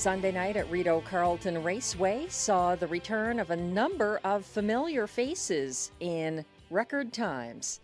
Sunday night at Rideau Carleton Raceway saw the return of a number of familiar faces in record times.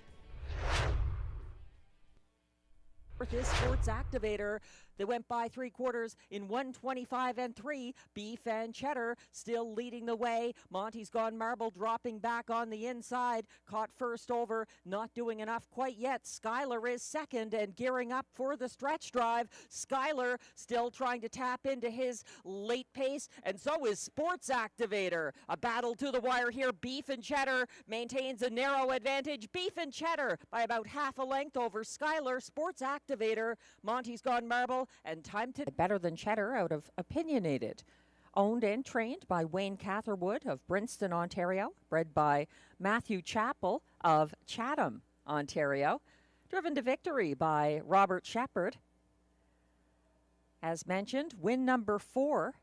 This sports activator that went by 3/4 in 1:25 and 3. Beef and Cheddar still leading the way. Monty's Gone Marble dropping back on the inside. Caught first over, not doing enough quite yet. Skylar is second and gearing up for the stretch drive. Skylar still trying to tap into his late pace, and so is Sports Activator. A battle to the wire here. Beef and Cheddar maintains a narrow advantage. Beef and Cheddar by about half a length over Skylar. Sports Activator, Monty's Gone Marble, and time to better than Cheddar out of Opinionated. Owned and trained by Wayne Catherwood of Brinston, Ontario. Bred by Matthew Chappell of Chatham, Ontario. Driven to victory by Robert Shepherd. As mentioned, win number 4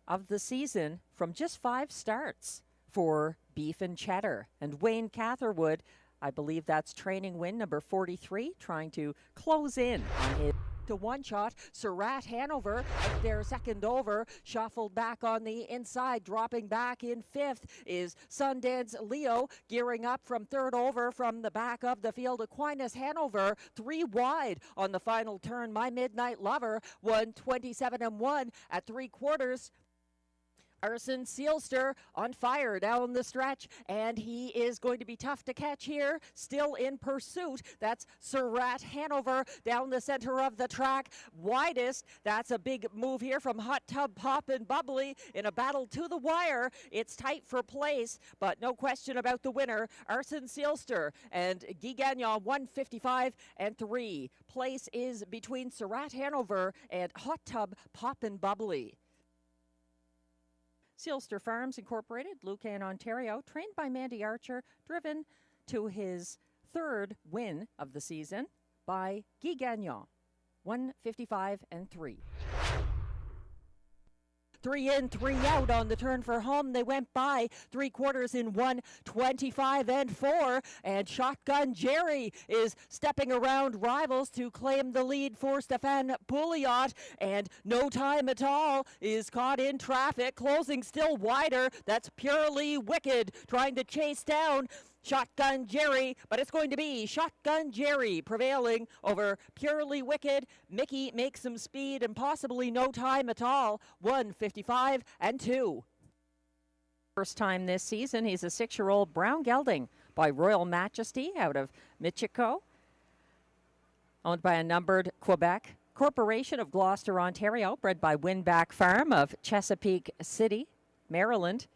of the season from just 5 starts for Beef and Cheddar. And Wayne Catherwood, I believe that's training win number 43, trying to close in on his to one shot. Surratt Hanover out there second over, shuffled back on the inside, dropping back in 5th is Sundance Leo, gearing up from 3rd over from the back of the field. Aquinas Hanover 3 wide on the final turn. My Midnight Lover won 27 and 1 at 3/4. Arson Sealster on fire down the stretch, and he is going to be tough to catch here. Still in pursuit. That's Surratt Hanover down the center of the track. Widest. That's a big move here from Hot Tub Pop and Bubbly in a battle to the wire. It's tight for place, but no question about the winner. Arson Sealster and Guy Gagnon 155 and 3. Place is between Surratt Hanover and Hot Tub Pop and Bubbly. Sealster Farms Incorporated, Lucan, Ontario, trained by Mandy Archer, driven to his 3rd win of the season by Guy Gagnon, 155 and 3. 3 in, 3 out on the turn for home. They went by 3/4 in 1:25 and 4. And Shotgun Jerry is stepping around rivals to claim the lead for Stefan Pouliot. And No Time at All is caught in traffic, closing still wider. That's Purely Wicked trying to chase down Shotgun Jerry, but it's going to be Shotgun Jerry prevailing over Purely Wicked. Mickey makes some speed and possibly No Time at All, 155 and 2. First time this season, he's a 6-year-old brown gelding by Royal Majesty out of Michiko, owned by a numbered Quebec Corporation of Gloucester, Ontario, bred by Winback Farm of Chesapeake City, Maryland.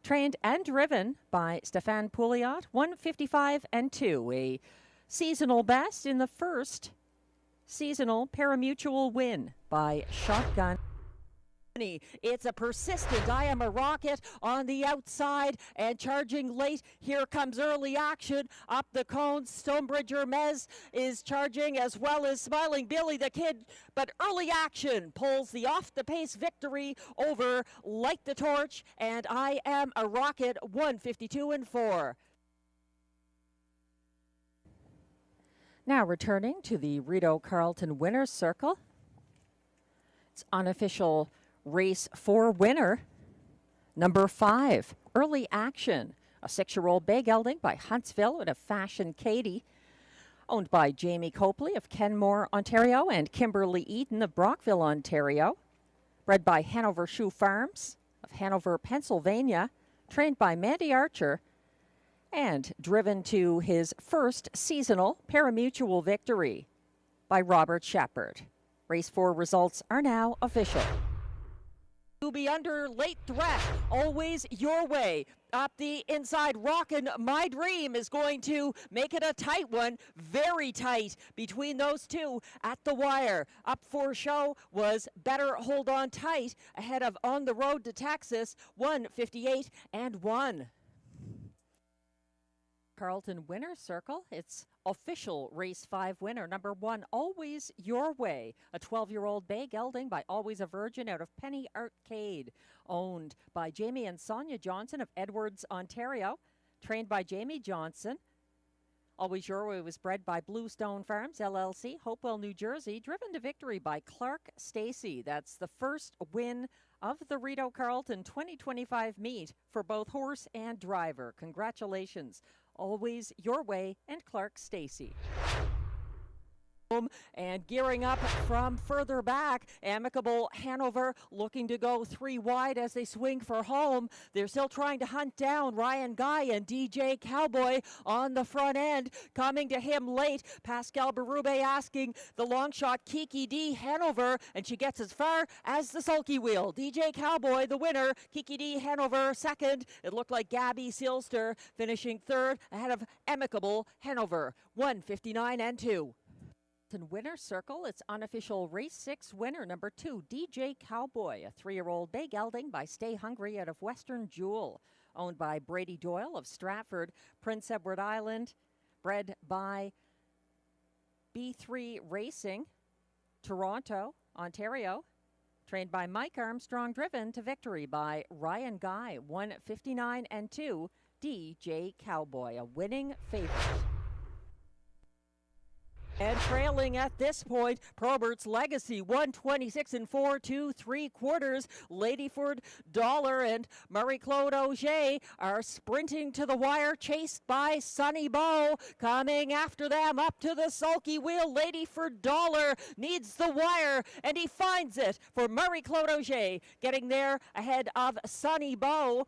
Trained and driven by Stefan Pouliot, 155 and 2. A seasonal best in the first seasonal parimutuel win by Shotgun. It's a persistent I Am a Rocket on the outside and charging late. Here comes early action up the cones. Stonebridge Hermes is charging as well as Smiling Billy the Kid, but early action pulls the off the pace victory over Light the Torch and I Am a Rocket, 152 and 4. Now returning to the Rideau Carleton Winners Circle. It's unofficial Race 4 winner, number 5, Early Action, a 6-year-old bay gelding by Huntsville and a Fashion Katie, owned by Jamie Copley of Kenmore, Ontario, and Kimberly Eden of Brockville, Ontario, bred by Hanover Shoe Farms of Hanover, Pennsylvania, trained by Mandy Archer, and driven to his first seasonal parimutuel victory by Robert Shepherd. Race 4 results are now official. To be under late threat, always your way. Up the inside, Rockin' My Dream is going to make it a tight one, very tight between those two at the wire. Up for show was Better Hold On Tight ahead of On the Road to Texas, 158 and 1. Carleton Winners Circle. It's official Race 5 winner, number 1, Always Your Way, a 12-year-old bay gelding by Always a Virgin out of Penny Arcade, owned by Jamie and Sonia Johnson of Edwards, Ontario, trained by Jamie Johnson, Always Your Way was bred by Bluestone Farms, LLC, Hopewell, New Jersey, driven to victory by Clark Stacy. That's the first win of the Rideau Carleton 2025 meet for both horse and driver. Congratulations. Always Your Way and Clark Stacy. And gearing up from further back, Amicable Hanover looking to go 3 wide as they swing for home. They're still trying to hunt down Ryan Guy and DJ Cowboy on the front end. Coming to him late, Pascal Berube asking the long shot Kiki D Hanover, and she gets as far as the sulky wheel. DJ Cowboy the winner, Kiki D Hanover second. It looked like Gabby Sealster finishing third ahead of Amicable Hanover, 1:59 and 2. Winner circle, its unofficial race 6 winner, number 2, DJ Cowboy, a 3-year-old bay gelding by Stay Hungry out of Western Jewel, owned by Brady Doyle of Stratford, Prince Edward Island, bred by B3 Racing, Toronto, Ontario, trained by Mike Armstrong, driven to victory by Ryan Guy, 1:59 and 2, DJ Cowboy, a winning favorite. And trailing at this point, Probert's Legacy, 126 and 4, 2 3/4. Ladyford Dollar and Marie-Claude Auger are sprinting to the wire, chased by Sunny Bow. Coming after them up to the sulky wheel, Ladyford Dollar needs the wire, and he finds it for Marie-Claude Auger, getting there ahead of Sunny Bow.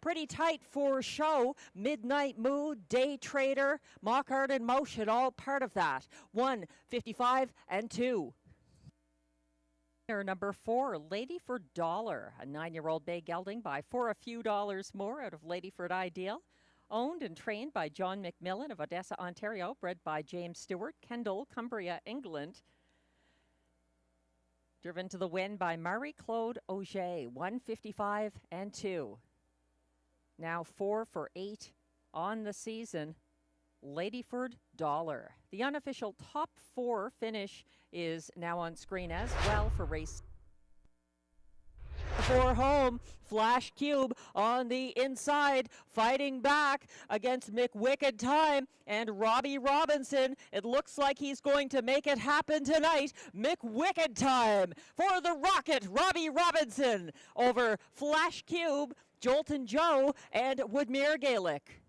Pretty tight for show. Midnight Mood, Day Trader, Mock Art in Motion, all part of that. 1:55 and 2. Number 4, Ladyford Dollar, a 9-year-old bay gelding by For a Few Dollars More out of Ladyford Ideal. Owned and trained by John McMillan of Odessa, Ontario. Bred by James Stewart, Kendall, Cumbria, England. Driven to the win by Marie-Claude Auger, 1:55 and 2. Now 4 for 8 on the season, Ladyford Dollar. The unofficial top 4 finish is now on screen as well for race. For home, Flash Cube on the inside, fighting back against McWicked Time and Robbie Robinson. It looks like he's going to make it happen tonight. McWicked Time for the Rocket, Robbie Robinson over Flash Cube, Jolton Joe, and Woodmere Gaelic.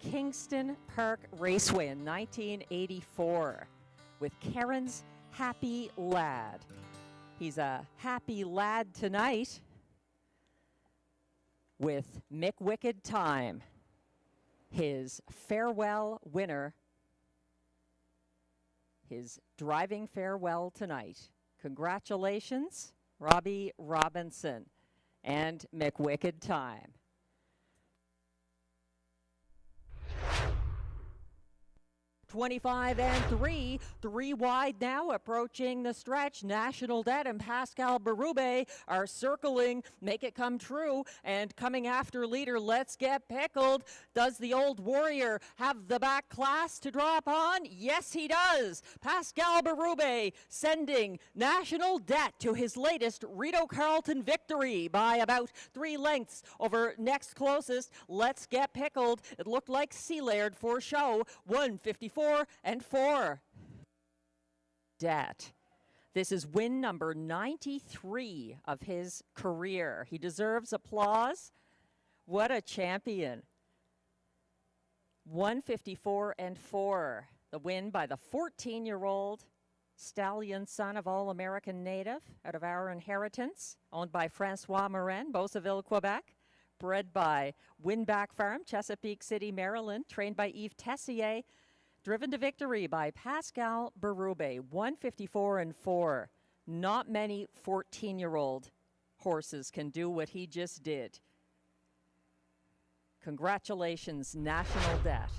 Kingston Park Raceway in 1984 with Karen's Happy Lad. He's a happy lad tonight with McWicked Time, his farewell winner, his driving farewell tonight. Congratulations, Robbie Robinson and McWicked Time. 25 and 3, 3 wide now, approaching the stretch. National Debt and Pascal Berube are circling, make it come true, and coming after leader, Let's Get Pickled. Does the old warrior have the back class to drop on? Yes, he does. Pascal Berube sending National Debt to his latest Rideau Carleton victory by about 3 lengths over next closest, Let's Get Pickled. It looked like Sealaird for show, 1:54 and 4. Debt. This is win number 93 of his career. He deserves applause. What a champion. 1:54 and 4. The win by the 14-year-old stallion son of All-American native out of Our Inheritance, owned by Francois Morin, Beauceville, Quebec. Bred by Winback Farm, Chesapeake City, Maryland. Trained by Yves Tessier. Driven to victory by Pascal Berube, 1:54 and 4. Not many 14-year-old horses can do what he just did. Congratulations, National Debt.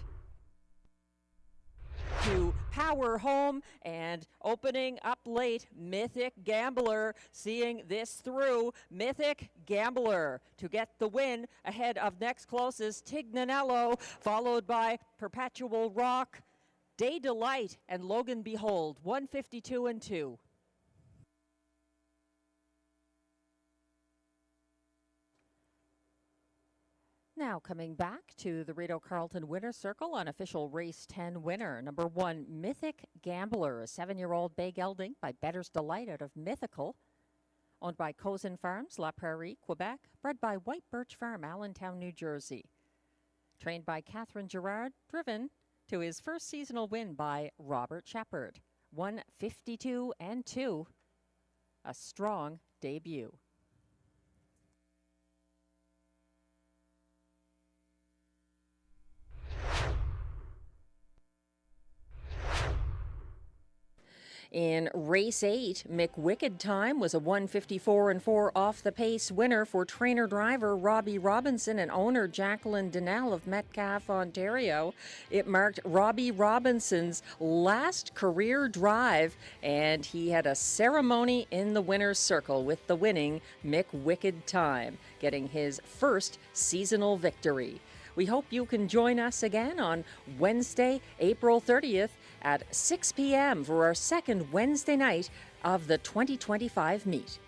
To power home and opening up late, Mythic Gambler seeing this through. Mythic Gambler to get the win ahead of next closest, Tignanello, followed by Perpetual Rock, Day Delight, and Logan Behold, 1:52 and 2. Now coming back to the Rideau Carleton Winner's Circle on official race 10 winner. Number 1, Mythic Gambler, a 7-year-old bay gelding by Bettor's Delight out of Mythical. Owned by Cozen Farms, La Prairie, Quebec. Bred by White Birch Farm, Allentown, New Jersey. Trained by Catherine Gerard, driven to his first seasonal win by Robert Shepard. 152-2. A strong debut. In race 8, McWicked Time was a 154-4 off the pace winner for trainer-driver Robbie Robinson and owner Jacqueline Donnell of Metcalfe, Ontario. It marked Robbie Robinson's last career drive, and he had a ceremony in the winner's circle with the winning McWicked Time, getting his first seasonal victory. We hope you can join us again on Wednesday, April 30th at 6 p.m. for our second Wednesday night of the 2025 meet.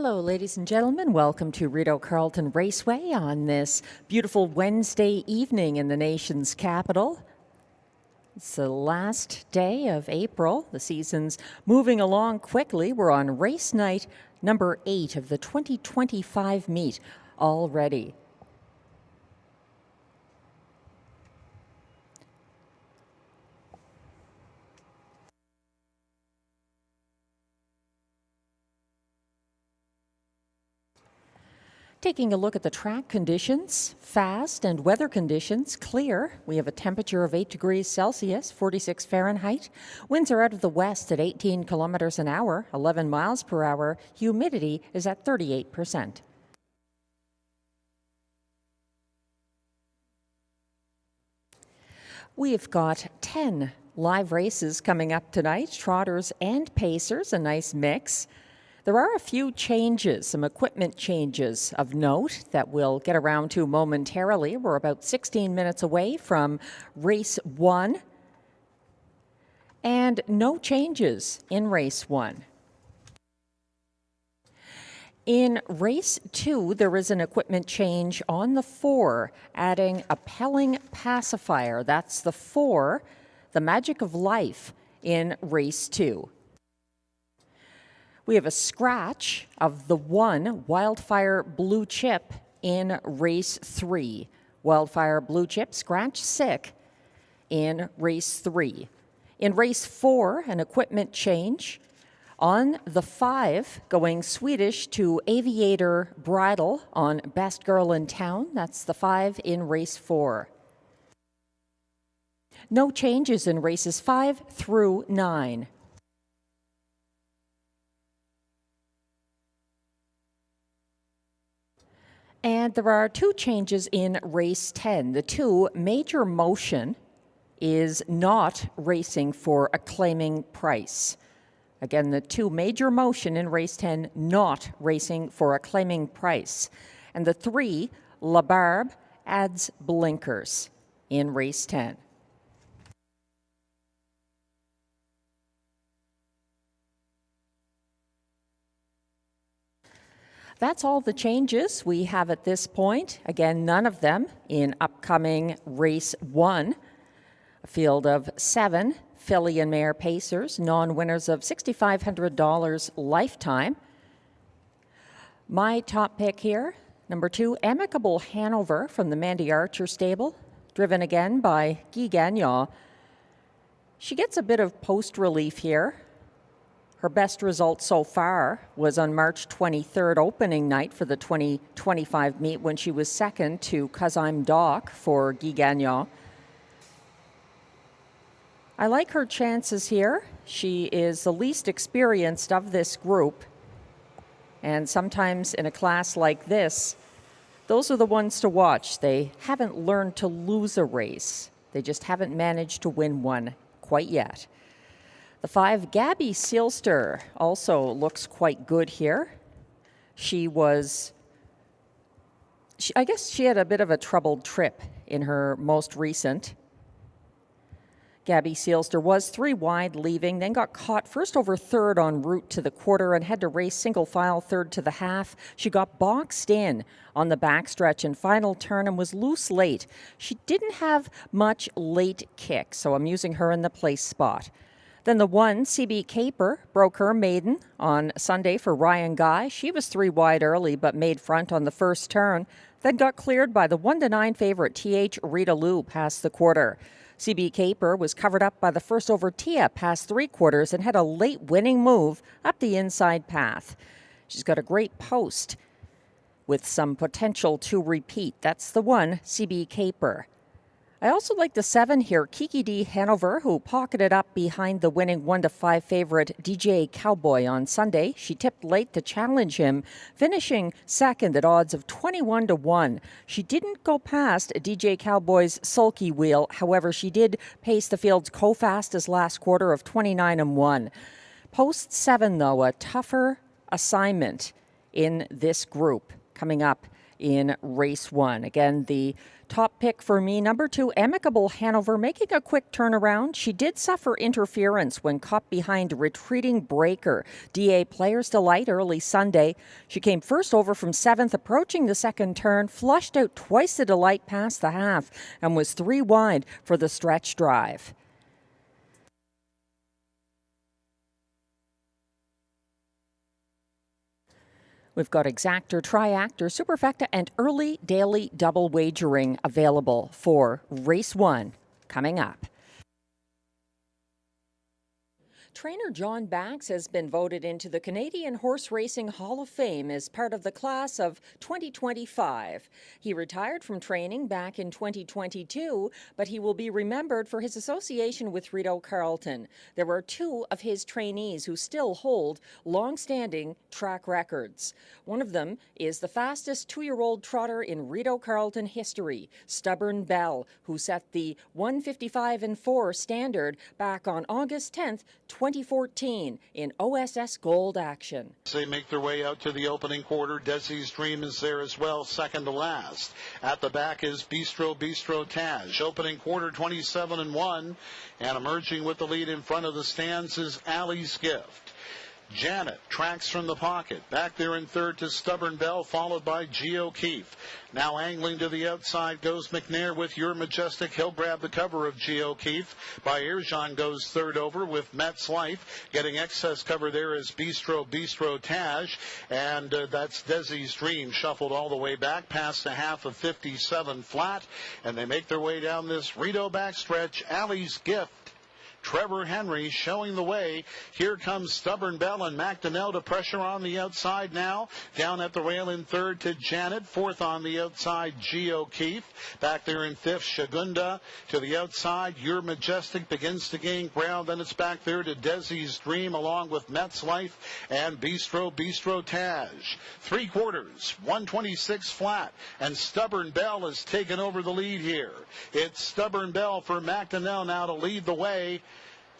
Hello, ladies and gentlemen. Welcome to Rideau Carleton Raceway on this beautiful Wednesday evening in the nation's capital. It's the last day of April. The season's moving along quickly. We're on race night number 8 of the 2025 meet already. Taking a look at the track conditions, fast and weather conditions, clear. We have a temperature of 8 degrees Celsius, 46 Fahrenheit. Winds are out of the west at 18 kilometers an hour, 11 miles per hour. Humidity is at 38%. We've got 10 live races coming up tonight, trotters and pacers, a nice mix. There are a few changes, some equipment changes of note that we'll get around to momentarily. We're about 16 minutes away from race 1, and no changes in race 1. In race 2, there is an equipment change on the 4, adding a Pelling pacifier. That's the 4, the Magic of Life, in race 2. We have a scratch of the 1 Wildfire Blue Chip in race 3. Wildfire Blue Chip scratch sick in race 3. In race 4, an equipment change. On the 5, going Swedish to Aviator Bridle on Best Girl in Town. That's the 5 in race 4. No changes in races 5 through 9. And there are 2 changes in race 10. The 2 Major Motion is not racing for a claiming price. Again, the 2 Major Motion in race 10 not racing for a claiming price. And the 3 La Barbe adds blinkers in race 10. That's all the changes we have at this point. Again, none of them in upcoming race 1. A field of 7 filly and mare pacers, non-winners of $6,500 lifetime. My top pick here, number 2, Amicable Hanover from the Mandy Archer stable, driven again by Guy Gagnon. She gets a bit of post relief here. Her best result so far was on March 23rd, opening night for the 2025 meet, when she was second to 'Cause I'm Doc for Guy Gagnon. I like her chances here. She is the least experienced of this group. And sometimes in a class like this, those are the ones to watch. They haven't learned to lose a race. They just haven't managed to win one quite yet. The 5, Gabby Seelster, also looks quite good here. I guess she had a bit of a troubled trip in her most recent. Gabby Seelster was 3 wide leaving, then got caught first over third en route to the quarter and had to race single file third to the half. She got boxed in on the backstretch and final turn and was loose late. She didn't have much late kick, so I'm using her in the place spot. Then the 1, CB Caper, broke her maiden on Sunday for Ryan Guy. She was 3 wide early, but made front on the first turn, then got cleared by the 1-9 favorite TH Rita Lou past the quarter. CB Caper was covered up by the first over Tia past 3/4 and had a late winning move up the inside path. She's got a great post with some potential to repeat. That's the 1, CB Caper. I also like the 7 here, Kiki D. Hanover, who pocketed up behind the winning 1-5 favorite DJ Cowboy on Sunday. She tipped late to challenge him, finishing second at odds of 21-1. She didn't go past DJ Cowboy's sulky wheel. However, she did pace the field's co-fastest last quarter of 29-1. Post 7, though, a tougher assignment in this group coming up in race 1. Again, the top pick for me, number 2, Amicable Hanover, making a quick turnaround. She did suffer interference when caught behind Retreating Breaker. DA Players Delight early Sunday. She came first over from 7th, approaching the second turn, flushed out twice the Delight past the half, and was 3 wide for the stretch drive. We've got Exactor, Triactor, Superfecta, and early daily double wagering available for race 1 coming up. Trainer John Bax has been voted into the Canadian Horse Racing Hall of Fame as part of the class of 2025. He retired from training back in 2022, but he will be remembered for his association with Rideau Carleton. There are 2 of his trainees who still hold long-standing track records. One of them is the fastest 2-year-old trotter in Rideau Carleton history, Stubborn Belle, who set the 1:55.4 standard back on August 10th, 2014 in OSS Gold action. They make their way out to the opening quarter. Desi's Dream is there as well, second to last. At the back is Bistro Taj. Opening quarter 27-1, and emerging with the lead in front of the stands is Allie's Gift. Janet tracks from the pocket. Back there in third to Stubborn Belle, followed by G. O'Keefe. Now angling to the outside goes McNair with Your Majestic. He'll grab the cover of G. O'Keefe. By Erjan goes third over with Met's Life. Getting excess cover there is Bistro Taj. And that's Desi's Dream, shuffled all the way back past the half of 57 flat. And they make their way down this Rideau backstretch. Allie's Gift. Trevor Henry showing the way. Here comes Stubborn Belle and McDonnell to pressure on the outside now. Down at the rail in third to Janet. Fourth on the outside, G. O'Keefe. Back there in fifth, Shagunda. To the outside, Your Majestic begins to gain ground. Then it's back there to Desi's Dream along with Met's Life and Bistro Taj. 3/4, 126 flat. And Stubborn Belle has taken over the lead here. It's Stubborn Belle for McDonnell now to lead the way.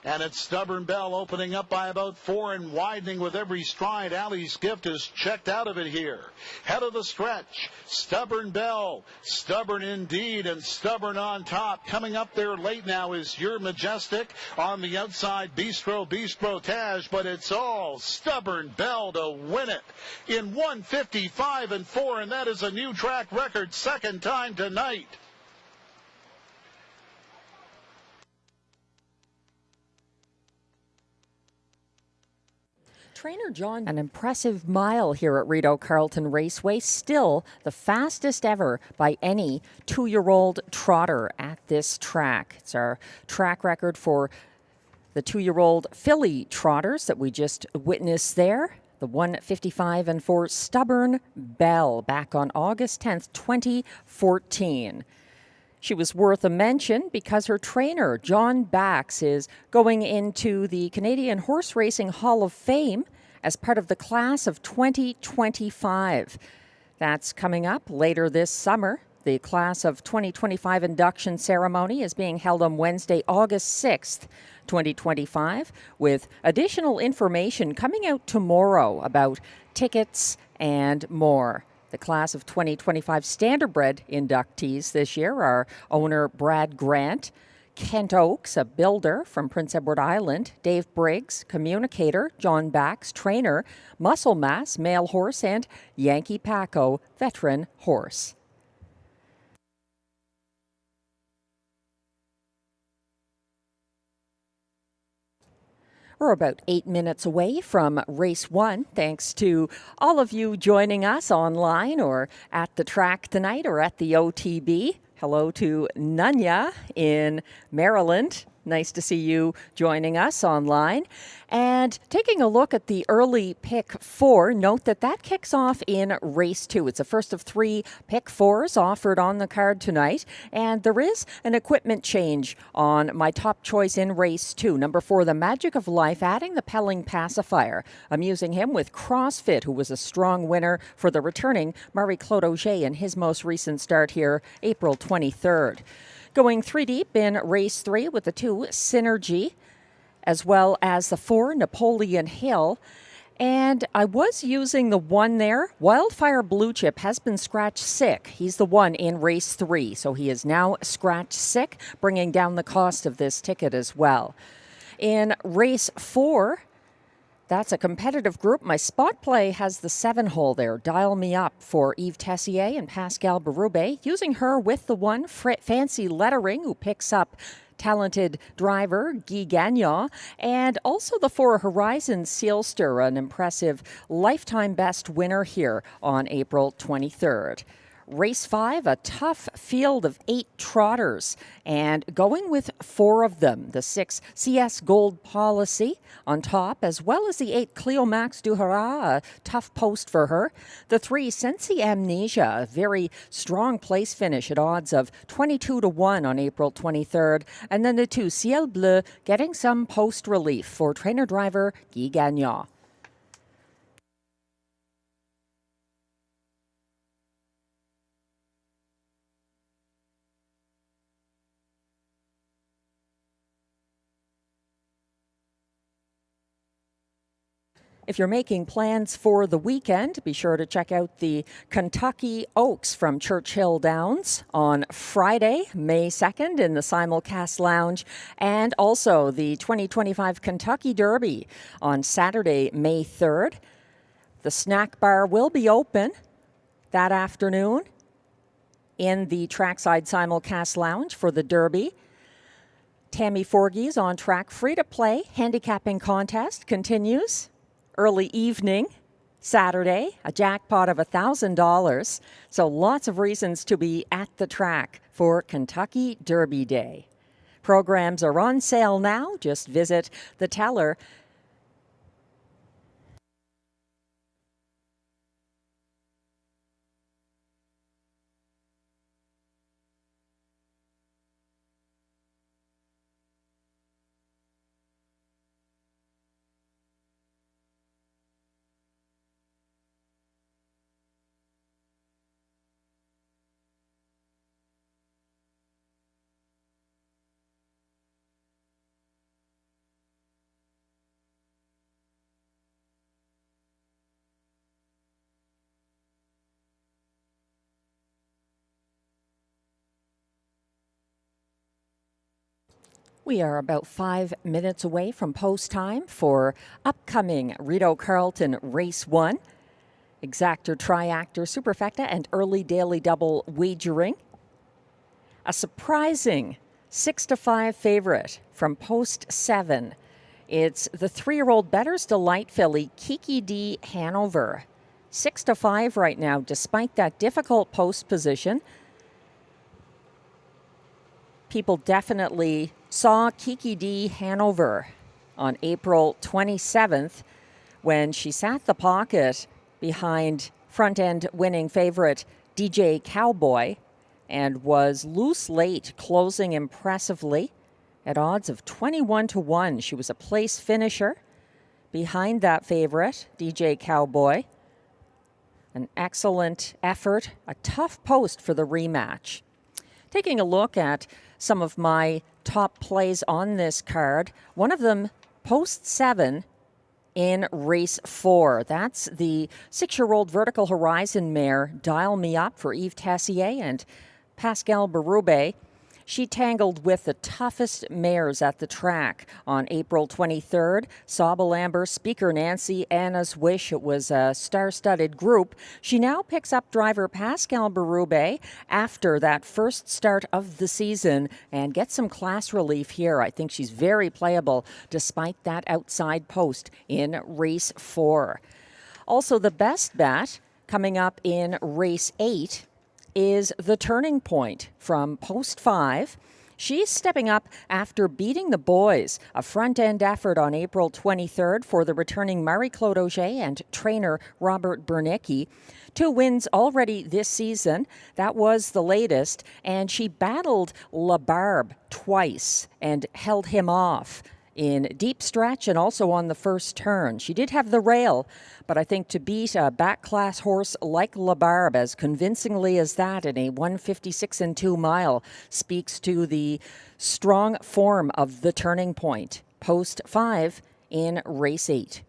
And it's Stubborn Belle opening up by about 4 and widening with every stride. Allie's Gift is checked out of it here. Head of the stretch, Stubborn Belle. Stubborn indeed, and Stubborn on top. Coming up there late now is Your Majestic. On the outside, Bistro Taj. But it's all Stubborn Belle to win it in 1:55.4. And that is a new track record, second time tonight. Trainer John, an impressive mile here at Rideau Carleton Raceway, still the fastest ever by any 2-year-old trotter at this track. It's our track record for the 2-year-old filly trotters that we just witnessed there. The 1:55.4 Stubborn Belle back on August 10th, 2014. She was worth a mention because her trainer, John Bax, is going into the Canadian Horse Racing Hall of Fame as part of the class of 2025. That's coming up later this summer. The class of 2025 induction ceremony is being held on Wednesday, August 6th, 2025, with additional information coming out tomorrow about tickets and more. The class of 2025 Standardbred inductees this year are owner Brad Grant, Kent Oakes, a builder from Prince Edward Island, Dave Briggs, communicator, John Bax, trainer, Muscle Mass, male horse, and Yankee Paco, veteran horse. We're about 8 minutes away from race 1, thanks to all of you joining us online or at the track tonight or at the OTB. Hello to Nunya in Maryland. Nice to see you joining us online. And taking a look at the early pick 4, note that that kicks off in race 2. It's the first of 3 pick 4s offered on the card tonight. And there is an equipment change on my top choice in race 2. Number 4, The Magic of Life, adding the Pelling Pacifier. I'm using him with CrossFit, who was a strong winner for the returning Marie-Claude Auger in his most recent start here, April 23rd. Going 3 deep in race 3 with the 2 Synergy, as well as the 4 Napoleon Hill. And I was using the one there. Wildfire Blue Chip has been scratch sick. He's the one in race 3, so he is now scratch sick, bringing down the cost of this ticket as well. In race 4, that's a competitive group. My spot play has the 7 hole there. Dial Me Up for Yves Tessier and Pascal Berube. Using her with the 1, Fancy Lettering, who picks up talented driver Guy Gagnon, and also the 4 Horizon Sealster, an impressive lifetime best winner here on April 23rd. Race 5, a tough field of 8 trotters, and going with 4 of them. The 6 CS Gold Policy on top, as well as the 8 Cleo Max du Hara, a tough post for her. The 3 Sensi Amnesia, a very strong place finish at odds of 22-1 on April 23rd. And then the 2 Ciel Bleu getting some post relief for trainer-driver Guy Gagnon. If you're making plans for the weekend, be sure to check out the Kentucky Oaks from Churchill Downs on Friday, May 2nd in the Simulcast Lounge, and also the 2025 Kentucky Derby on Saturday, May 3rd. The snack bar will be open that afternoon in the Trackside Simulcast Lounge for the Derby. Tammy Forgey's on track, free to play. Handicapping contest continues. Early evening, Saturday, a jackpot of $1,000. So lots of reasons to be at the track for Kentucky Derby Day. Programs are on sale now. Just visit the teller. We are about 5 minutes away from post time for upcoming Rideau Carleton Race 1. Exactor, Triactor, Superfecta, and early daily double wagering. A surprising 6-5 favorite from post 7. It's the 3-year-old Better's Delight filly, Kiki D. Hanover. 6-5 right now, despite that difficult post position. People definitely saw Kiki D. Hanover on April 27th when she sat the pocket behind front-end winning favorite DJ Cowboy and was loose late, closing impressively at odds of 21-1. She was a place finisher behind that favorite, DJ Cowboy. An excellent effort, a tough post for the rematch. Taking a look at some of my top plays on this card. One of them, post 7 in race 4. That's the 6-year-old Vertical Horizon mare, Dial Me Up for Yves Tessier and Pascal Berube. She tangled with the toughest mares at the track on April 23rd. Sauble Amber, Speaker Nancy, Anna's Wish. It was a star-studded group. She now picks up driver Pascal Berube after that first start of the season and gets some class relief here. I think she's very playable despite that outside post in race 4. Also, the best bet coming up in race 8 is the Turning Point from post 5. She's stepping up after beating the boys, a front-end effort on April 23rd for the returning Marie-Claude Auger and trainer Robert Bernicki. 2 wins already this season. That was the latest, and she battled La Barbe twice and held him off in deep stretch and also on the first turn. She did have the rail, but I think to beat a back-class horse like La Barbe as convincingly as that in a 156 2 mile speaks to the strong form of the Turning Point. Post 5 in race 8.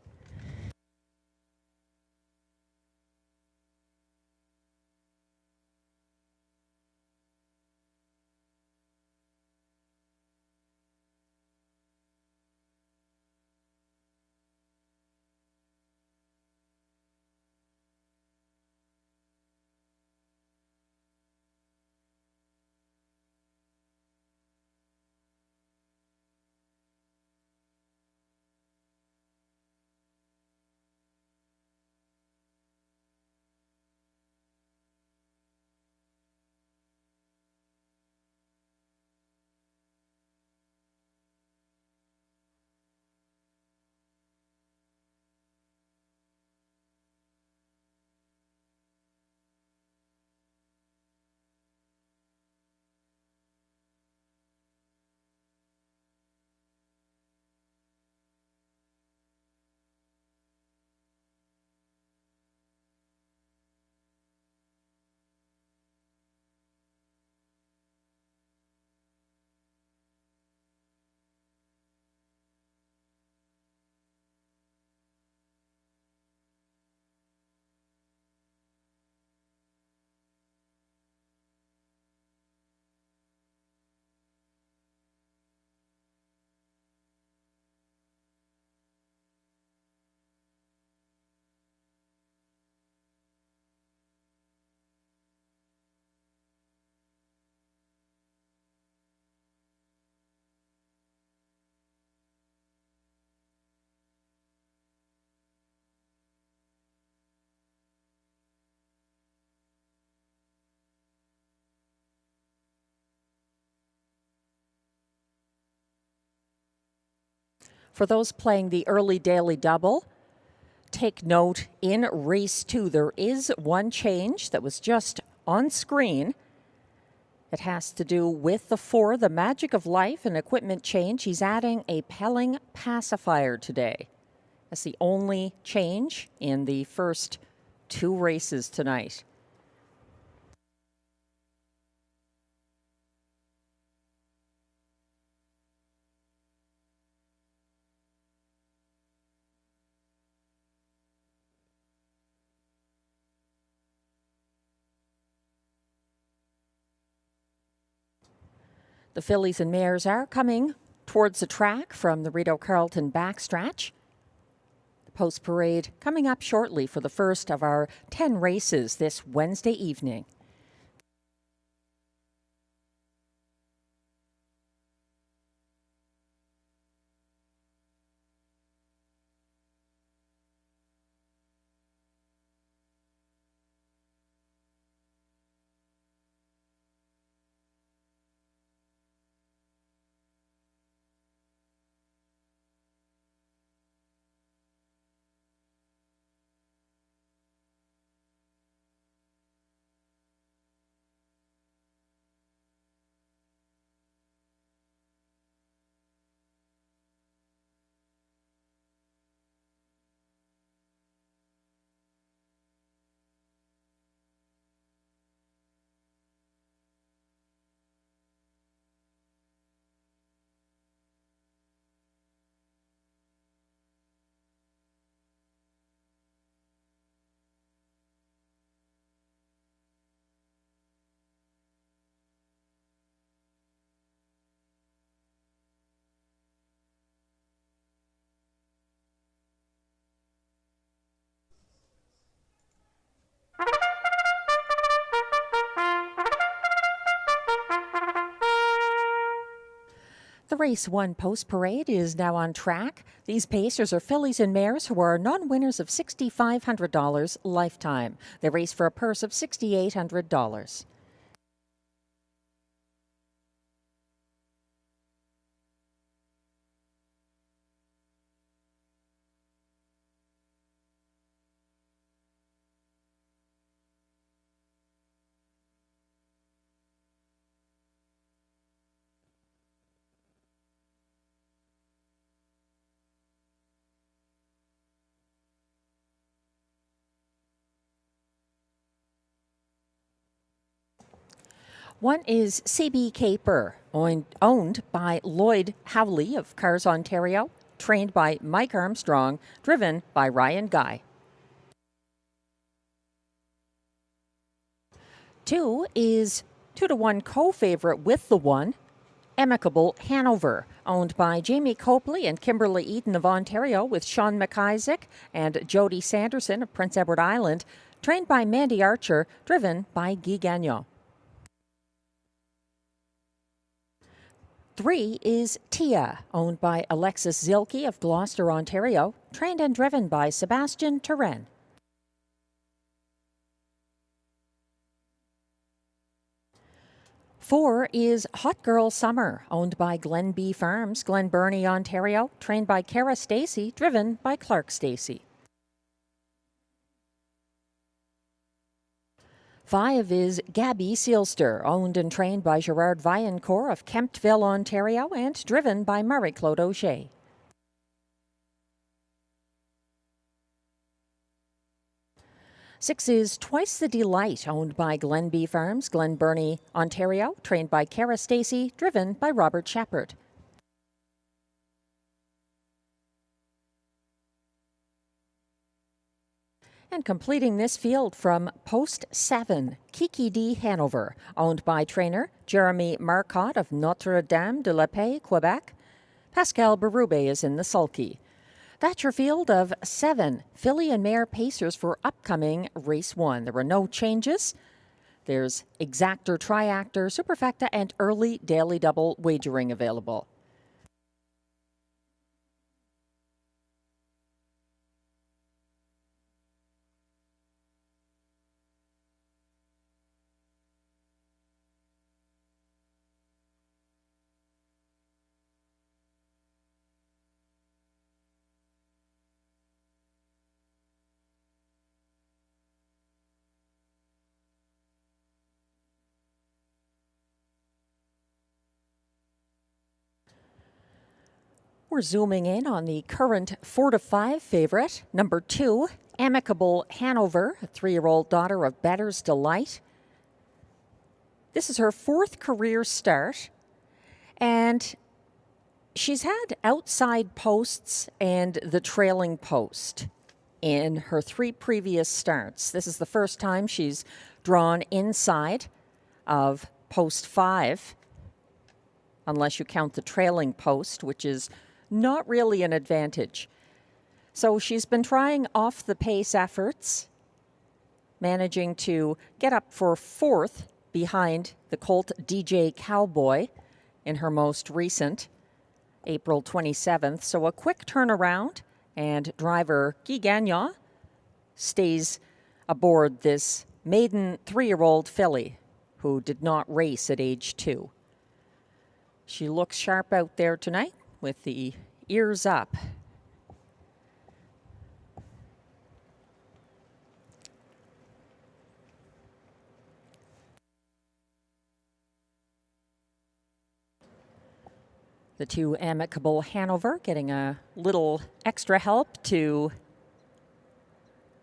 For those playing the early daily double, take note in race 2, there is one change that was just on screen. It has to do with the 4, the Magic of Life, an equipment change. He's adding a Pelling pacifier today. That's the only change in the first 2 races tonight. The fillies and mares are coming towards the track from the Rideau Carleton backstretch. The post parade coming up shortly for the first of our 10 races this Wednesday evening. The Race 1 post parade is now on track. These pacers are fillies and mares who are non-winners of $6,500 lifetime. They race for a purse of $6,800. One is CB Caper, owned by Lloyd Howley of Cars Ontario, trained by Mike Armstrong, driven by Ryan Guy. 2 is 2-1 co-favorite with the 1, Amicable Hanover, owned by Jamie Copley and Kimberly Eaton of Ontario, with Sean McIsaac and Jody Sanderson of Prince Edward Island, trained by Mandy Archer, driven by Guy Gagnon. 3 is Tia, owned by Alexis Zilke of Gloucester, Ontario, trained and driven by Sebastian Turenne. 4 is Hot Girl Summer, owned by Glen B Farms, Glen Burnie, Ontario, trained by Cara Stacey, driven by Clark Stacey. 5 is Gabby Sealster, owned and trained by Gerard Vaillancourt of Kemptville, Ontario, and driven by Marie-Claude O'Shea. 6 is Twice the Delight, owned by Glen B Farms, Glen Burnie, Ontario, trained by Cara Stacey, driven by Robert Shepard. 'And completing this field from post 7, Kiki D Hanover, owned by trainer Jeremy Marcotte of Notre-Dame-de-la-Paix, Quebec. Pascal Berube is in the sulky. That's your field of 7 filly and mare pacers for upcoming Race 1. There were no changes. There's exactor, triactor, superfecta, and early daily double wagering available. We're zooming in on the current 4-5 favorite, number 2, Amicable Hanover, a 3-year-old daughter of Bettor's Delight. This is her 4th career start, and she's had outside posts and the trailing post in her 3 previous starts. This is the first time she's drawn inside of post 5, unless you count the trailing post, which is not really an advantage. So she's been trying off the pace efforts, managing to get up for 4th behind the colt DJ Cowboy in her most recent, April 27th. So a quick turnaround, and driver Guy Gagnon stays aboard this maiden 3-year-old filly who did not race at age 2. She looks sharp out there tonight with the ears up. The 2 Amicable Hanover getting a little extra help to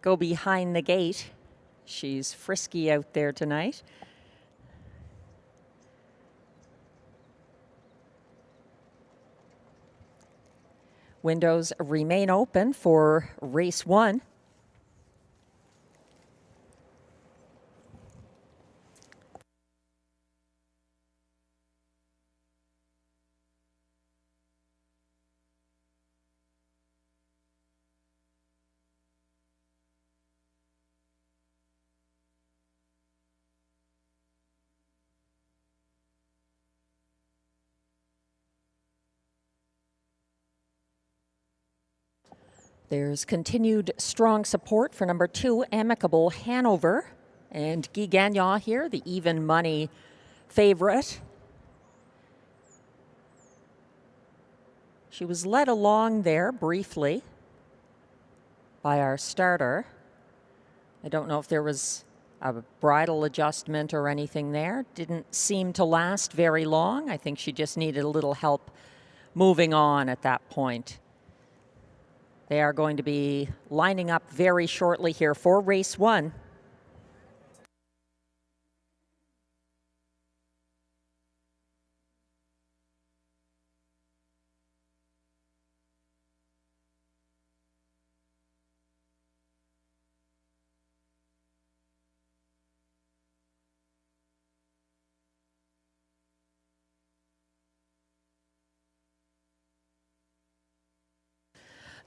go behind the gate. She's frisky out there tonight. Windows remain open for race 1. There's continued strong support for number 2, Amicable Hanover. And Guy Gagnon here, the even money favorite. She was led along there briefly by our starter. I don't know if there was a bridle adjustment or anything there. Didn't seem to last very long. I think she just needed a little help moving on at that point. They are going to be lining up very shortly here for race 1.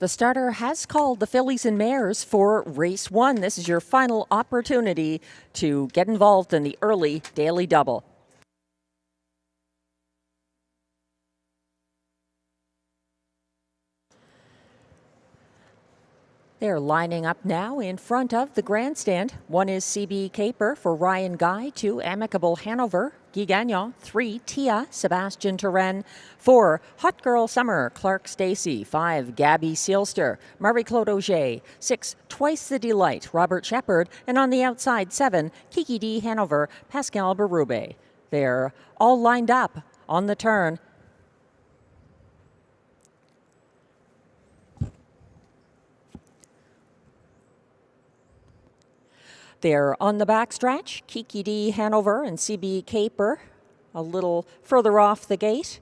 The starter has called the fillies and mares for race 1. This is your final opportunity to get involved in the early daily double. They're lining up now in front of the grandstand. 1 is CB Caper for Ryan Guy, 2 Amicable Hanover, Guy Gagnon, 3 Tia, Sebastian Turenne, 4 Hot Girl Summer, Clark Stacy, 5 Gabby Sealster, Marie-Claude Auger, 6 Twice the Delight, Robert Shepard, and on the outside 7 Kiki D Hanover, Pascal Berube. They're all lined up on the turn. They're on the backstretch, Kiki D Hanover and CB Caper a little further off the gate.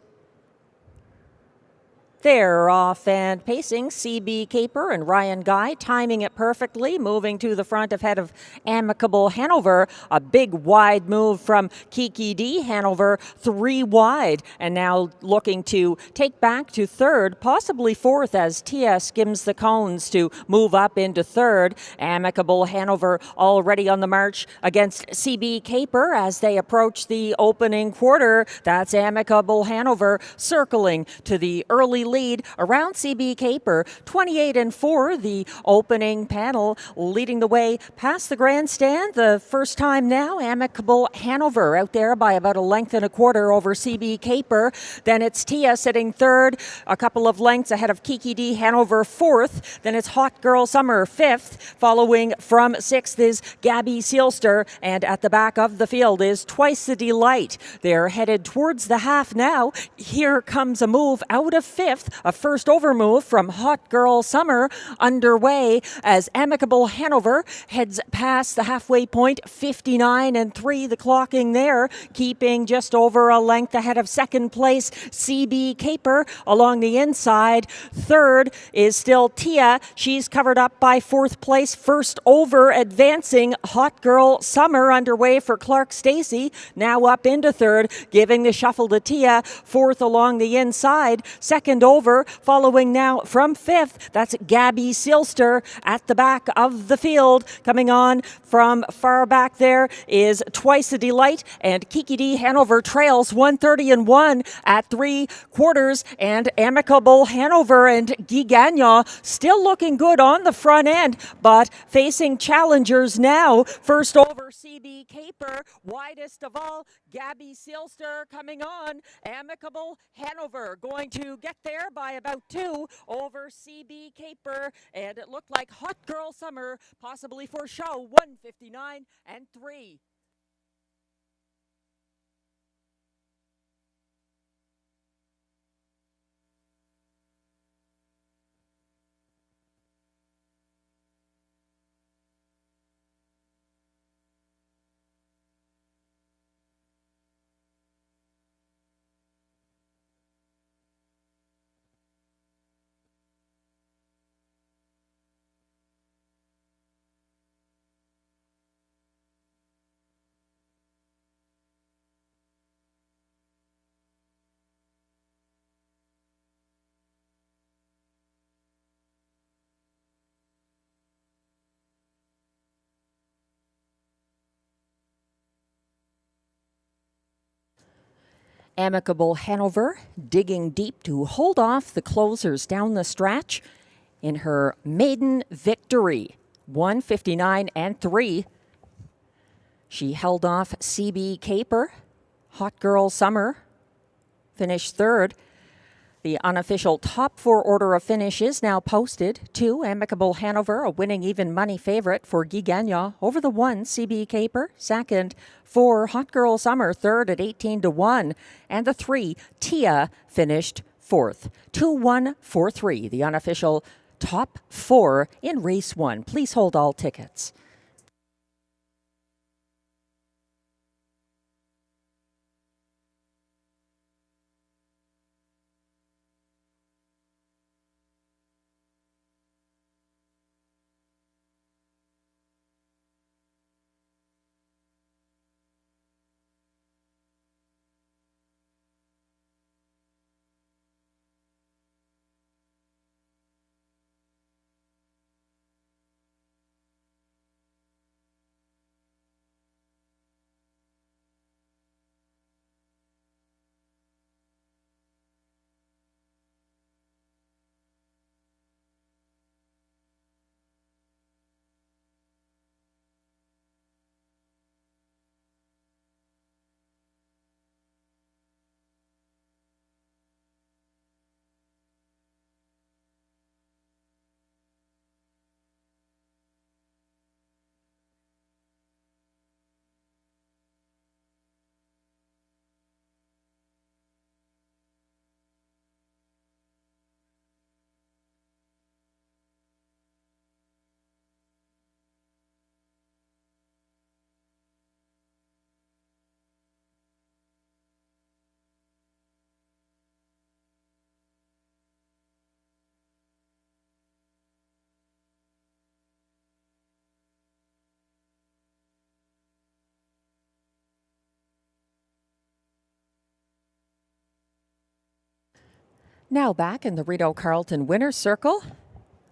They're off and pacing, CB Caper and Ryan Guy, timing it perfectly, moving to the front ahead of Amicable Hanover. A big wide move from Kiki D Hanover, 3 wide, and now looking to take back to 3rd, possibly 4th as Tia skims the cones to move up into 3rd. Amicable Hanover already on the march against CB Caper as they approach the opening quarter. That's Amicable Hanover circling to the early lead around CB Caper. 28-4, the opening panel leading the way past the grandstand. The first time now, Amicable Hanover out there by about 1.25 lengths over CB Caper. Then it's Tia sitting 3rd, a couple of lengths ahead of Kiki D Hanover 4th. Then it's Hot Girl Summer 5th. Following from 6th is Gabby Sealster, and at the back of the field is Twice the Delight. They're headed towards the half now. Here comes a move out of 5th. fifth. A first over move from Hot Girl Summer underway as Amicable Hanover heads past the halfway point, 59-3. The clocking there, keeping just over a length ahead of second place CB Caper along the inside. Third is still Tia. She's covered up by fourth place. First over advancing Hot Girl Summer underway for Clark Stacy. Now up into third, giving the shuffle to Tia. Fourth along the inside. Second over, following now from fifth. That's Gabby Silster at the back of the field. Coming on from far back there is Twice a Delight, and Kiki D Hanover trails 130-1 at 3/4, and Amicable Hanover and Guy Gagnon still looking good on the front end, but facing challengers now. First over CB Caper, widest of all, Gabby Silster coming on. Amicable Hanover going to get there by about 2 over CB Caper, and it looked like Hot Girl Summer possibly for show, 159-3. Amicable Hanover digging deep to hold off the closers down the stretch in her maiden victory, 159-3. She held off CB Caper. Hot Girl Summer finished third. The unofficial top 4 order of finish is now posted. 2, Amicable Hanover, a winning even money favorite for Guy Gagnon over the 1, CB Caper. Second, 4, Hot Girl Summer, third at 18-1. And the 3, Tia, finished fourth. 2-1-4-3, the unofficial top 4 in race 1. Please hold all tickets. Now back in the Rideau Carleton winner's circle.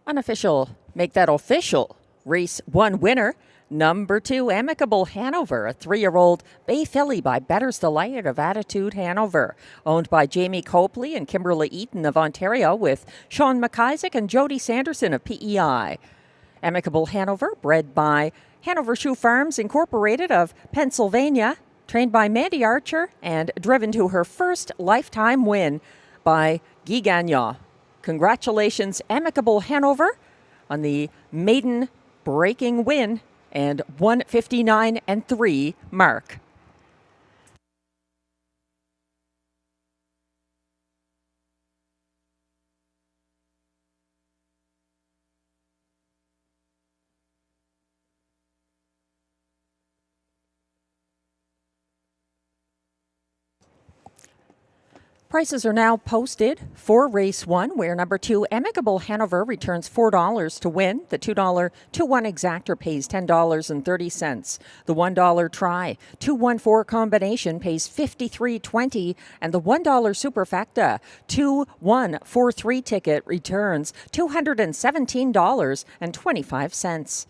Unofficial, make that official. Race 1 winner, number 2, Amicable Hanover, a 3-year-old bay filly by Better's Delight of Attitude Hanover, owned by Jamie Copley and Kimberly Eaton of Ontario, with Sean McIsaac and Jody Sanderson of PEI. Amicable Hanover, bred by Hanover Shoe Farms Incorporated of Pennsylvania, trained by Mandy Archer and driven to her first lifetime win by Guy Gagnon. Congratulations, Amicable Hanover, on the maiden breaking win and 159-3 mark. Prices are now posted for race 1, where number 2, Amicable Hanover, returns $4 to win. The $2 2-1 exactor pays $10.30. The $1 try 2-1-4 combination pays $53.20, and the $1 superfecta 2-1-4-3 ticket returns $217.25.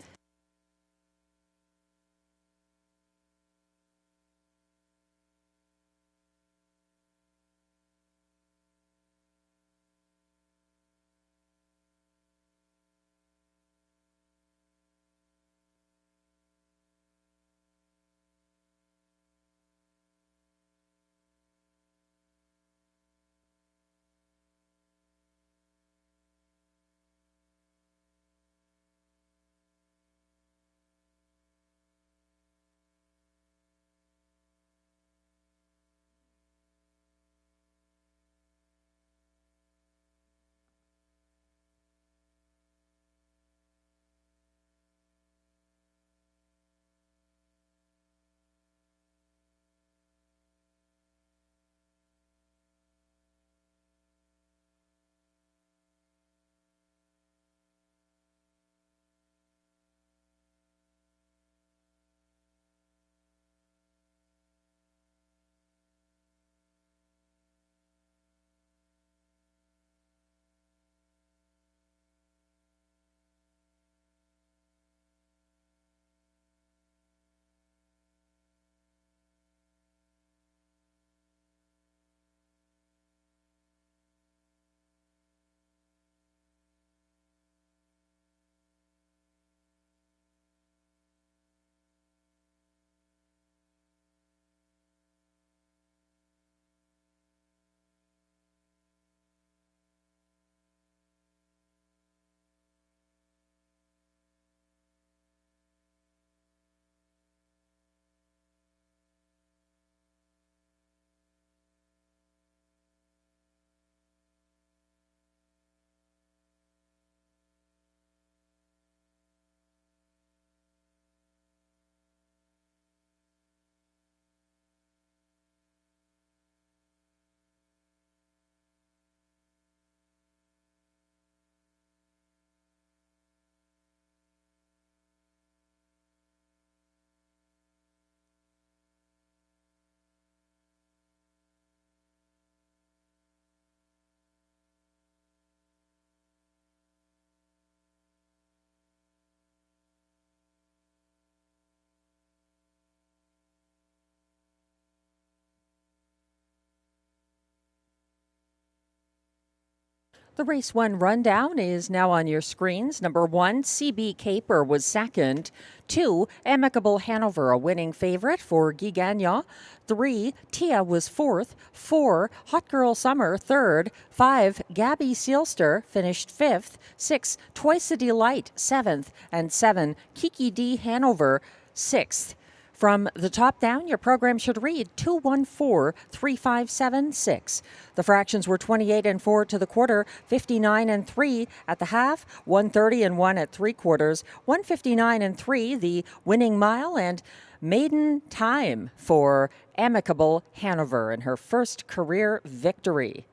The race 1 rundown is now on your screens. Number 1, CB Caper was second. 2, Amicable Hanover, a winning favorite for Guy Gagnon. 3, Tia was fourth. 4, Hot Girl Summer third. 5, Gabby Sealster finished fifth. 6, Twice a Delight seventh. And 7, Kiki D Hanover sixth. From the top down, your program should read 214-3576. The fractions were 28 and 4 to the quarter, 59 and 3 at the half, 130 and 1 at 3/4, 159 and 3 the winning mile, and maiden time for Amicable Hanover in her first career victory.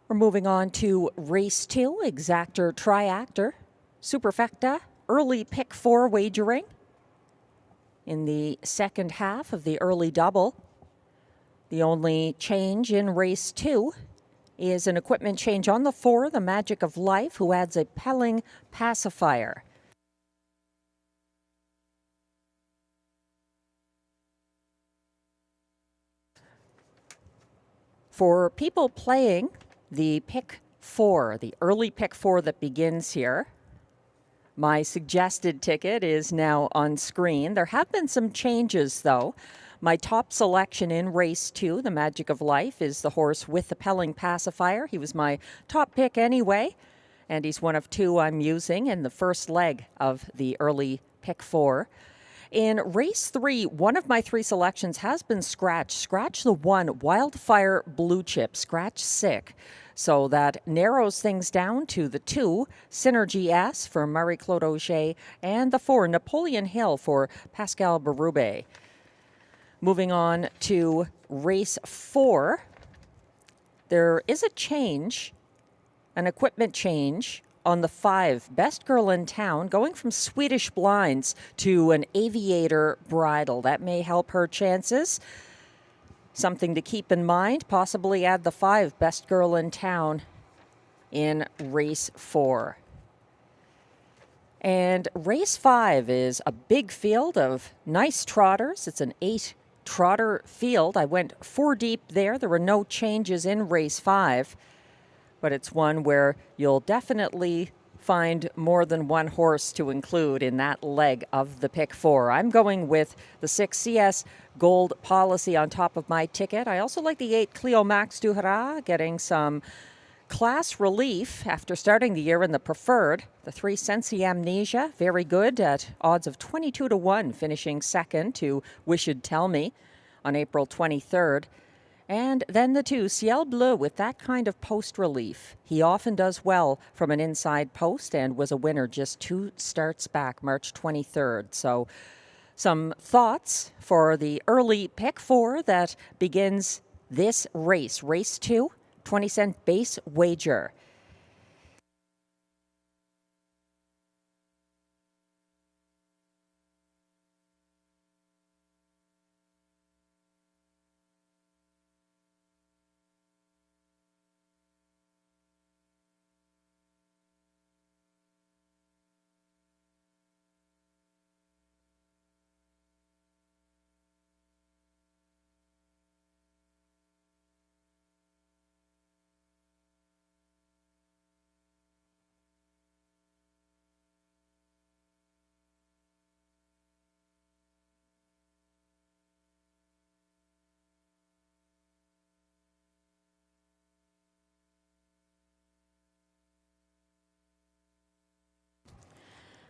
We're moving on to race 2, exactor, triactor, superfecta, early pick 4 wagering in the second half of the early double. The only change in race 2 is an equipment change on the 4, the Magic of Life, who adds a Pelling pacifier. For people playing the pick 4, the early pick 4 that begins here, my suggested ticket is now on screen. There have been some changes, though. My top selection in race 2, the Magic of Life, is the horse with the Pelling pacifier. He was my top pick anyway, and he's one of 2 I'm using in the first leg of the early pick 4. In race 3, one of my 3 selections has been scratched. Scratch the 1, Wildfire Blue Chip, scratch sick. So that narrows things down to the 2, Synergy S for Marie-Claude Auger, and the 4, Napoleon Hill for Pascal Berube. Moving on to race 4, there is a change, an equipment change on the 5, Best Girl in Town, going from Swedish blinds to an aviator bridle. That may help her chances. Something to keep in mind, possibly add the 5, Best Girl in Town in race 4. And race 5 is a big field of nice trotters. It's an 8 trotter field. I went 4 deep there. There were no changes in race 5. But it's one where you'll definitely find more than one horse to include in that leg of the pick 4. I'm going with the 6 CS Gold Policy on top of my ticket. I also like the 8 Clio Max du Hara, getting some class relief after starting the year in the preferred. The 3 Sensi Amnesia, very good at odds of 22-1, finishing second to Wish You'd Tell Me on April 23rd. And then the 2, Ciel Bleu, with that kind of post relief. He often does well from an inside post and was a winner just 2 starts back, March 23rd. So some thoughts for the early pick 4 that begins this race. Race 2, 20-cent base wager.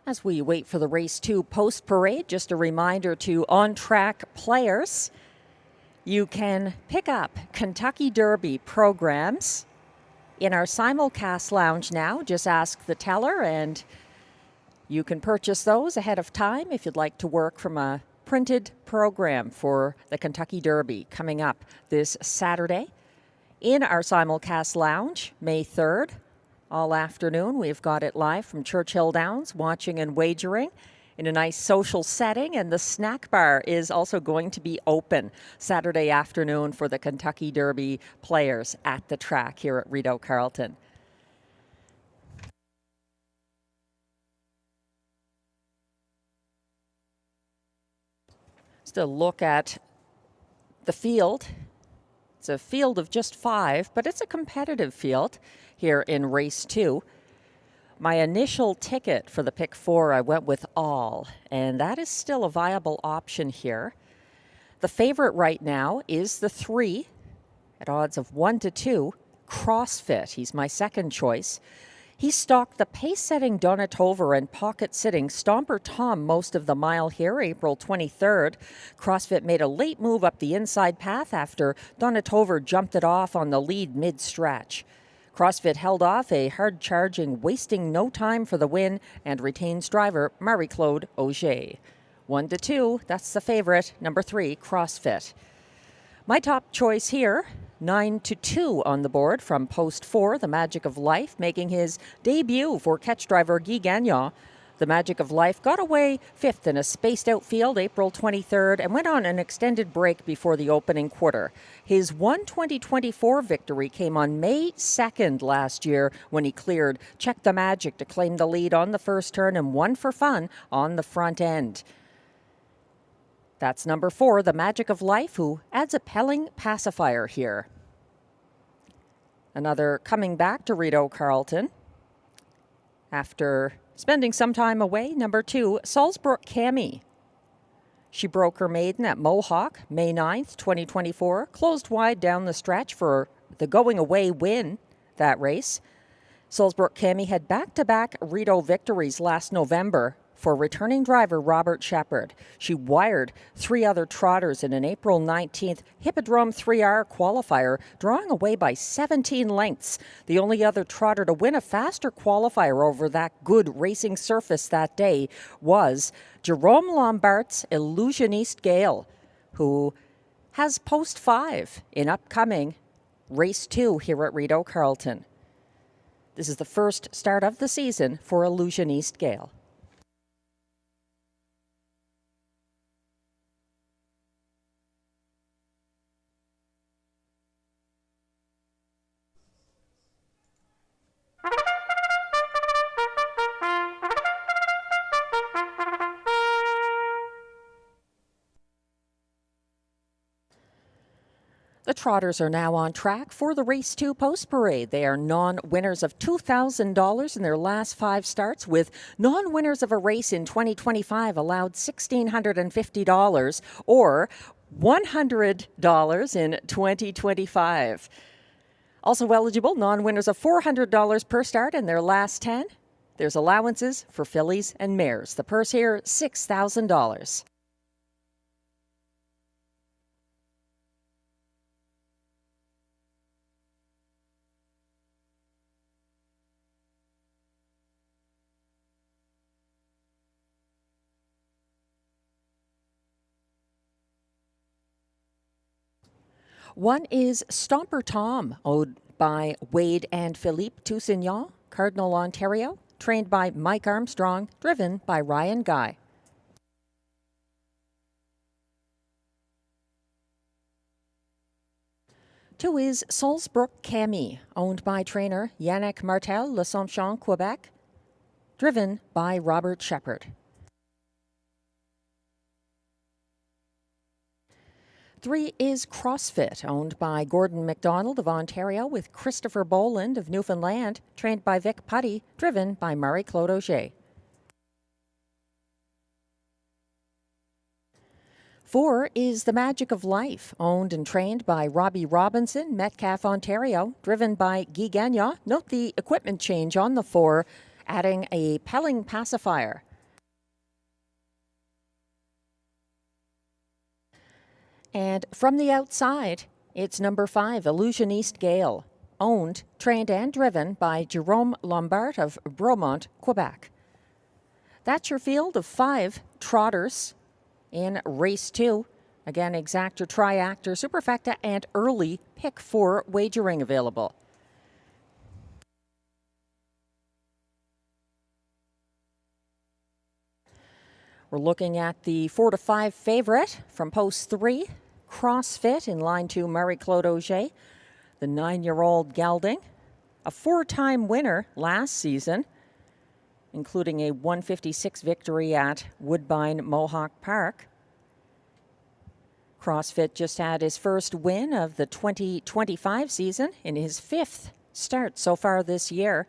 As we wait for the race 2 post parade, just a reminder to on-track players, you can pick up Kentucky Derby programs in our simulcast lounge now. Just ask the teller and you can purchase those ahead of time if you'd like to work from a printed program for the Kentucky Derby coming up this Saturday in our simulcast lounge, May 3rd. All afternoon, we've got it live from Churchill Downs, watching and wagering in a nice social setting. And the snack bar is also going to be open Saturday afternoon for the Kentucky Derby players at the track here at Rideau Carleton. Just a look at the field. It's a field of just 5, but it's a competitive field here in race 2. My initial ticket for the pick 4, I went with All, and that is still a viable option here. The favorite right now is the 3 at odds of 1-2, CrossFit. He's my second choice. He stalked the pace-setting Donatover and pocket-sitting Stomper Tom most of the mile here, April 23rd. CrossFit made a late move up the inside path after Donatover jumped it off on the lead mid-stretch. CrossFit held off a hard-charging, wasting no time for the win and retains driver Marie-Claude Auger. 1-2, that's the favorite, number 3, CrossFit. My top choice here, 9-2 on the board from post 4, The Magic of Life, making his debut for catch driver Guy Gagnon. The Magic of Life got away 5th in a spaced-out field April 23rd and went on an extended break before the opening quarter. His 2024 victory came on May 2nd last year when he cleared Check the Magic to claim the lead on the first turn and won for fun on the front end. That's number 4, The Magic of Life, who adds a Pelling pacifier here. Another coming back to Rideau Carleton after spending some time away, number 2, Salzbrook Cami. She broke her maiden at Mohawk, May 9th, 2024, closed wide down the stretch for the going-away win that race. Salzbrook Cami had back-to-back Rideau victories last November for returning driver Robert Shepard. She wired 3 other trotters in an April 19th Hippodrome 3R qualifier, drawing away by 17 lengths. The only other trotter to win a faster qualifier over that good racing surface that day was Jerome Lombart's Illusioniste Gale, who has post 5 in upcoming race 2 here at Rideau Carleton. This is the first start of the season for Illusioniste Gale. The trotters are now on track for the Race 2 Post Parade. They are non-winners of $2,000 in their last 5 starts, with non-winners of a race in 2025 allowed $1,650 or $100 in 2025. Also eligible, non-winners of $400 per start in their last 10. There's allowances for fillies and mares. The purse here, $6,000. One is Stomper Tom, owned by Wade and Philippe Toussignan, Cardinal, Ontario, trained by Mike Armstrong, driven by Ryan Guy. Two is Salzbrook Cami, owned by trainer Yannick Martel, L'Assomption, Quebec, driven by Robert Shepard. 3 is CrossFit, owned by Gordon McDonald of Ontario, with Christopher Boland of Newfoundland, trained by Vic Putty, driven by Marie-Claude Auger. 4 is The Magic of Life, owned and trained by Robbie Robinson, Metcalfe, Ontario, driven by Guy Gagnon. Note the equipment change on the 4, adding a Pelling pacifier. And from the outside, it's number 5, Illusioniste Gale, owned, trained and driven by Jerome Lombard of Bromont, Quebec. That's your field of 5 trotters in race 2. Again, exactor, triactor, superfecta, and early pick 4 wagering available. We're looking at the 4 to 5 favorite from post 3. CrossFit in line 2, Marie-Claude Auger, the 9-year-old gelding, a 4-time winner last season, including a 156 victory at Woodbine Mohawk Park. CrossFit just had his first win of the 2025 season in his 5th start so far this year.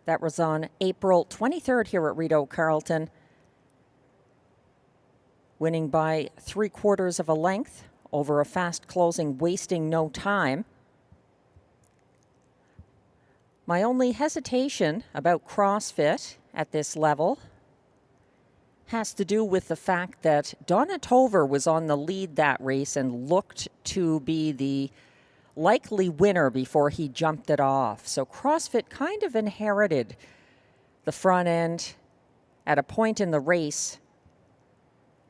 That was on April 23rd here at Rideau Carleton, winning by 3/4 of a length over a fast closing, wasting no time. My only hesitation about CrossFit at this level has to do with the fact that Donna Tover was on the lead that race and looked to be the likely winner before he jumped it off. So CrossFit kind of inherited the front end at a point in the race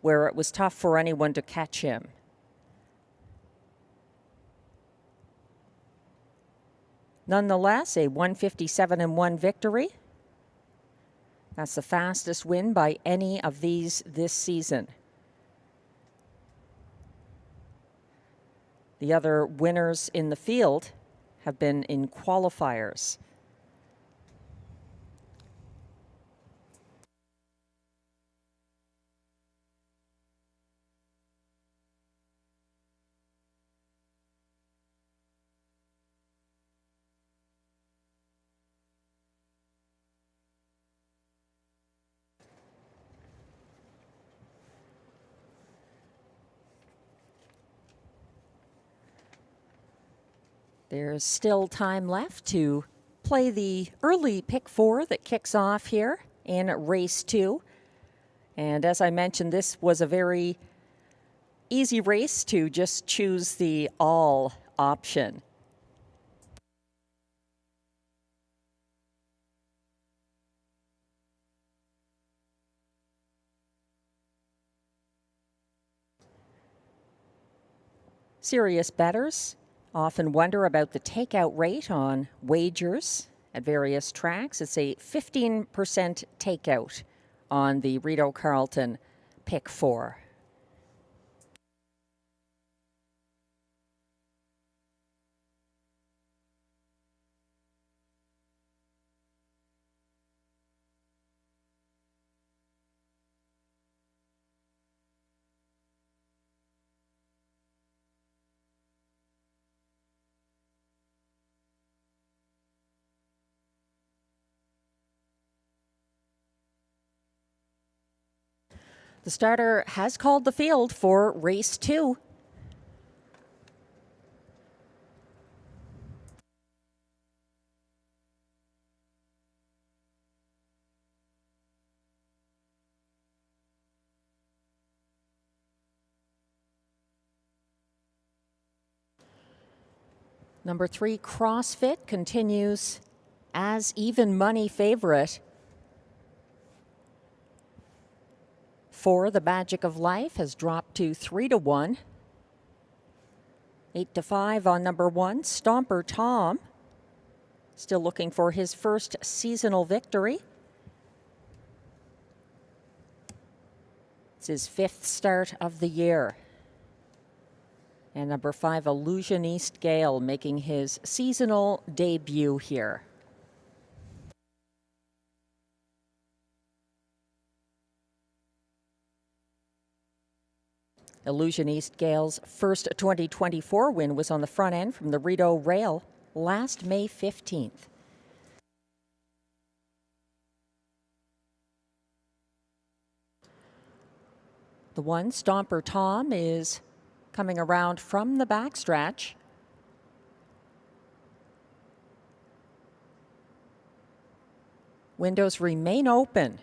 where it was tough for anyone to catch him. Nonetheless, a 157-1 victory. That's the fastest win by any of these this season. The other winners in the field have been in qualifiers. There's still time left to play the early pick 4 that kicks off here in race 2. And as I mentioned, this was a very easy race to just choose the all option. Serious bettors often wonder about the takeout rate on wagers at various tracks. It's a 15% takeout on the Rideau Carleton Pick 4. The starter has called the field for race 2. Number 3, CrossFit, continues as even money favorite. 4, The Magic of Life, has dropped to 3-1. 8-5 on number 1, Stomper Tom, still looking for his first seasonal victory. It's his 5th start of the year. And number 5, Illusioniste Gale, making his seasonal debut here. Illusioniste Gale's first 2024 win was on the front end from the Rideau Rail last May 15th. The 1, Stomper Tom, is coming around from the backstretch. Windows remain open.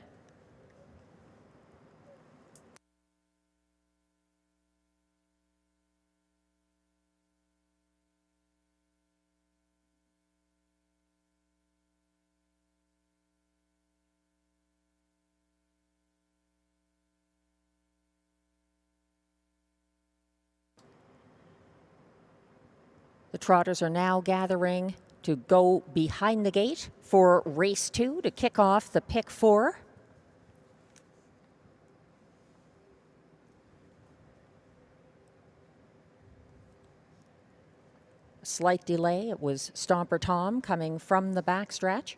The trotters are now gathering to go behind the gate for race 2 to kick off the Pick 4. A slight delay. It was Stomper Tom coming from the backstretch.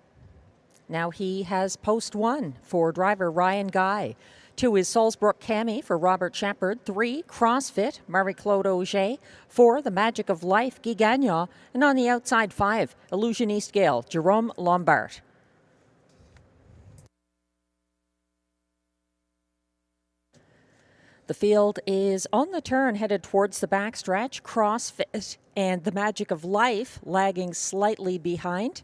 Now he has post 1 for driver Ryan Guy. 2 is Salzbrook Cami for Robert Shepard. 3, CrossFit, Marie-Claude Auger. 4, The Magic of Life, Guy Gagnon. And on the outside, 5, Illusioniste Gale, Jerome Lombard. The field is on the turn, headed towards the backstretch. CrossFit and The Magic of Life lagging slightly behind.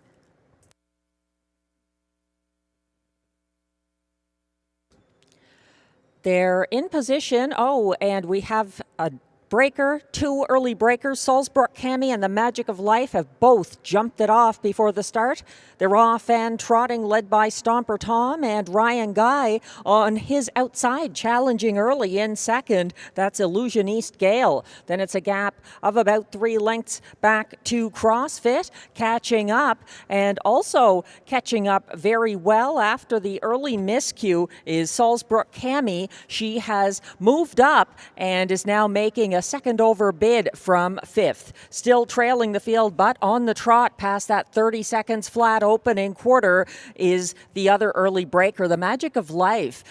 They're in position. Oh, and we have a breaker, 2 early breakers. Salzbrook Cami and The Magic of Life have both jumped it off before the start. They're off and trotting, led by Stomper Tom and Ryan Guy on his outside, challenging early in second. That's Illusioniste Gale. Then it's a gap of about 3 lengths back to CrossFit, catching up, and also catching up very well after the early miscue is Salzbrook Cami. She has moved up and is now making a second over bid from 5th. Still trailing the field, but on the trot past that 30 seconds flat opening quarter is the other early breaker, The Magic of Life.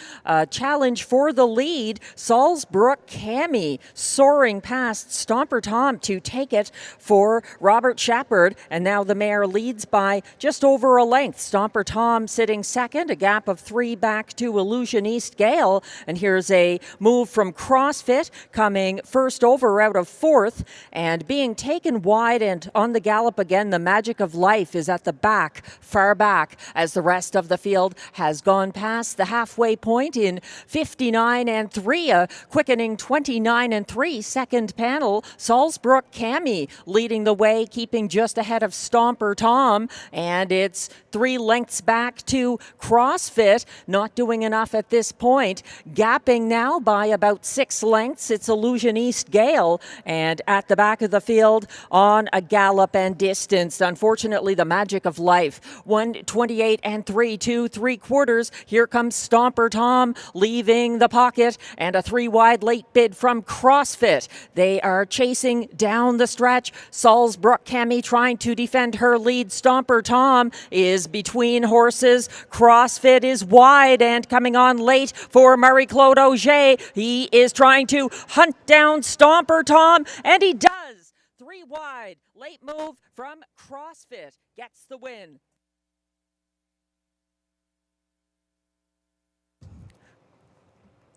Challenge for the lead, Salzbrook Cami soaring past Stomper Tom to take it for Robert Shepard, and now the mare leads by just over a length. Stomper Tom sitting second, a gap of 3 back to Illusioniste Gale, and here's a move from CrossFit coming first first over out of fourth, and being taken wide and on the gallop again, the Magic of Life is at the back, far back, as the rest of the field has gone past the halfway point in 59 and 3, a quickening 29 and 3. Second panel, Salzbrook Cami leading the way, keeping just ahead of Stomper Tom, and it's 3 lengths back to CrossFit, not doing enough at this point. Gapping now by about 6 lengths, it's Illusion East Gale, and at the back of the field on a gallop and distance, unfortunately, the Magic of Life. 1:28 and 3, 2 3/4. Here comes Stomper Tom leaving the pocket, and a 3 wide late bid from CrossFit. They are chasing down the stretch. Salzbrook Cami trying to defend her lead. Stomper Tom is between horses. CrossFit is wide and coming on late for Marie-Claude Auger. He is trying to hunt down Stomper Tom, and he does. 3 wide, late move from CrossFit gets the win.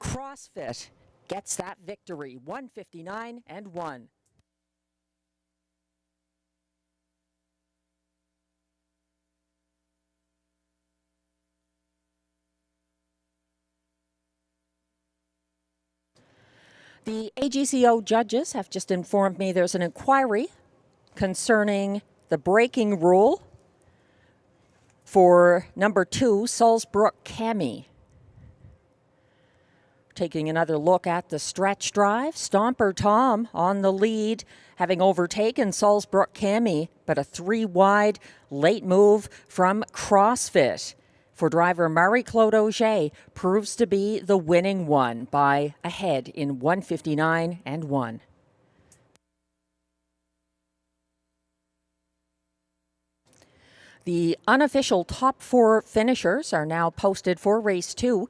CrossFit gets that victory, 159 and 1. The AGCO judges have just informed me there's an inquiry concerning the braking rule for number 2, Salzbrook Cami. Taking another look at the stretch drive, Stomper Tom on the lead, having overtaken Salzbrook Cami, but a 3 wide late move from CrossFit for driver Marie-Claude Auger proves to be the winning one by a head in 159 and 1. The unofficial top 4 finishers are now posted for race 2.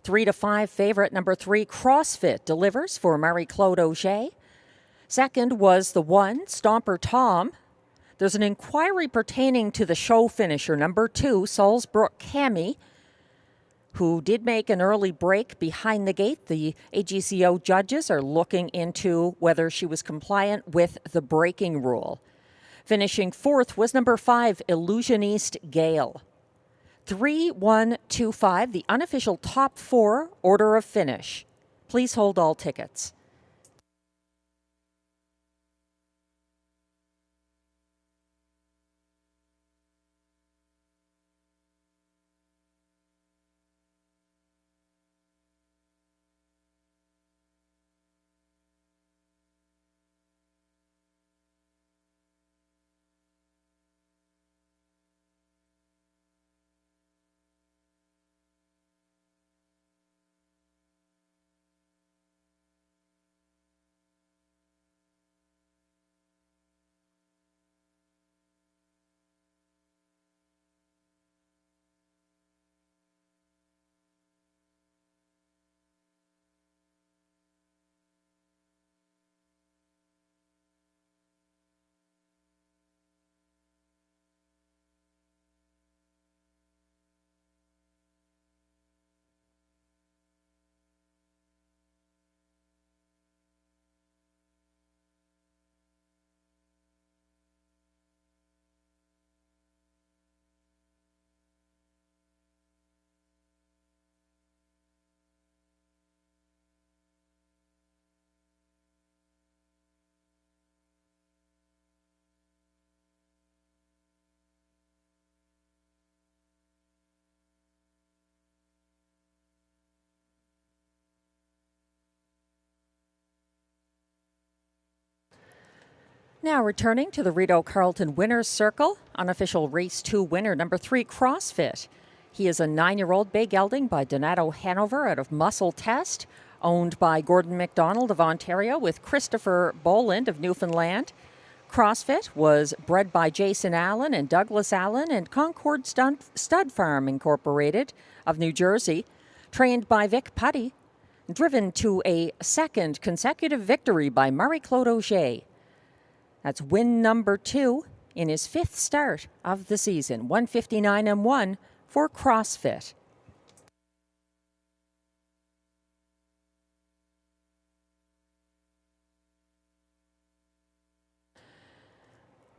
3 to 5 favorite number 3 CrossFit delivers for Marie-Claude Auger. Second was the 1 Stomper Tom. There's an inquiry pertaining to the show finisher number 2 Salzbrook Cami, who did make an early break behind the gate. The AGCO judges are looking into whether she was compliant with the braking rule. Finishing fourth was number 5 Illusion East Gale. 3-1-2-5, the unofficial top 4 order of finish. Please hold all tickets. Now returning to the Rideau Carleton Winners Circle, unofficial Race 2 winner, number 3 CrossFit. He is a 9-year-old bay gelding by Donato Hanover out of Muscle Test, owned by Gordon McDonald of Ontario with Christopher Boland of Newfoundland. CrossFit was bred by Jason Allen and Douglas Allen and Concord Stud Farm Incorporated of New Jersey, trained by Vic Putty, driven to a second consecutive victory by Marie-Claude Auger. That's win number 2 in his 5th start of the season, 159 and 1 for CrossFit.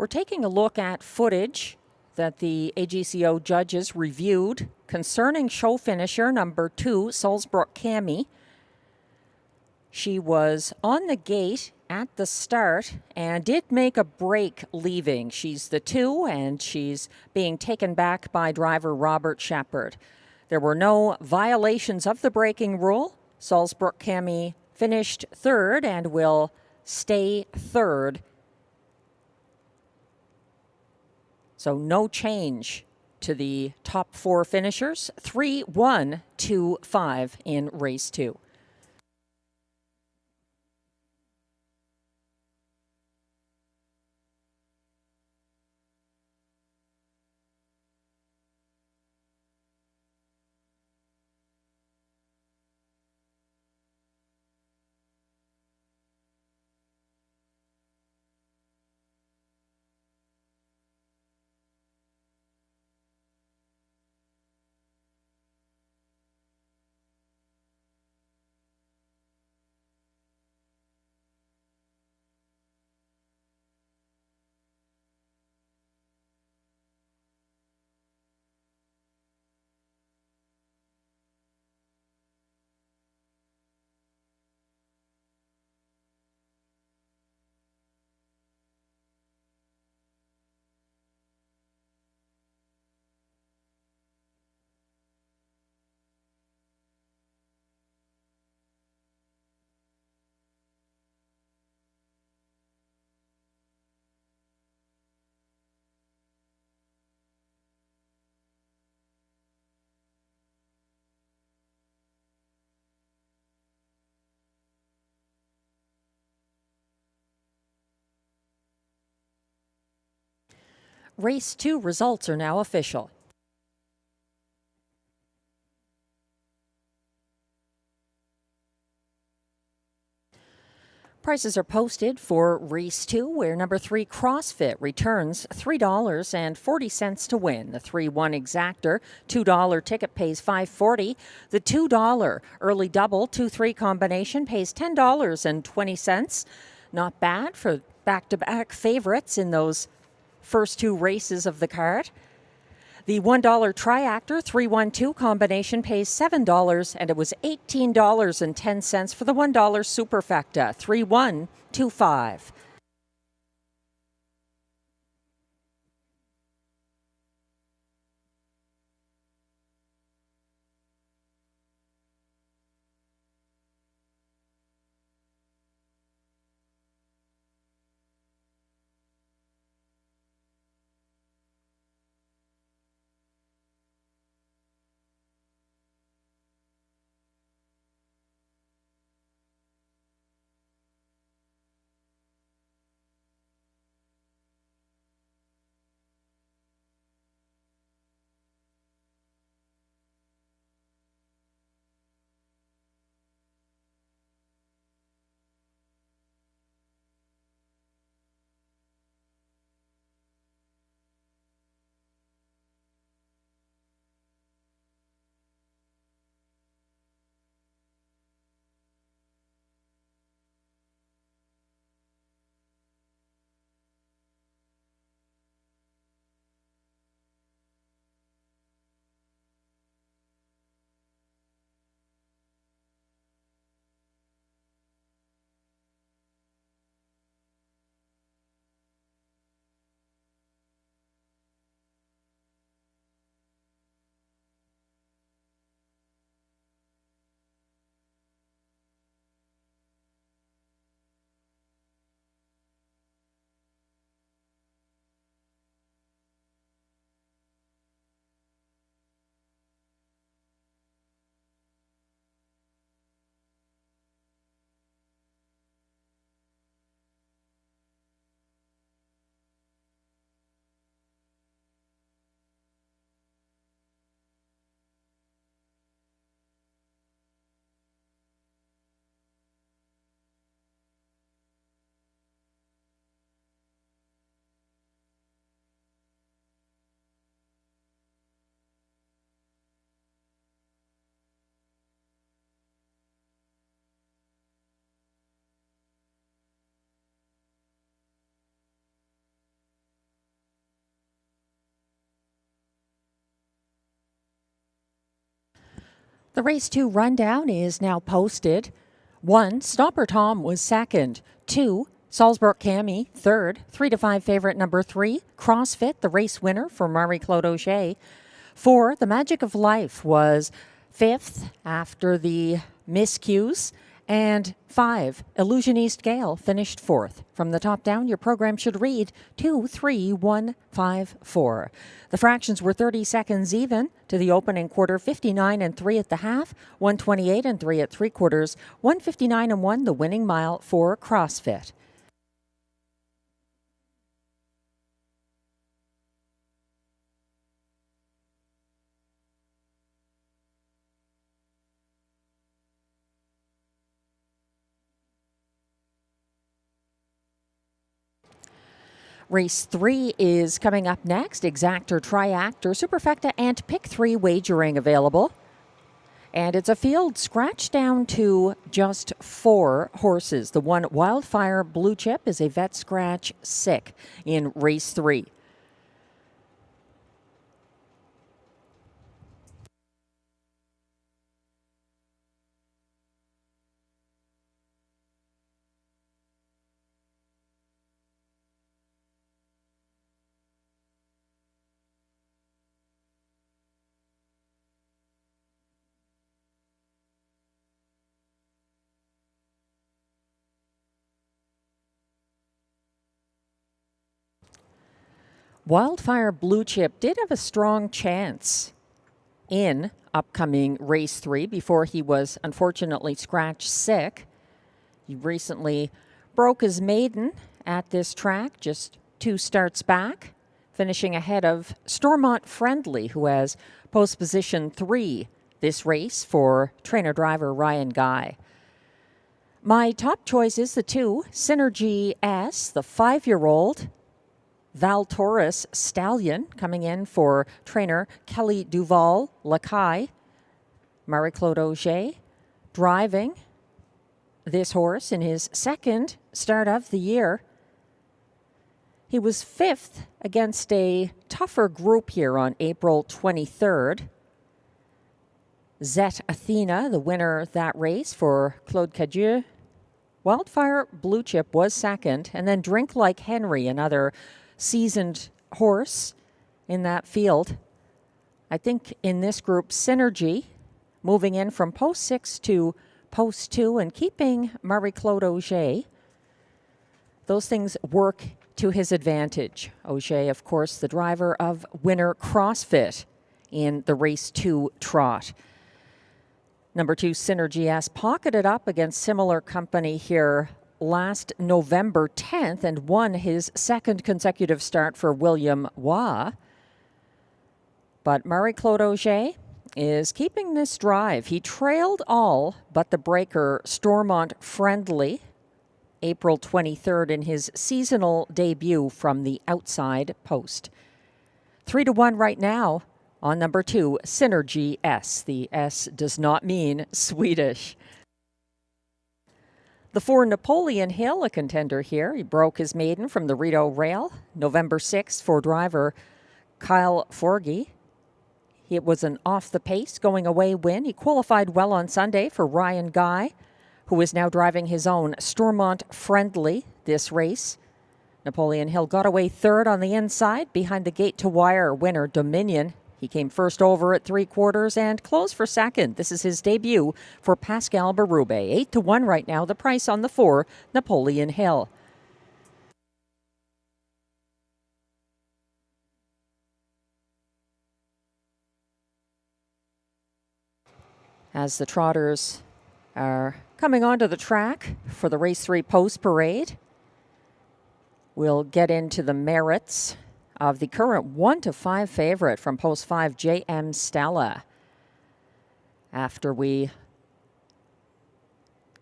We're taking a look at footage that the AGCO judges reviewed concerning show finisher number 2, Salzbrook Cami. She was on the gate at the start and did make a break leaving. She's the 2, and she's being taken back by driver Robert Shepard. There were no violations of the braking rule. Salzbrook Cami finished 3rd and will stay 3rd. So no change to the top 4 finishers. 3, 1, 2, 5 in race 2. Race 2 results are now official. Prices are posted for race 2, where number 3 CrossFit returns $3.40 to win. The 3-1 exactor $2 ticket pays $5.40. The $2 early double 2-3 combination pays $10.20. Not bad for back-to-back favorites in those first 2 races of the card. The $1 triactor 3-1-2 combination pays $7, and it was $18.10 for the $1 superfecta 3-1-2-5. The race 2 rundown is now posted. 1, Stopper Tom was second. 2, Salzburg Cami, third. 3 to 5 favorite number 3, CrossFit, the race winner for Marie-Claude Auger. 4, The Magic of Life was fifth after the miscues. And 5, Illusioniste Gale finished fourth. From the top down, your program should read 2, 3, 1, 5, 4. The fractions were 30 seconds even to the opening quarter, 59 and 3 at the half, 128 and 3 at 3/4, 159 and 1 the winning mile for CrossFit. Race 3 is coming up next. Exactor, Triactor, Superfecta, and Pick 3 wagering available. And it's a field scratched down to just 4 horses. The one Wildfire Blue Chip is a vet scratch sick in race 3. Wildfire Blue Chip did have a strong chance in upcoming race 3 before he was unfortunately scratch sick. He recently broke his maiden at this track, just 2 starts back, finishing ahead of Stormont Friendly, who has post position 3 this race for trainer-driver Ryan Guy. My top choice is the 2, Synergy S, the 5-year-old Val Taurus Stallion, coming in for trainer Kelly Duval Lacaille. Marie-Claude Auger driving this horse in his second start of the year. He was 5th against a tougher group here on April 23rd. Zet Athena, the winner of that race for Claude Cadieux. Wildfire Blue Chip was second, and then Drink Like Henry, another seasoned horse in that field. I think in this group, Synergy, moving in from post 6 to post 2 and keeping Marie-Claude Auger. Those things work to his advantage. Auger, of course, the driver of winner CrossFit in the race 2 trot. Number 2, Synergy S, pocketed up against similar company here last November 10th and won his second consecutive start for William Waugh. But Marie-Claude Auger is keeping this drive. He trailed all but the breaker Stormont Friendly April 23rd in his seasonal debut from the outside post. 3 to 1 right now on number 2, Synergy S. The S does not mean Swedish. The 4, Napoleon Hill, a contender here. He broke his maiden from the Rideau rail November 6th for driver Kyle Forgy. It was an off-the-pace, going-away win. He qualified well on Sunday for Ryan Guy, who is now driving his own Stormont Friendly this race. Napoleon Hill got away third on the inside behind the gate-to-wire winner Dominion. He came first over at 3/4 and closed for second. This is his debut for Pascal Berube. 8 to 1 right now, the price on the 4, Napoleon Hill. As the trotters are coming onto the track for the race 3 post parade, we'll get into the merits of the current 1 to 5 favorite from post 5, J.M. Stella, after we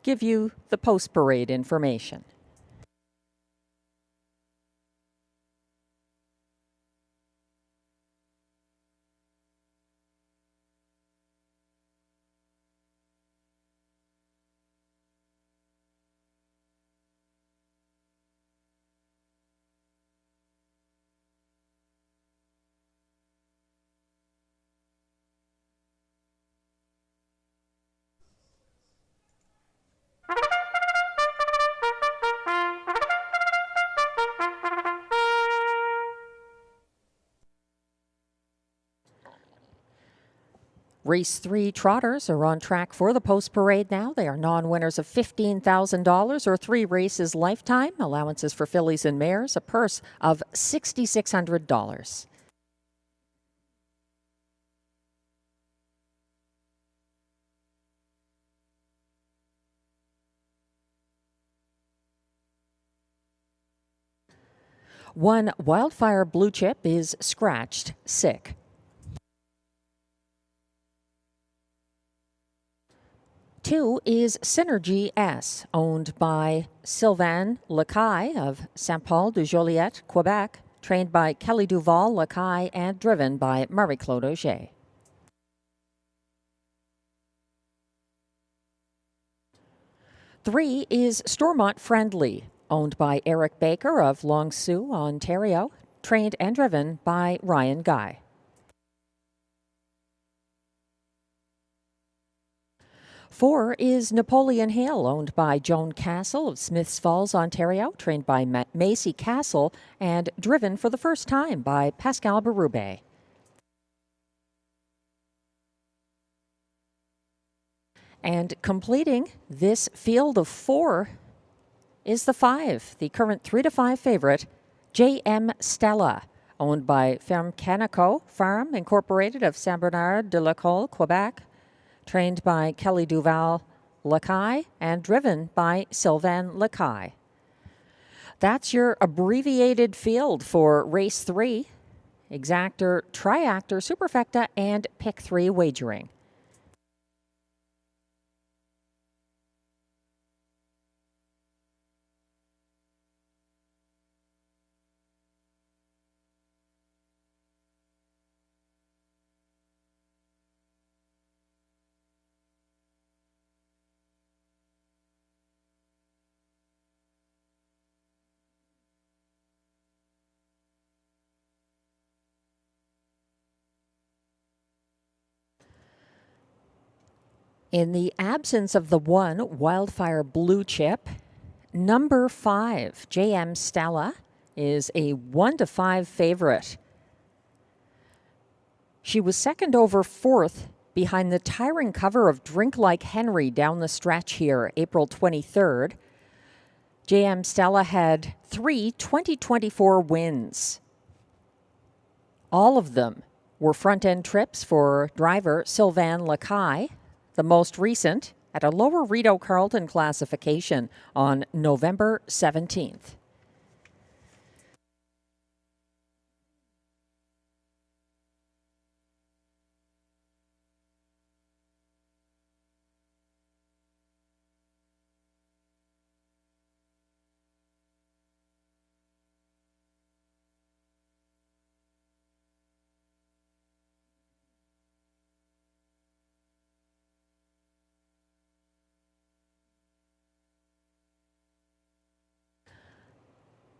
give you the post parade information. Race 3 trotters are on track for the post parade now. They are non-winners of $15,000 or 3 races lifetime. Allowances for fillies and mares, a purse of $6,600. One Wildfire Blue Chip is scratched, sick. Two is Synergy S, owned by Sylvain Lacaille of Saint-Paul-de-Joliette, Quebec, trained by Kelly Duval Lacaille and driven by Marie-Claude Auger. Three is Stormont Friendly, owned by Eric Baker of Long Sault, Ontario, trained and driven by Ryan Guy. Four is Napoleon Hill, owned by Joan Castle of Smiths Falls, Ontario, trained by Macy Castle and driven for the first time by Pascal Berube. And completing this field of 4 is the 5, the current 3-5 favorite, J.M. Stella, owned by Ferme Canaco Farm Incorporated of Saint-Bernard-de-l'École, Quebec, trained by Kelly Duval Lacaille and driven by Sylvain Lacaille. That's your abbreviated field for race 3, exactor, triactor, superfecta, and pick 3 wagering. In the absence of the 1 Wildfire Blue Chip, number 5, J.M. Stella, is a 1-5 favorite. She was second over 4th behind the tiring cover of Drink Like Henry down the stretch here, April 23rd. J.M. Stella had 3 2024 wins. All of them were front-end trips for driver Sylvain Lacaille, the most recent at a lower Rideau Carleton classification on November 17th.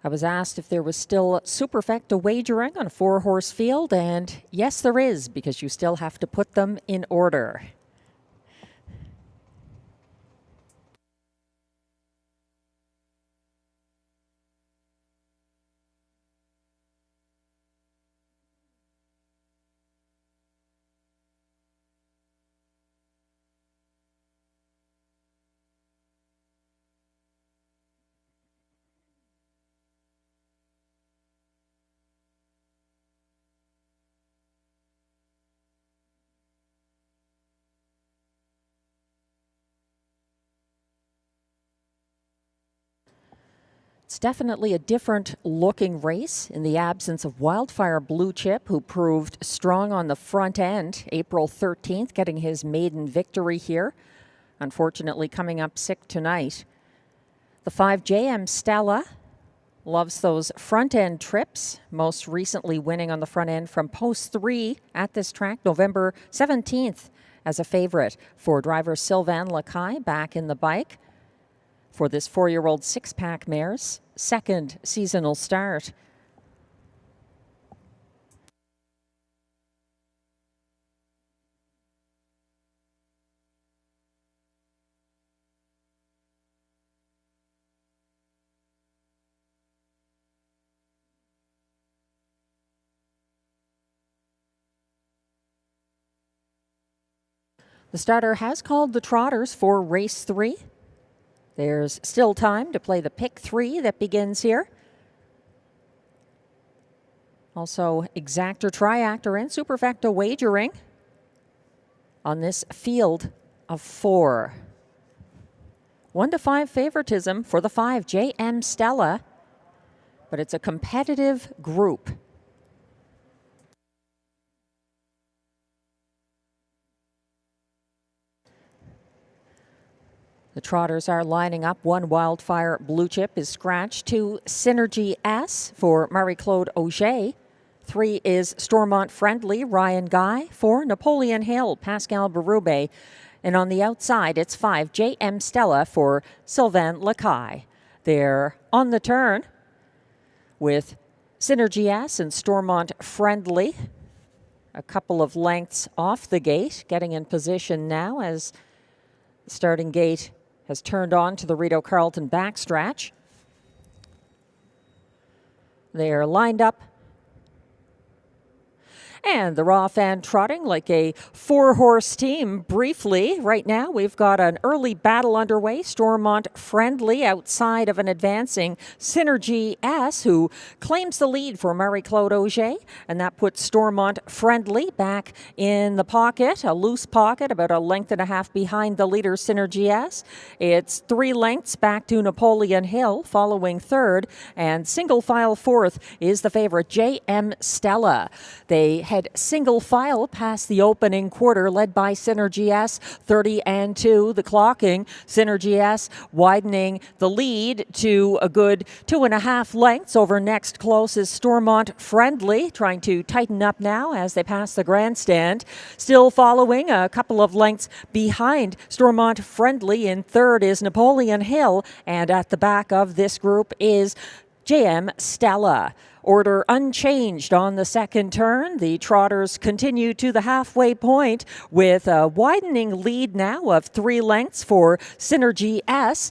I was asked if there was still superfecta wagering on a 4-horse field, and yes, there is, because you still have to put them in order. It's definitely a different looking race in the absence of Wildfire Blue Chip, who proved strong on the front end April 13th, getting his maiden victory here. Unfortunately, coming up sick tonight. The 5 J.M. Stella loves those front end trips, most recently winning on the front end from post 3 at this track, November 17th, as a favorite for driver Sylvain Lacaille back in the bike for this 4-year-old 6-pack mare's second seasonal start. The starter has called the trotters for race 3. There's still time to play the pick 3 that begins here. Also, exactor, triactor, and superfecta wagering on this field of 4. 1-5 favoritism for the 5, JM Stella, but it's a competitive group. The trotters are lining up. 1 Wildfire Blue Chip is scratched. 2 Synergy S for Marie-Claude Auger. 3 is Stormont Friendly, Ryan Guy. 4 Napoleon Hill, Pascal Berube. And on the outside, it's 5 JM Stella for Sylvain Lacaille. They're on the turn with Synergy S and Stormont Friendly. A couple of lengths off the gate, getting in position now as the starting gate has turned on to the Rideau Carleton backstretch. They are lined up. And they're off and trotting like a 4-horse team briefly. Right now, we've got an early battle underway. Stormont Friendly outside of an advancing Synergy S, who claims the lead for Marie-Claude Auger. And that puts Stormont Friendly back in the pocket, a loose pocket, about a length and a half behind the leader, Synergy S. It's 3 lengths back to Napoleon Hill, following third. And single file fourth is the favorite, JM Stella. They head single file past the opening quarter, led by Synergy S, 30-2. The clocking, Synergy S widening the lead to a good 2.5 lengths over next closest Stormont Friendly, trying to tighten up now as they pass the grandstand. Still following a couple of lengths behind Stormont Friendly. In third is Napoleon Hill, and at the back of this group is JM Stella. Order unchanged on the second turn. The trotters continue to the halfway point with a widening lead now of 3 lengths for Synergy S.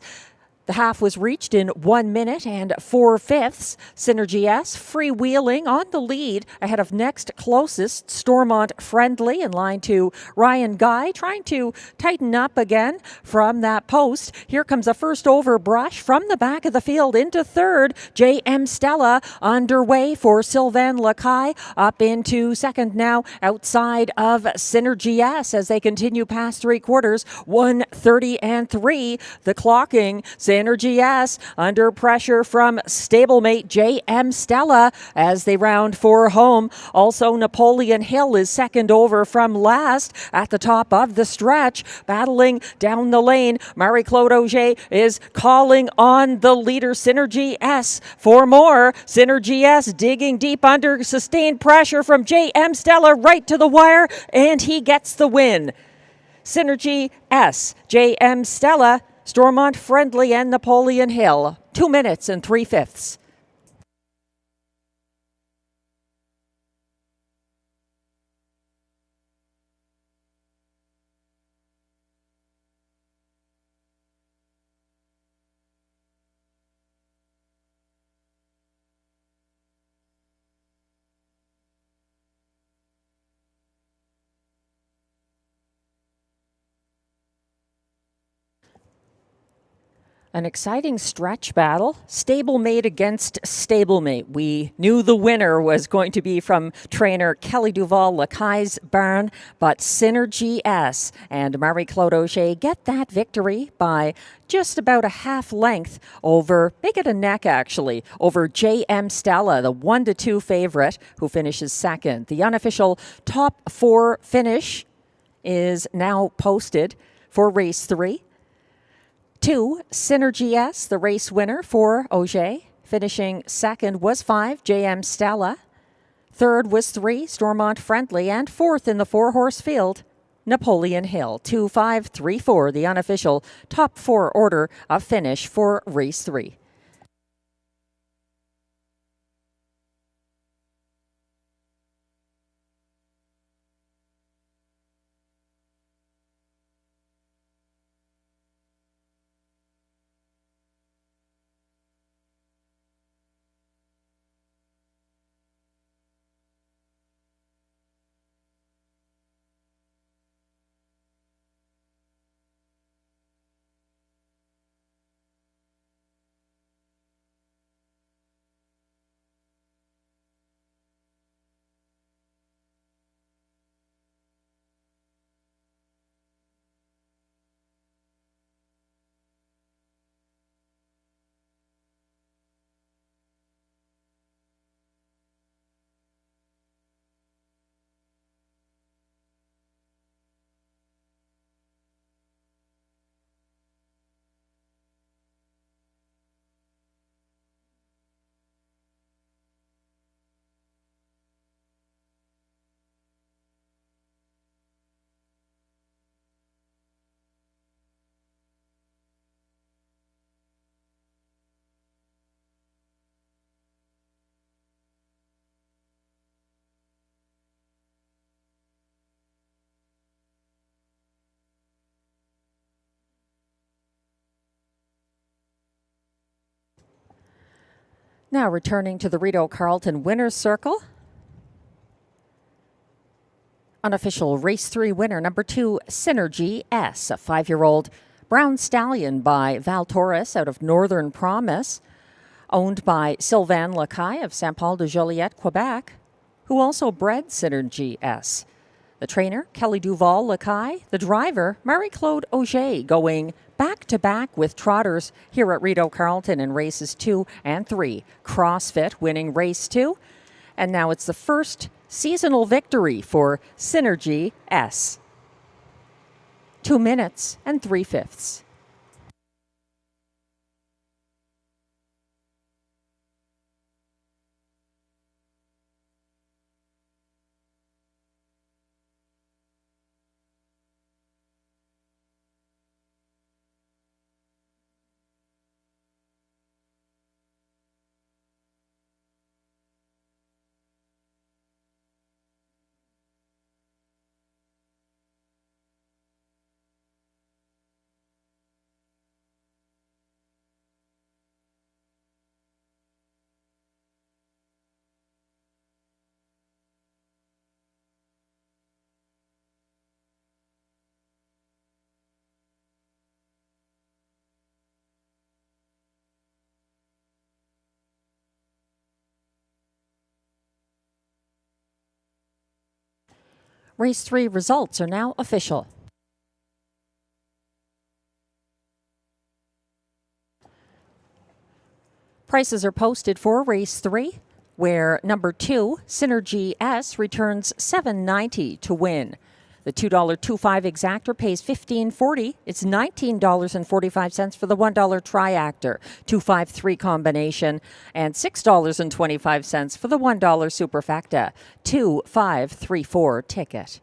The half was reached in 1 minute and 4/5. Synergy S freewheeling on the lead ahead of next closest Stormont Friendly, in line to Ryan Guy, trying to tighten up again from that post. Here comes a first over brush from the back of the field into third. JM Stella underway for Sylvain Lacaille, up into second now outside of Synergy S as they continue past 3/4. 1:30-3. The clocking, Synergy S under pressure from stablemate JM Stella as they round 4 home. Also, Napoleon Hill is second over from last at the top of the stretch, battling down the lane. Marie-Claude Auger is calling on the leader, Synergy S, for more. Synergy S digging deep under sustained pressure from JM Stella right to the wire, and he gets the win. Synergy S, JM Stella, Stormont Friendly, and Napoleon Hill. 2 minutes and 3/5. An exciting stretch battle, stablemate against stablemate. We knew the winner was going to be from trainer Kelly Duval Lacaille's barn, but Synergy S and Marie-Claude Auger get that victory by just about a half length over, make it a neck actually, over JM Stella, the 1-2 favorite who finishes second. The unofficial top 4 finish is now posted for race 3. 2, Synergy S, the race winner for Auger. Finishing second was 5, JM Stella. Third was 3, Stormont Friendly. And fourth in the 4-horse field, Napoleon Hill. 2, 5, 3, 4, the unofficial top 4 order of finish for race 3. Now returning to the Rideau Carleton Winner's Circle. Unofficial Race 3 winner, number 2, Synergy S, a 5-year-old brown stallion by Val Torres out of Northern Promise, owned by Sylvain Lacaille of Saint Paul de Joliette, Quebec, who also bred Synergy S. The trainer, Kelly Duval Lacaille. The driver, Marie-Claude Auger, going back-to-back with trotters here at Rideau Carleton in races 2 and 3. CrossFit winning race 2. And now it's the first seasonal victory for Synergy S. 2 minutes and 3/5. Race 3 results are now official. Prices are posted for race 3, where number 2, Synergy S, returns $7.90 to win. The $2.25 exactor pays $15.40. It's $19.45 for the $1 triactor, 253 combination, and $6.25 for the $1 superfecta, 2534 ticket.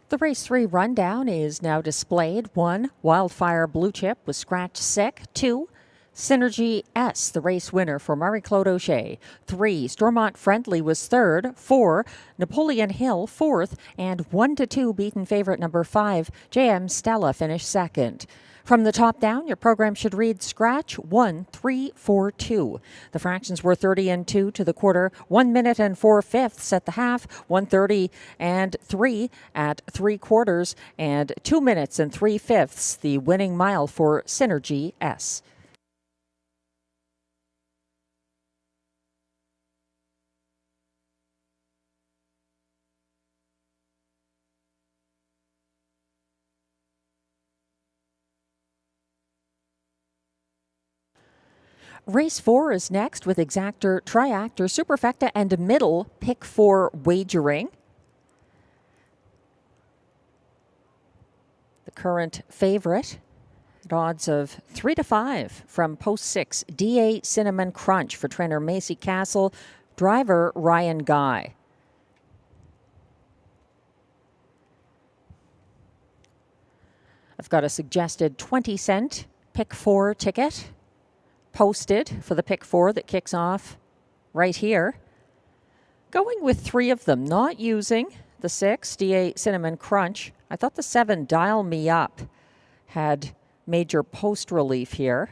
The race 3 rundown is now displayed. 1, Wildfire Blue Chip was scratched sick. 2, Synergy S, the race winner for Marie-Claude Auger. 3, Stormont Friendly was 3rd. 4, Napoleon Hill 4th. And 1-2 beaten favorite number 5, JM Stella finished 2nd. From the top down, your program should read scratch 1, 3, 4, 2. The fractions were 30 and 2 to the quarter, 1 minute and 4/5 at the half, 1:30 and 3 at 3/4, and 2 minutes and 3/5 the winning mile for Synergy S. race 4 is next with exactor, triactor, superfecta, and middle pick 4 wagering. The current favorite at odds of 3 to 5 from post 6, DA Cinnamon Crunch for trainer Macy Castle, driver Ryan Guy. I've got a suggested 20-cent pick 4 ticket posted for the pick 4 that kicks off right here. Going with 3 of them, not using the 6, DA Cinnamon Crunch. I thought the 7, Dial Me Up, had major post relief here.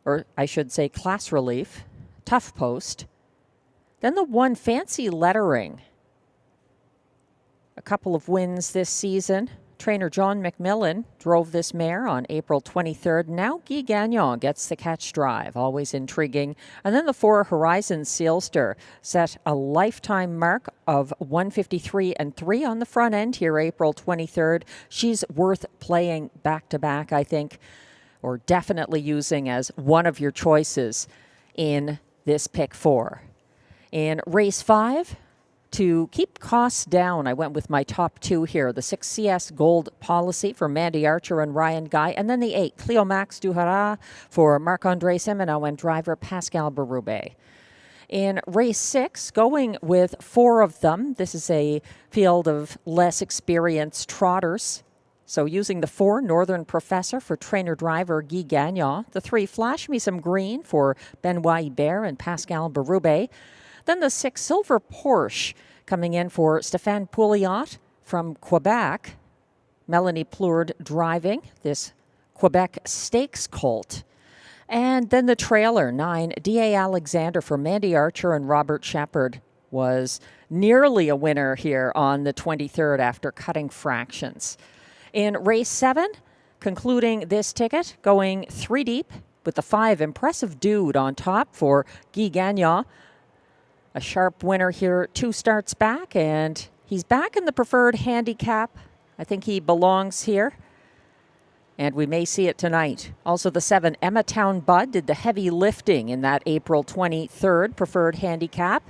Or I should say class relief. Tough post. Then the 1, Fancy Lettering. A couple of wins this season. Trainer John McMillan drove this mare on April 23rd. Now Guy Gagnon gets the catch drive, always intriguing. And then the 4, Horizon Sealster set a lifetime mark of 153 and 3 on the front end here April 23rd. She's worth playing back-to-back, I think, or definitely using as one of your choices in this pick 4. In race 5, to keep costs down, I went with my top 2 here. The 6 CS Gold Policy for Mandy Archer and Ryan Guy. And then the 8 Cleo Max du Haras for Marc-Andre Semino and driver Pascal Berube. In race 6, going with 4 of them. This is a field of less experienced trotters. So using the 4, Northern Professor for trainer driver Guy Gagnon. The 3, Flash Me Some Green for Benoit Hibert and Pascal Berube. Then the 6, Silver Porsche, coming in for Stéphane Pouliot from Quebec. Melanie Plourde driving this Quebec Stakes colt. And then the trailer, 9, D.A. Alexander for Mandy Archer and Robert Shepard, was nearly a winner here on the 23rd after cutting fractions. In race 7, concluding this ticket, going 3 deep with the 5, Impressive Dude on top for Guy Gagnon. A sharp winner here 2 starts back, and he's back in the preferred handicap. I think he belongs here, and we may see it tonight. Also the 7, Emma Town Bud, did the heavy lifting in that April 23rd preferred handicap.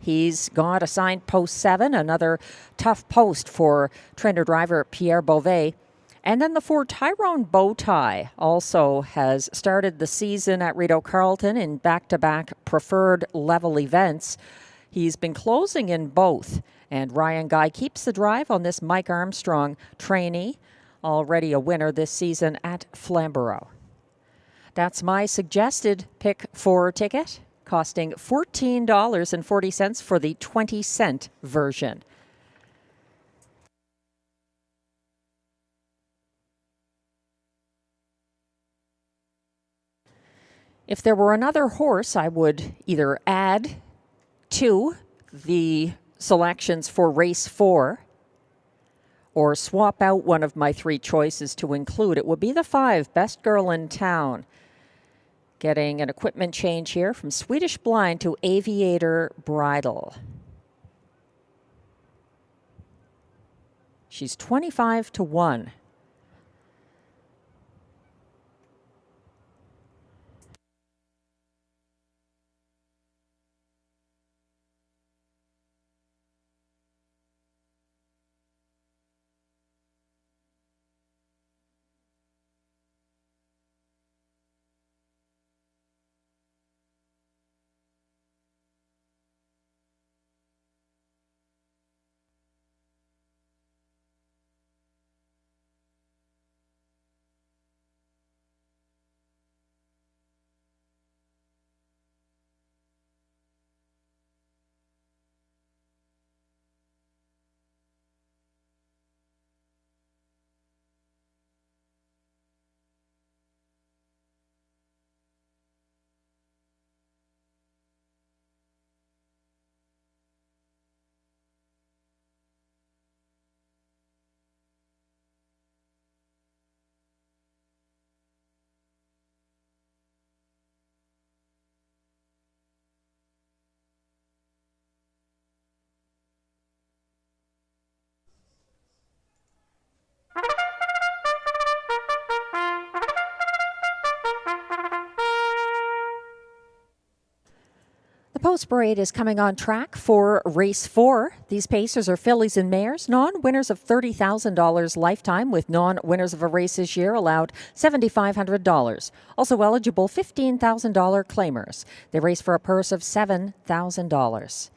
He's got assigned post 7, another tough post for trainer driver Pierre Beauvais. And then the 4, Tyrone Bowtie, also has started the season at Rideau Carleton in back-to-back preferred level events. He's been closing in both, and Ryan Guy keeps the drive on this Mike Armstrong trainee, already a winner this season at Flamborough. That's my suggested pick 4 ticket, costing $14.40 for the 20-cent version. If there were another horse, I would either add to the selections for race 4 or swap out one of my 3 choices to include. It would be the 5, Best Girl in Town. Getting an equipment change here from Swedish Blind to Aviator Bridle. She's 25 to 1. Post Parade is coming on track for race 4. These pacers are fillies and mares, non-winners of $30,000 lifetime, with non-winners of a race this year allowed $7,500. Also eligible $15,000 claimers. They race for a purse of $7,000.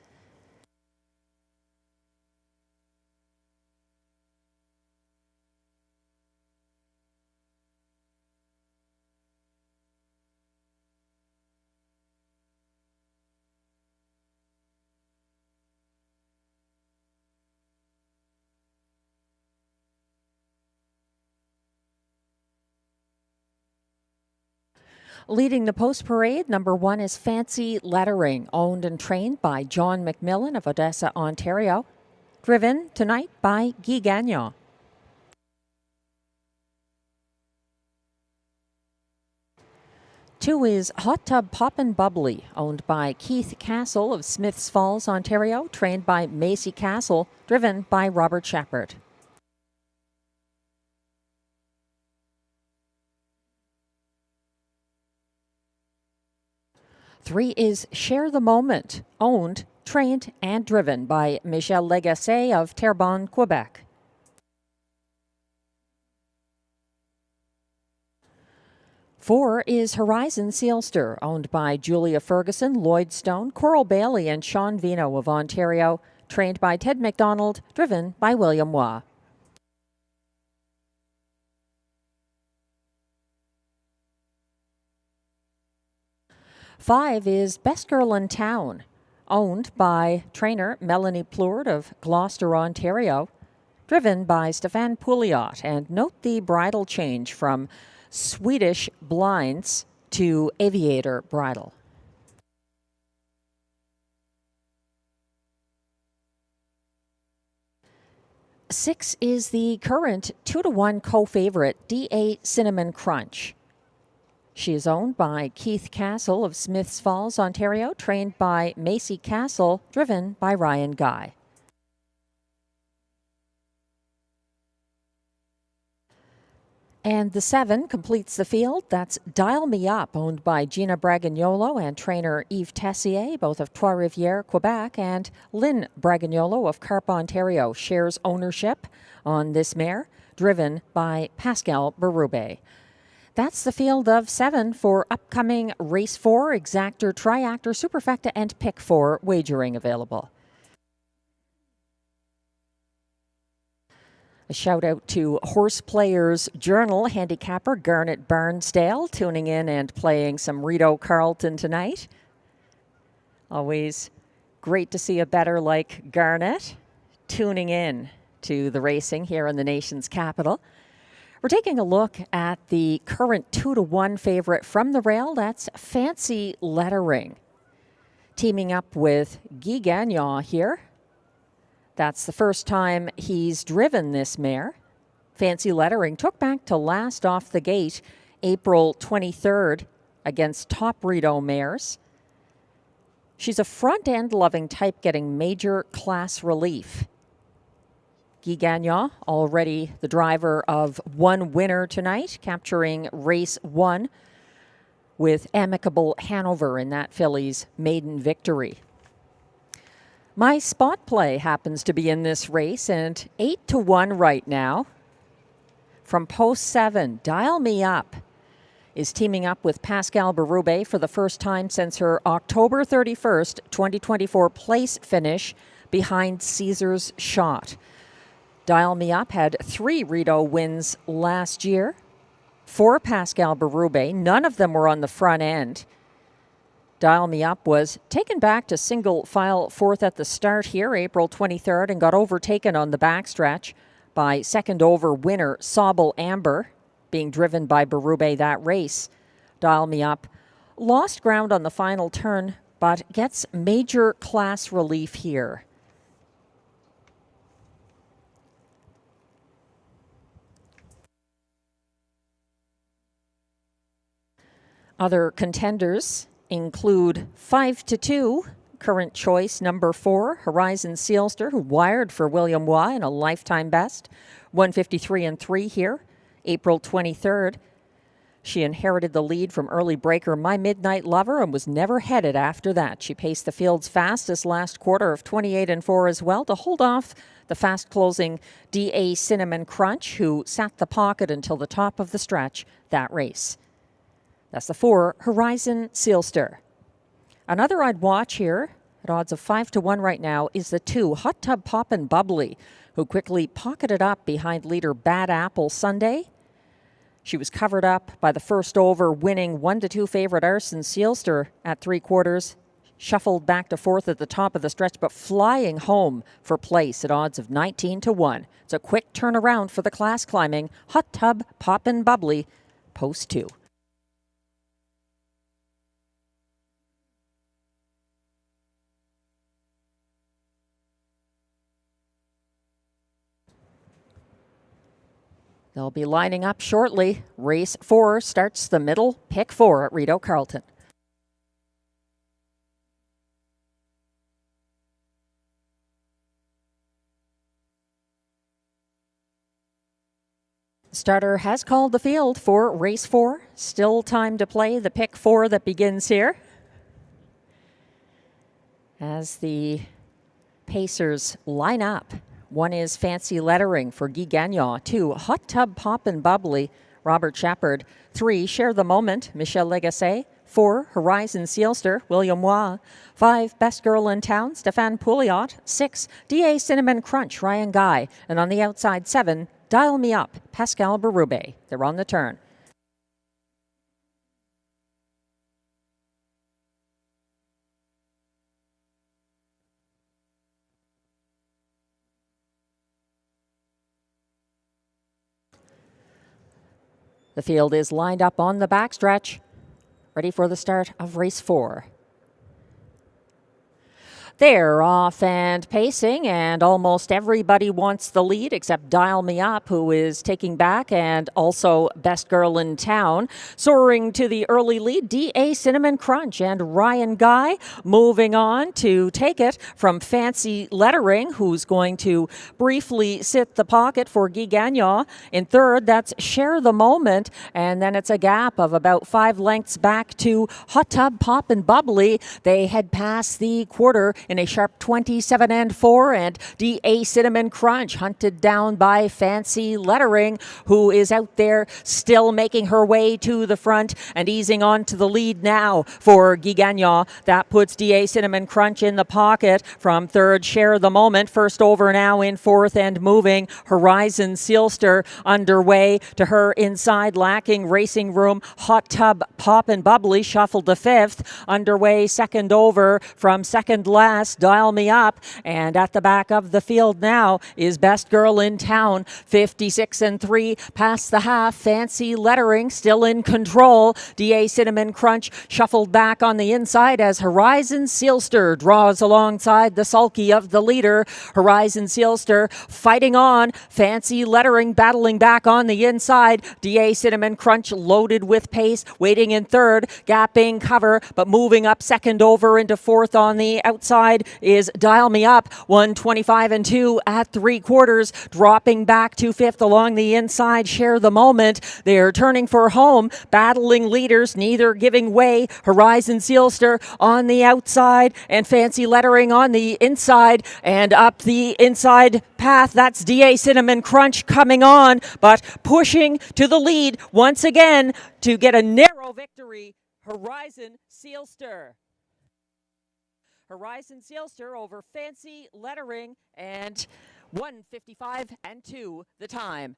Leading the Post Parade, number 1 is Fancy Lettering, owned and trained by John McMillan of Odessa, Ontario. Driven tonight by Guy Gagnon. Two is Hot Tub Poppin' Bubbly, owned by Keith Castle of Smiths Falls, Ontario, trained by Macy Castle, driven by Robert Shepard. Three is Share the Moment, owned, trained, and driven by Michel Legasse of Terrebonne, Quebec. Four is Horizon Sealster, owned by Julia Ferguson, Lloyd Stone, Coral Bailey, and Sean Vino of Ontario, trained by Ted McDonald, driven by William Waugh. Five is Best Girl in Town, owned by trainer Melanie Plourde of Gloucester, Ontario, driven by Stefan Pouliot. And note the bridle change from Swedish blinds to aviator bridle. Six is the current 2-to-1 co-favorite D.A. Cinnamon Crunch. She is owned by Keith Castle of Smiths Falls, Ontario, trained by Macy Castle, driven by Ryan Guy. And the 7 completes the field. That's Dial Me Up, owned by Gina Bragagnolo and trainer Yves Tessier, both of Trois-Rivières, Quebec, and Lynn Bragagnolo of Carp, Ontario, shares ownership on this mare, driven by Pascal Berube. That's the field of 7 for upcoming Race 4, Exactor, Triactor, Superfecta, and Pick 4 wagering available. A shout out to Horse Players Journal handicapper Garnet Barnsdale, tuning in and playing some Rideau Carleton tonight. Always great to see a bettor like Garnet tuning in to the racing here in the nation's capital. We're taking a look at the current 2-to-1 favorite from the rail. That's Fancy Lettering. Teaming up with Guy Gagnon here. That's the first time he's driven this mare. Fancy Lettering took back to last off the gate April 23rd against top Rideau mares. She's a front-end loving type, getting major class relief. Guy Gagnon, already the driver of one winner tonight, capturing race 1 with Amicable Hanover in that filly's maiden victory. My spot play happens to be in this race, and 8-to-1 right now. From post 7, Dial Me Up is teaming up with Pascal Berube for the first time since her October 31st, 2024 place finish behind Caesar's Shot. Dial Me Up had 3 Rideau wins last year for Pascal Berube. None of them were on the front end. Dial Me Up was taken back to single file 4th at the start here, April 23rd, and got overtaken on the backstretch by second over winner Sobel Amber, being driven by Berube that race. Dial Me Up lost ground on the final turn, but gets major class relief here. Other contenders include 5-2, current choice number 4, Horizon Sealster, who wired for William Waugh in a lifetime best, 153-3 here, April 23rd. She inherited the lead from early breaker My Midnight Lover and was never headed after that. She paced the field's fastest last quarter of 28-4 as well to hold off the fast-closing D.A. Cinnamon Crunch, who sat the pocket until the top of the stretch that race. That's the 4, Horizon Sealster. Another I'd watch here, at odds of 5-1 right now, is the 2, Hot Tub Poppin' Bubbly, who quickly pocketed up behind leader Bad Apple Sunday. She was covered up by the first over, winning 1-2 favorite Arson Sealster at 3/4. Shuffled back to 4th at the top of the stretch, but flying home for place at odds of 19-1. It's a quick turnaround for the class climbing Hot Tub Poppin' Bubbly, post 2. They'll be lining up shortly. Race 4 starts the middle, pick 4 at Rideau Carleton. Starter has called the field for race 4. Still time to play the pick 4 that begins here. As the pacers line up. 1 is Fancy Lettering for Guy Gagnon. 2, Hot Tub Poppin' Bubbly, Robert Shepard. 3, Share the Moment, Michel Legacy. 4, Horizon Sealster, William Waugh. 5, Best Girl in Town, Stéphane Pouliot. 6, D.A. Cinnamon Crunch, Ryan Guy. And on the outside, 7, Dial Me Up, Pascal Berube. They're on the turn. The field is lined up on the backstretch, ready for the start of race 4. They're off and pacing, and almost everybody wants the lead except Dial Me Up, who is taking back, and also Best Girl in Town. Soaring to the early lead, D.A. Cinnamon Crunch and Ryan Guy moving on to take it from Fancy Lettering, who's going to briefly sit the pocket for Guy Gagnon. In third, that's Share the Moment, and then it's a gap of about 5 lengths back to Hot Tub Poppin' Bubbly. They head past the quarter in a sharp 27-4, and D.A. Cinnamon Crunch hunted down by Fancy Lettering, who is out there still making her way to the front and easing on to the lead now for Guy Gagnon. That puts D.A. Cinnamon Crunch in the pocket. From third, Share the Moment. First over now in 4th and moving. Horizon Sealster underway to her inside, lacking racing room. Hot Tub Poppin' Bubbly shuffled to 5th. Underway second over from second last. Dial Me Up, and at the back of the field now is Best Girl in Town. 56-3 past the half. Fancy Lettering still in control. D.A. Cinnamon Crunch shuffled back on the inside as Horizon Sealster draws alongside the sulky of the leader. Horizon Sealster fighting on. Fancy Lettering battling back on the inside. D.A. Cinnamon Crunch loaded with pace, waiting in third, gapping cover, but moving up second over into 4th on the outside is Dial Me Up. 125-2 at 3/4, dropping back to 5th along the inside. Share the Moment. They're turning for home, battling leaders, neither giving way. Horizon Sealster on the outside and Fancy Lettering on the inside, and up the inside path. That's D.A. Cinnamon Crunch coming on, but pushing to the lead once again to get a narrow victory. Horizon Sealster. Horizon Sealster over Fancy Lettering, and 1:55-2 the time.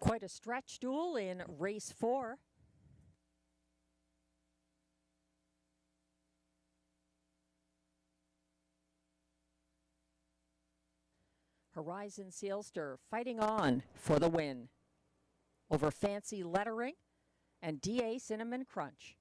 Quite a stretch duel in race 4. Horizon Sealster fighting on for the win. over Fancy Lettering and DA Cinnamon Crunch.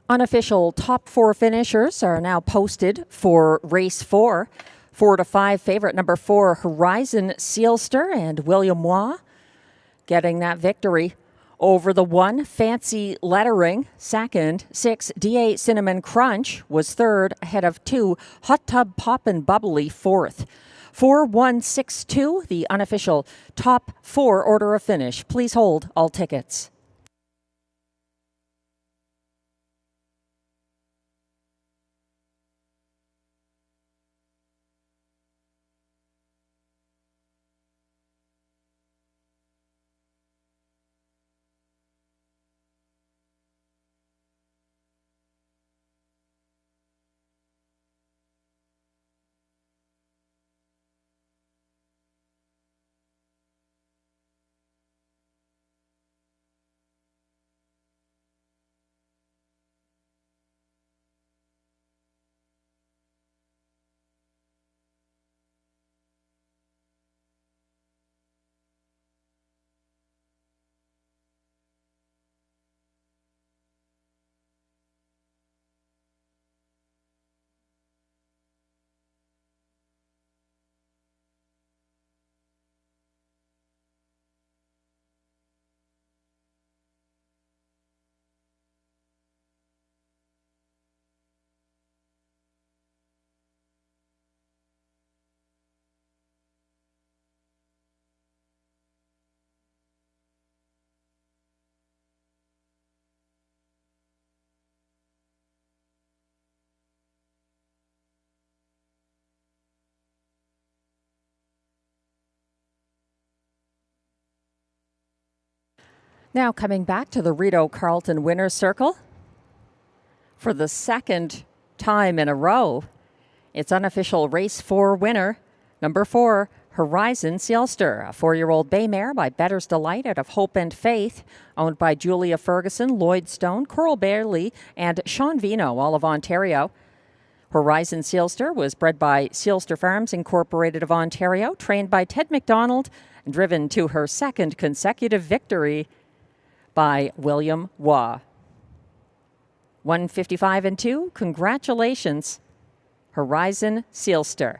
Unofficial top 4 finishers are now posted for race 4. 4 to 5 favorite number 4 Horizon Sealster and William Waugh getting that victory over the 1 Fancy Lettering. Second, 6 DA Cinnamon Crunch was third ahead of 2 Hot Tub Poppin' Bubbly fourth. 4162, the unofficial top 4 order of finish. Please hold all tickets. Now coming back to the Rideau Carleton Winner's Circle. For the second time in a row, it's unofficial race 4 winner, number 4, Horizon Sealster, a 4-year-old bay mare by Bettor's Delight out of Hope and Faith, owned by Julia Ferguson, Lloyd Stone, Coral Bailey, and Sean Vino, all of Ontario. Horizon Sealster was bred by Sealster Farms Incorporated of Ontario, trained by Ted McDonald, and driven to her second consecutive victory by William Waugh. 155 and 2, congratulations, Horizon Sealster.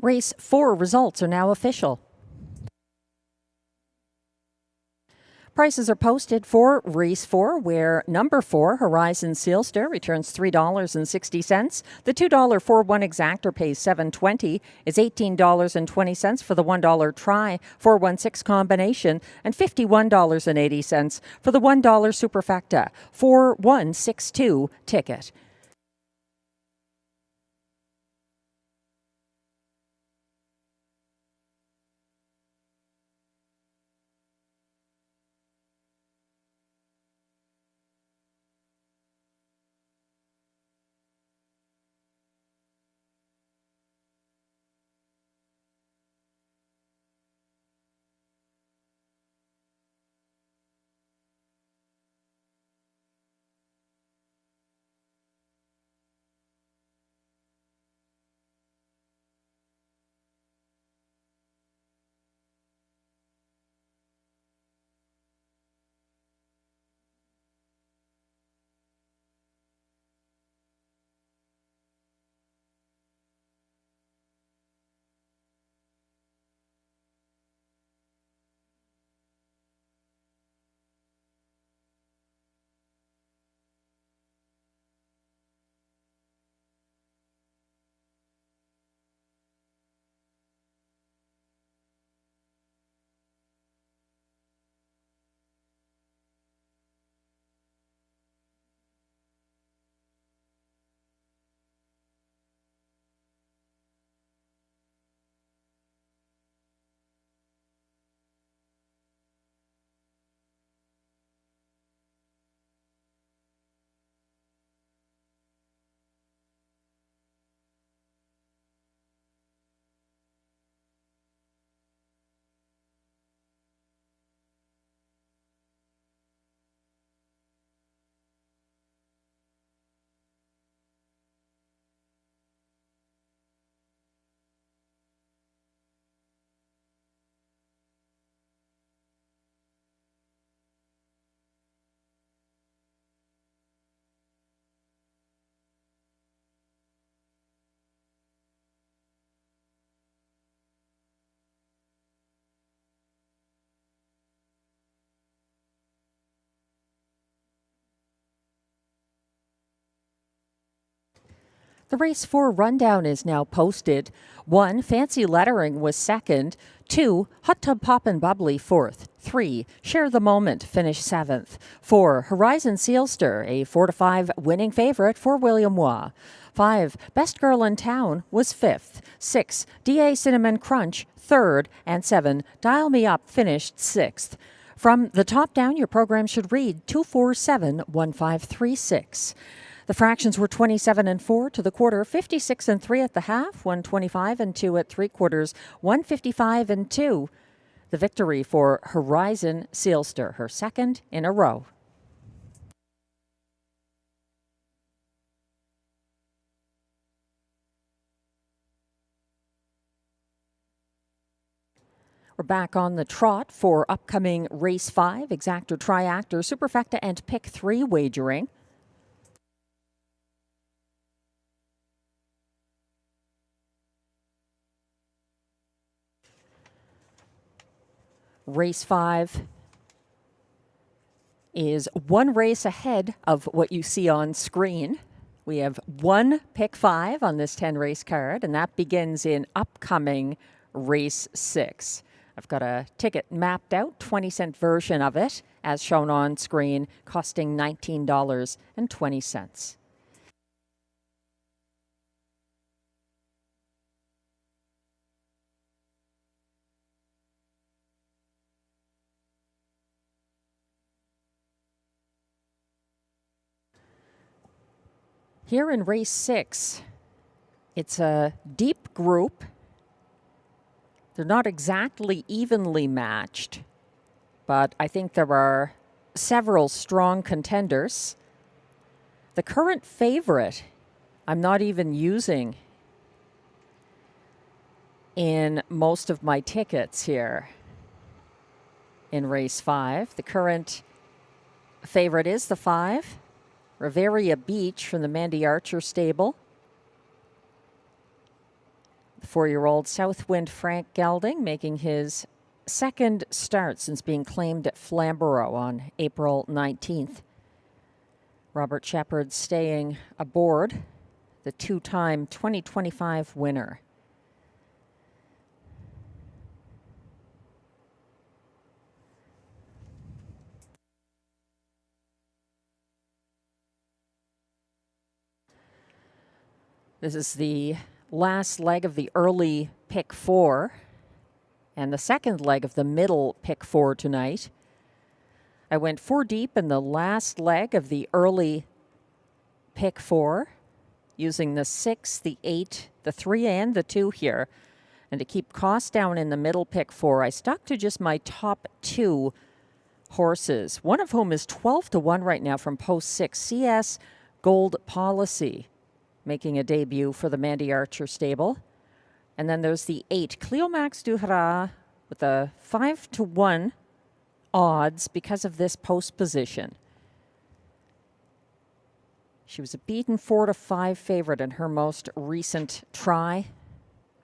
Race 4 results are now official. Prices are posted for race 4, where number 4, Horizon Sealster, returns $3.60. The $2 4-1 exactor pays $7.20. It's $18.20 for the $1 try 4-1-6 combination, and $51.80 for the $1 superfecta 4-1-6-2 ticket. The race 4 rundown is now posted. 1, Fancy Lettering was second. 2, Hot Tub Poppin' Bubbly fourth. 3, Share the Moment finished seventh. 4, Horizon Sealster, a 4-5 winning favorite for William Waugh. 5, Best Girl in Town was fifth. 6, DA Cinnamon Crunch third. And 7, Dial Me Up finished sixth. From the top down, your program should read 247-1536. The fractions were 27 and 4 to the quarter, 56 and 3 at the half, 125 and 2 at 3/4, 155 and 2. The victory for Horizon Sealster, her second in a row. We're back on the trot for upcoming Race 5, Exactor, Triactor, Superfecta, and Pick 3 wagering. Race 5 is one race ahead of what you see on screen. We have one Pick 5 on this 10-race card, and that begins in upcoming Race 6. I've got a ticket mapped out, 20-cent version of it, as shown on screen, costing $19.20. Here in race 6, it's a deep group. They're not exactly evenly matched, but I think there are several strong contenders. The current favorite, I'm not even using in most of my tickets here in race 5. The current favorite is the 5. Riviera Beach from the Mandy Archer stable. The 4-year-old Southwind Frank Gelding making his second start since being claimed at Flamborough on April 19th. Robert Shepard staying aboard, the two-time 2025 winner. This is the last leg of the early pick 4 and the second leg of the middle pick 4 tonight. I went 4 deep in the last leg of the early pick 4 using the 6, the 8, the 3, and the 2 here. And to keep costs down in the middle pick 4, I stuck to just my top 2 horses, one of whom is 12-1 right now from post 6, CS Gold Policy, making a debut for the Mandy Archer stable. And then there's the 8, Cleomax du Hara, with a 5-1 odds because of this post position. She was a beaten 4-5 favorite in her most recent try.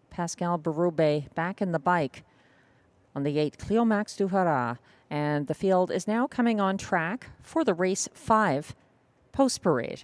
Pascal Berube back in the bike on the 8, Cleomax du Hara. And the field is now coming on track for the race 5 post parade.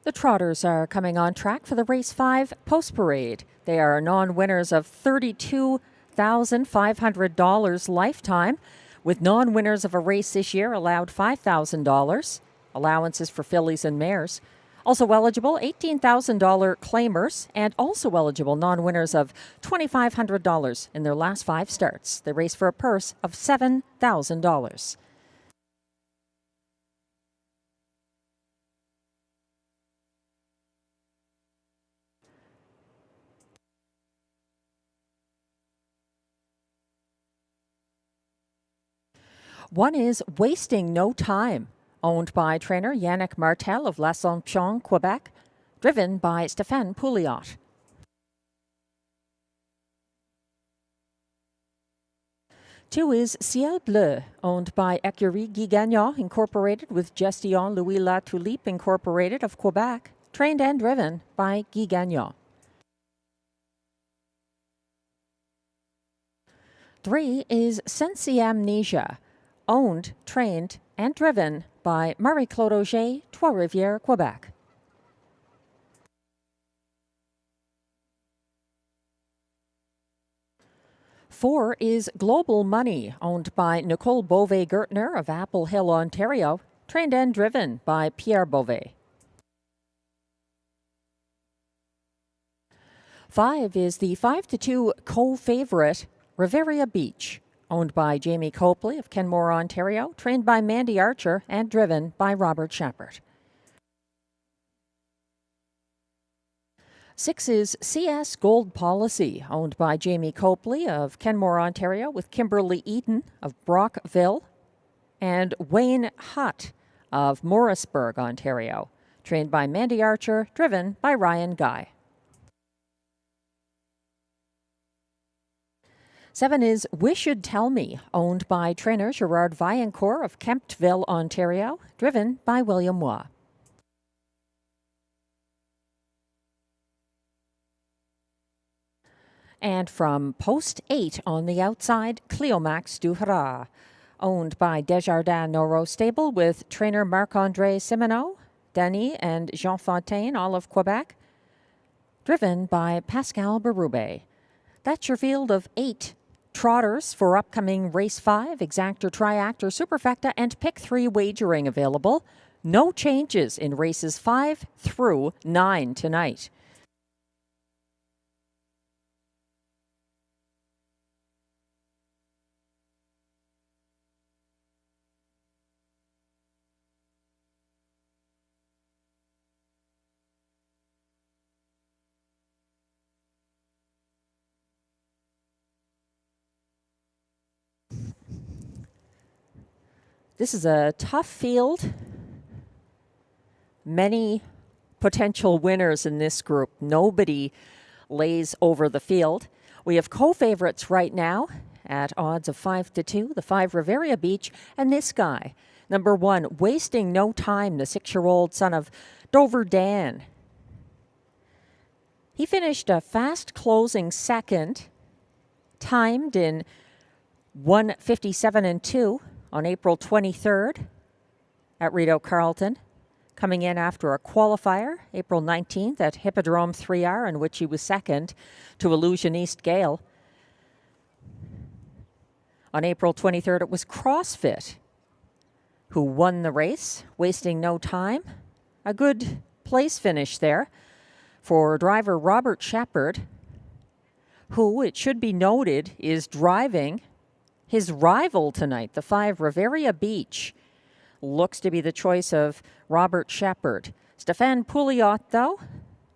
The Trotters are coming on track for the Race 5 Post Parade. They are non-winners of $32,500 lifetime, with non-winners of a race this year allowed $5,000. Allowances for fillies and mares. Also eligible, $18,000 claimers, and also eligible non-winners of $2,500 in their last 5 starts. They race for a purse of $7,000. One is Wasting No Time, owned by trainer Yannick Martel of L'Assomption, Quebec, driven by Stéphane Pouliot. Two is Ciel Bleu, owned by Écurie Guy Gagnon, incorporated with Gestion Louis Latulippe, incorporated of Quebec, trained and driven by Guy Gagnon. 3 is Sensi Amnesia, owned, trained, and driven by Marie-Claude Auger, Trois-Rivières, Quebec. Four is Global Money, owned by Nicole Beauvais-Gertner of Apple Hill, Ontario, trained and driven by Pierre Beauvais. 5 is the 5-2 co-favorite Riviera Beach, owned by Jamie Copley of Kenmore, Ontario, trained by Mandy Archer and driven by Robert Shepard. 6 is CS Gold Policy, owned by Jamie Copley of Kenmore, Ontario, with Kimberly Eaton of Brockville and Wayne Hutt of Morrisburg, Ontario, trained by Mandy Archer, driven by Ryan Guy. 7 is Wish Should Tell Me, owned by trainer Gerard Vaillancourt of Kemptville, Ontario, driven by William Waugh. And from post 8 on the outside, Cleomax du Hara, owned by Desjardins Noro Stable with trainer Marc-André Simoneau, Denis and Jean Fontaine, all of Quebec, driven by Pascal Berube. That's your field of 8 trotters for upcoming Race 5, Exactor, Triactor, Superfecta, and Pick 3 wagering available. No changes in races 5 through 9 tonight. This is a tough field. Many potential winners in this group. Nobody lays over the field. We have co-favorites right now at odds of 5-2, the 5 Riviera Beach, and this guy, number 1, Wasting No Time, the 6-year-old son of Dover Dan. He finished a fast closing second, timed in 1:57.2. on April 23rd at Rideau Carleton, coming in after a qualifier, April 19th at Hippodrome 3R, in which he was second to Illusioniste Gale. On April 23rd, it was CrossFit who won the race, Wasting No Time. A good place finish there for driver Robert Shepard, who, it should be noted, is driving his rival tonight, the 5 Riviera Beach. Looks to be the choice of Robert Shepard. Stéphane Pouliot, though,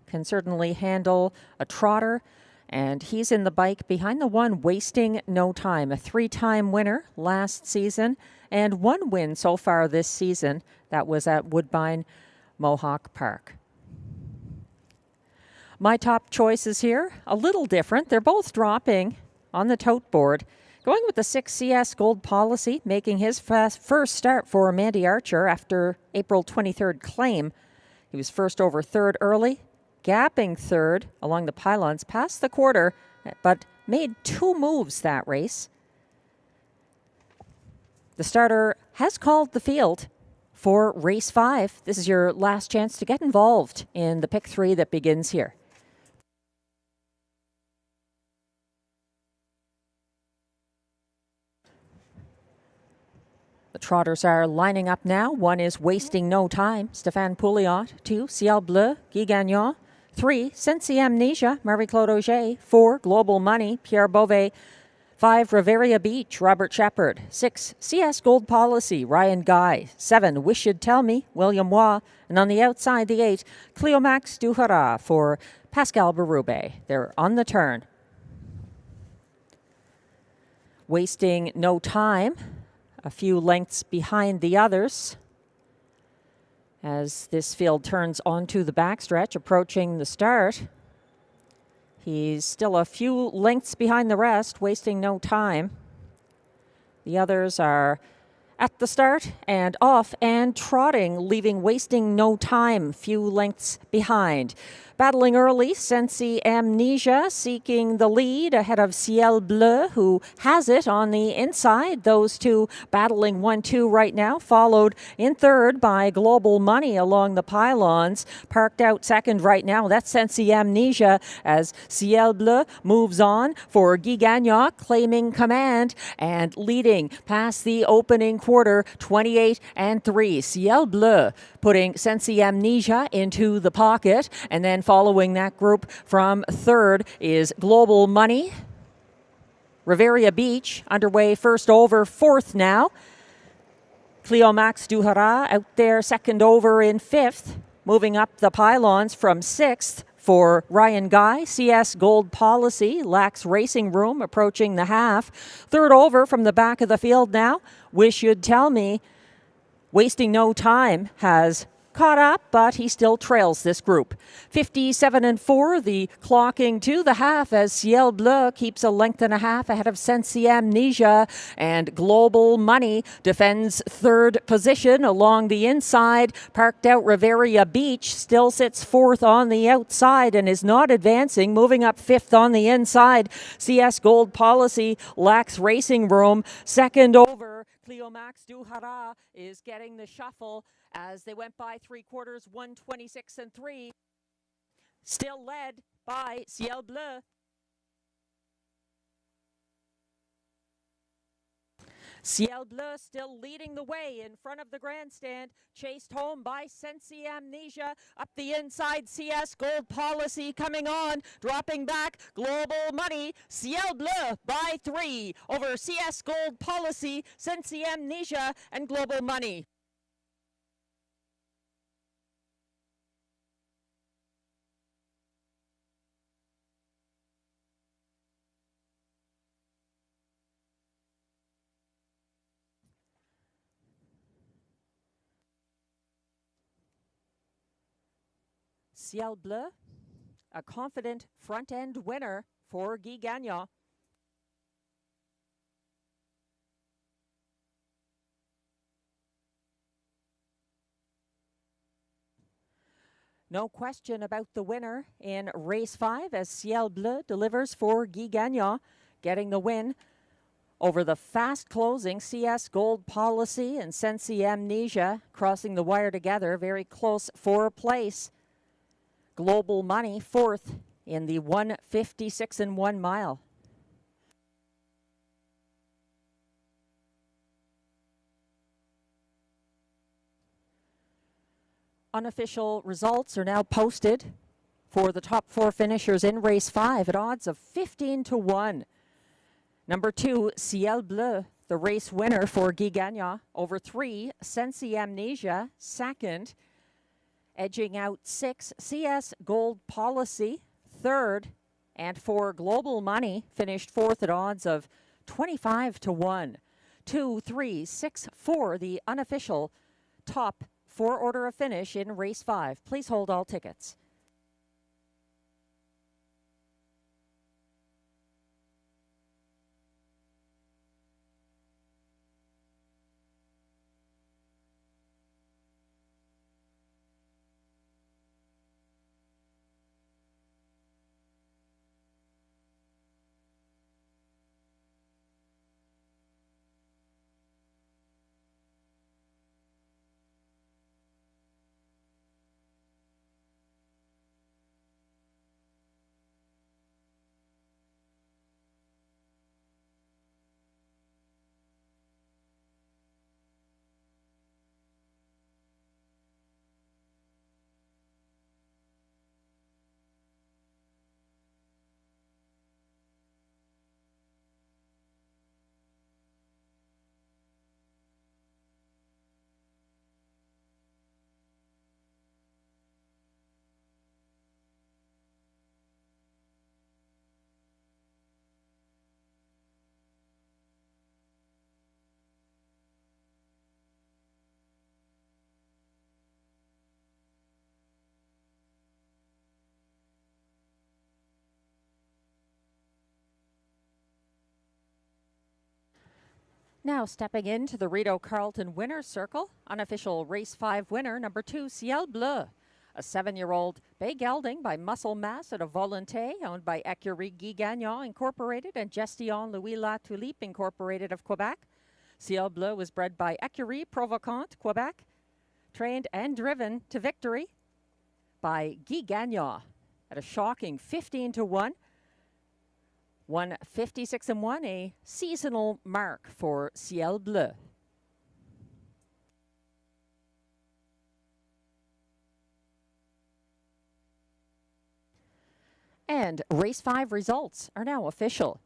can certainly handle a trotter, and he's in the bike behind the 1 Wasting No Time, a 3-time winner last season, and 1 win so far this season. That was at Woodbine Mohawk Park. My top choices here, a little different. They're both dropping on the tote board. Going with the 6 CS Gold Policy, making his first start for Mandy Archer after April 23rd claim. He was first over third early, gapping third along the pylons, past the quarter, but made 2 moves that race. The starter has called the field for race 5. This is your last chance to get involved in the pick 3 that begins here. The trotters are lining up now. 1 is Wasting No Time, Stéphane Pouliot. 2, Ciel Bleu, Guy Gagnon. 3, Sensi Amnesia, Marie-Claude Auger. 4, Global Money, Pierre Beauvais. 5, Riveria Beach, Robert Shepard. 6, CS Gold Policy, Ryan Guy. 7, Wish You'd Tell Me, William Waugh. And on the outside, the 8, Cleomax du Hara for Pascal Berube. They're on the turn. Wasting No Time, a few lengths behind the others as this field turns onto the backstretch, approaching the start. He's still a few lengths behind the rest, Wasting No Time. The others are at the start and off and trotting, leaving Wasting No Time few lengths behind. Battling early, Sensi Amnesia seeking the lead ahead of Ciel Bleu, who has it on the inside. Those two battling 1-2 right now, followed in third by Global Money along the pylons. Parked out second right now, that's Sensi Amnesia as Ciel Bleu moves on for Guy Gagnon, claiming command and leading past the opening quarter, 28-3. Ciel Bleu putting Sensi Amnesia into the pocket, and then following that group from third is Global Money. Riveria Beach underway first over, fourth now. Cleomax du Hara out there second over in fifth. Moving up the pylons from sixth for Ryan Guy. CS Gold Policy, Lax Racing Room approaching the half. Third over from the back of the field now. Wish You'd Tell Me. Wasting No Time has caught up, but he still trails this group. 57-4, the clocking to the half as Ciel Bleu keeps a length and a half ahead of Sensi Amnesia, and Global Money defends third position along the inside. Parked out Riveria Beach still sits fourth on the outside and is not advancing, moving up fifth on the inside. CS Gold Policy, Lax Racing Room, second over. Cleomax du Hara is getting the shuffle as they went by 3/4, 1:26-3. Still led by Ciel Bleu. Ciel Bleu still leading the way in front of the grandstand, chased home by Sensi Amnesia. Up the inside, CS Gold Policy coming on, dropping back, Global Money. Ciel Bleu by 3 over CS Gold Policy, Sensi Amnesia, and Global Money. Ciel Bleu, a confident front-end winner for Guy Gagnon. No question about the winner in race 5 as Ciel Bleu delivers for Guy Gagnon, getting the win over the fast closing CS Gold Policy and Sensi Amnesia, crossing the wire together, very close for place. Global Money fourth in the 1:56.1 mile. Unofficial results are now posted for the top 4 finishers in race 5 at odds of 15-1. Number 2, Ciel Bleu, the race winner for Guy Gagnon, over 3, Sensi Amnesia, second. Edging out 6, CS Gold Policy, third. And for Global Money, finished fourth at odds of 25-1. 2, 3, 6, 4, the unofficial top 4 order of finish in race 5. Please hold all tickets. Now stepping into the Rideau Carleton winner's circle, unofficial race 5 winner, number 2, Ciel Bleu. A 7-year-old bay gelding by Muscle Mass at a Volonté, owned by Écurie Guy Gagnon Incorporated and Gestion Louis La Tulipe Incorporated of Quebec. Ciel Bleu was bred by Écurie Provocante, Quebec, trained and driven to victory by Guy Gagnon at a shocking 15-1. Won 56-1, a seasonal mark for Ciel Bleu. And race 5 results are now official.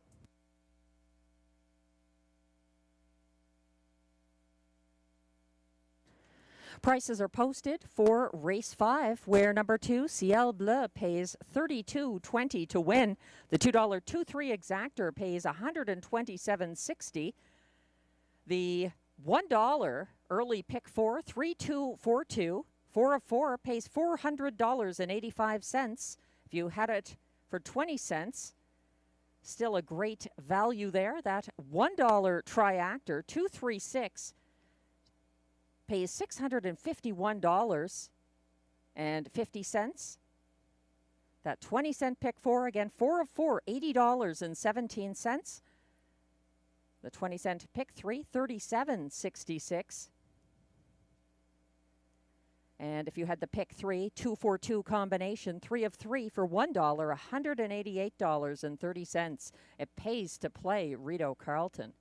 Prices are posted for race 5, where number 2, Ciel Bleu, pays $32.20 to win. The $2 2-3 exactor pays $127.60. The $1 early pick 4, 3-2-4-2, 4 of 4 pays $400.85. If you had it for 20 cents, still a great value there. That $1 triactor, 236, pays $651.50. That 20-cent pick 4, again, 4 of 4, $80.17. The 20-cent pick 3, $37.66. And if you had the pick 3, 2-4-2 combination, 3 of 3 for $1, $188.30. It pays to play Rideau Carleton.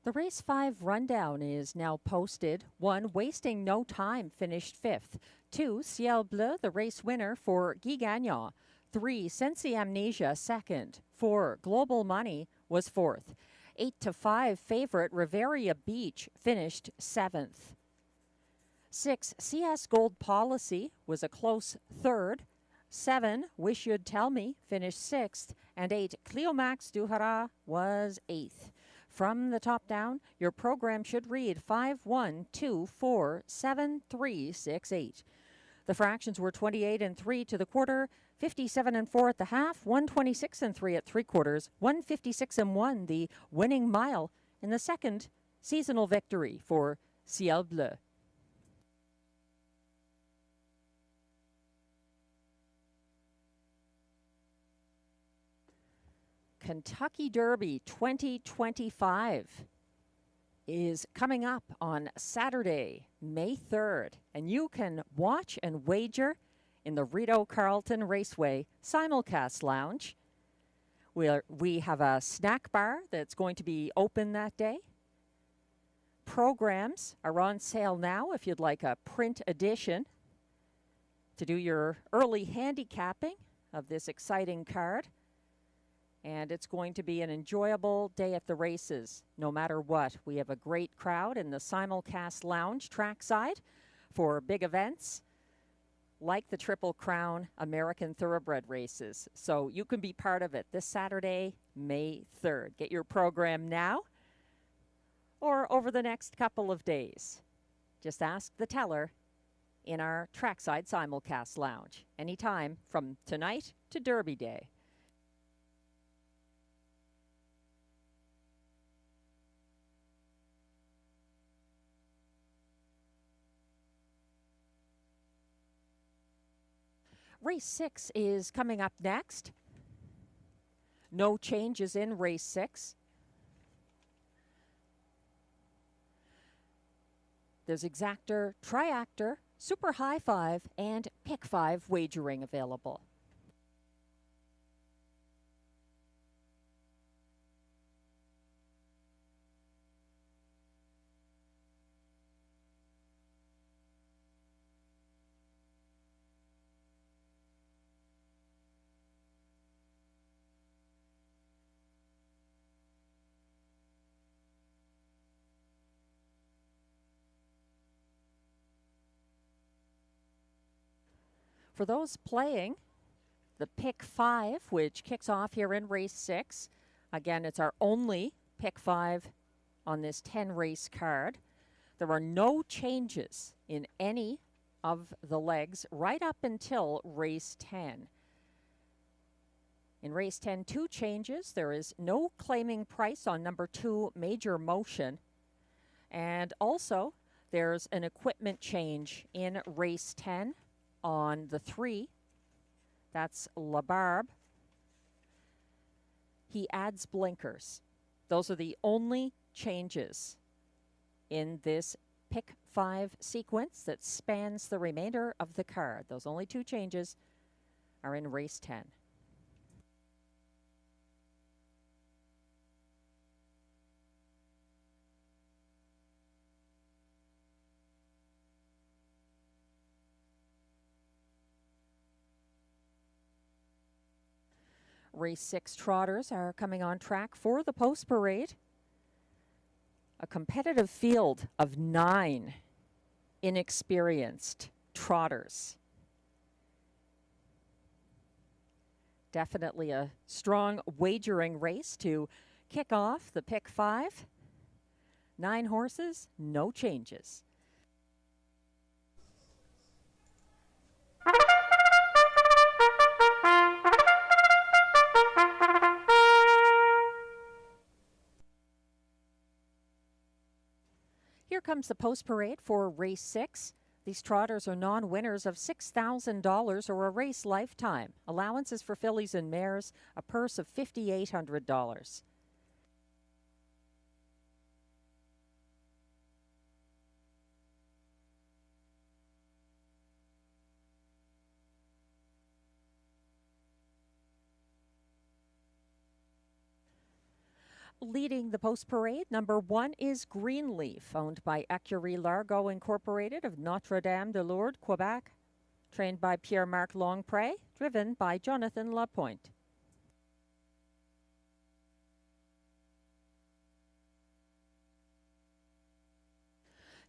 The race 5 rundown is now posted. 1, Wasting No Time, finished 5th. 2, Ciel Bleu, the race winner for Guy Gagnon. 3, Sensi Amnesia, 2nd. 4, Global Money was 4th. 8-5 favorite Riviera Beach finished 7th. 6, CS Gold Policy was a close 3rd. 7, Wish You'd Tell Me finished 6th. And 8, Cleomax du Haras was 8th. From the top down, your program should read 5-1-2-4-7-3-6-8. The fractions were 28-3 to the quarter, 57-4 at the half, 126-3 at 3/4, 156-1 the winning mile in the second seasonal victory for Ciel Bleu. Kentucky Derby 2025. is coming up on Saturday, May 3rd, and you can watch and wager in the Rideau Carleton Raceway simulcast lounge, where we have a snack bar that's going to be open that day. Programs are on sale now if you'd like a print edition to do your early handicapping of this exciting card. And it's going to be an enjoyable day at the races, no matter what. We have a great crowd in the simulcast lounge trackside for big events like the Triple Crown American Thoroughbred races. So you can be part of it this Saturday, May 3rd. Get your program now or over the next couple of days. Just ask the teller in our trackside simulcast lounge anytime from tonight to Derby Day. Race 6 is coming up next. No changes in race 6. There's exactor, triactor, super high 5, and pick 5 wagering available. For those playing the pick 5, which kicks off here in race 6, again, it's our only pick 5 on this 10 race card. There are no changes in any of the legs right up until race 10. In race 10, 2 changes. There is no claiming price on number 2, Major Motion. And also, there's an equipment change in race 10 on the 3. That's La Barbe. He adds blinkers. Those are the only changes in this pick 5 sequence that spans the remainder of the card. Those only 2 changes are in race 10. Race 6 trotters are coming on track for the post parade. A competitive field of 9 inexperienced trotters. Definitely a strong wagering race to kick off the pick 5. 9 horses, no changes. Here comes the post parade for race 6. These trotters are non-winners of $6,000 or a race lifetime. Allowances for fillies and mares, a purse of $5,800. Leading the post parade, number 1 is Greenleaf, owned by Écurie Largo Incorporated of Notre Dame de Lourdes, Quebec, trained by Pierre-Marc Longpré, driven by Jonathan Lapointe.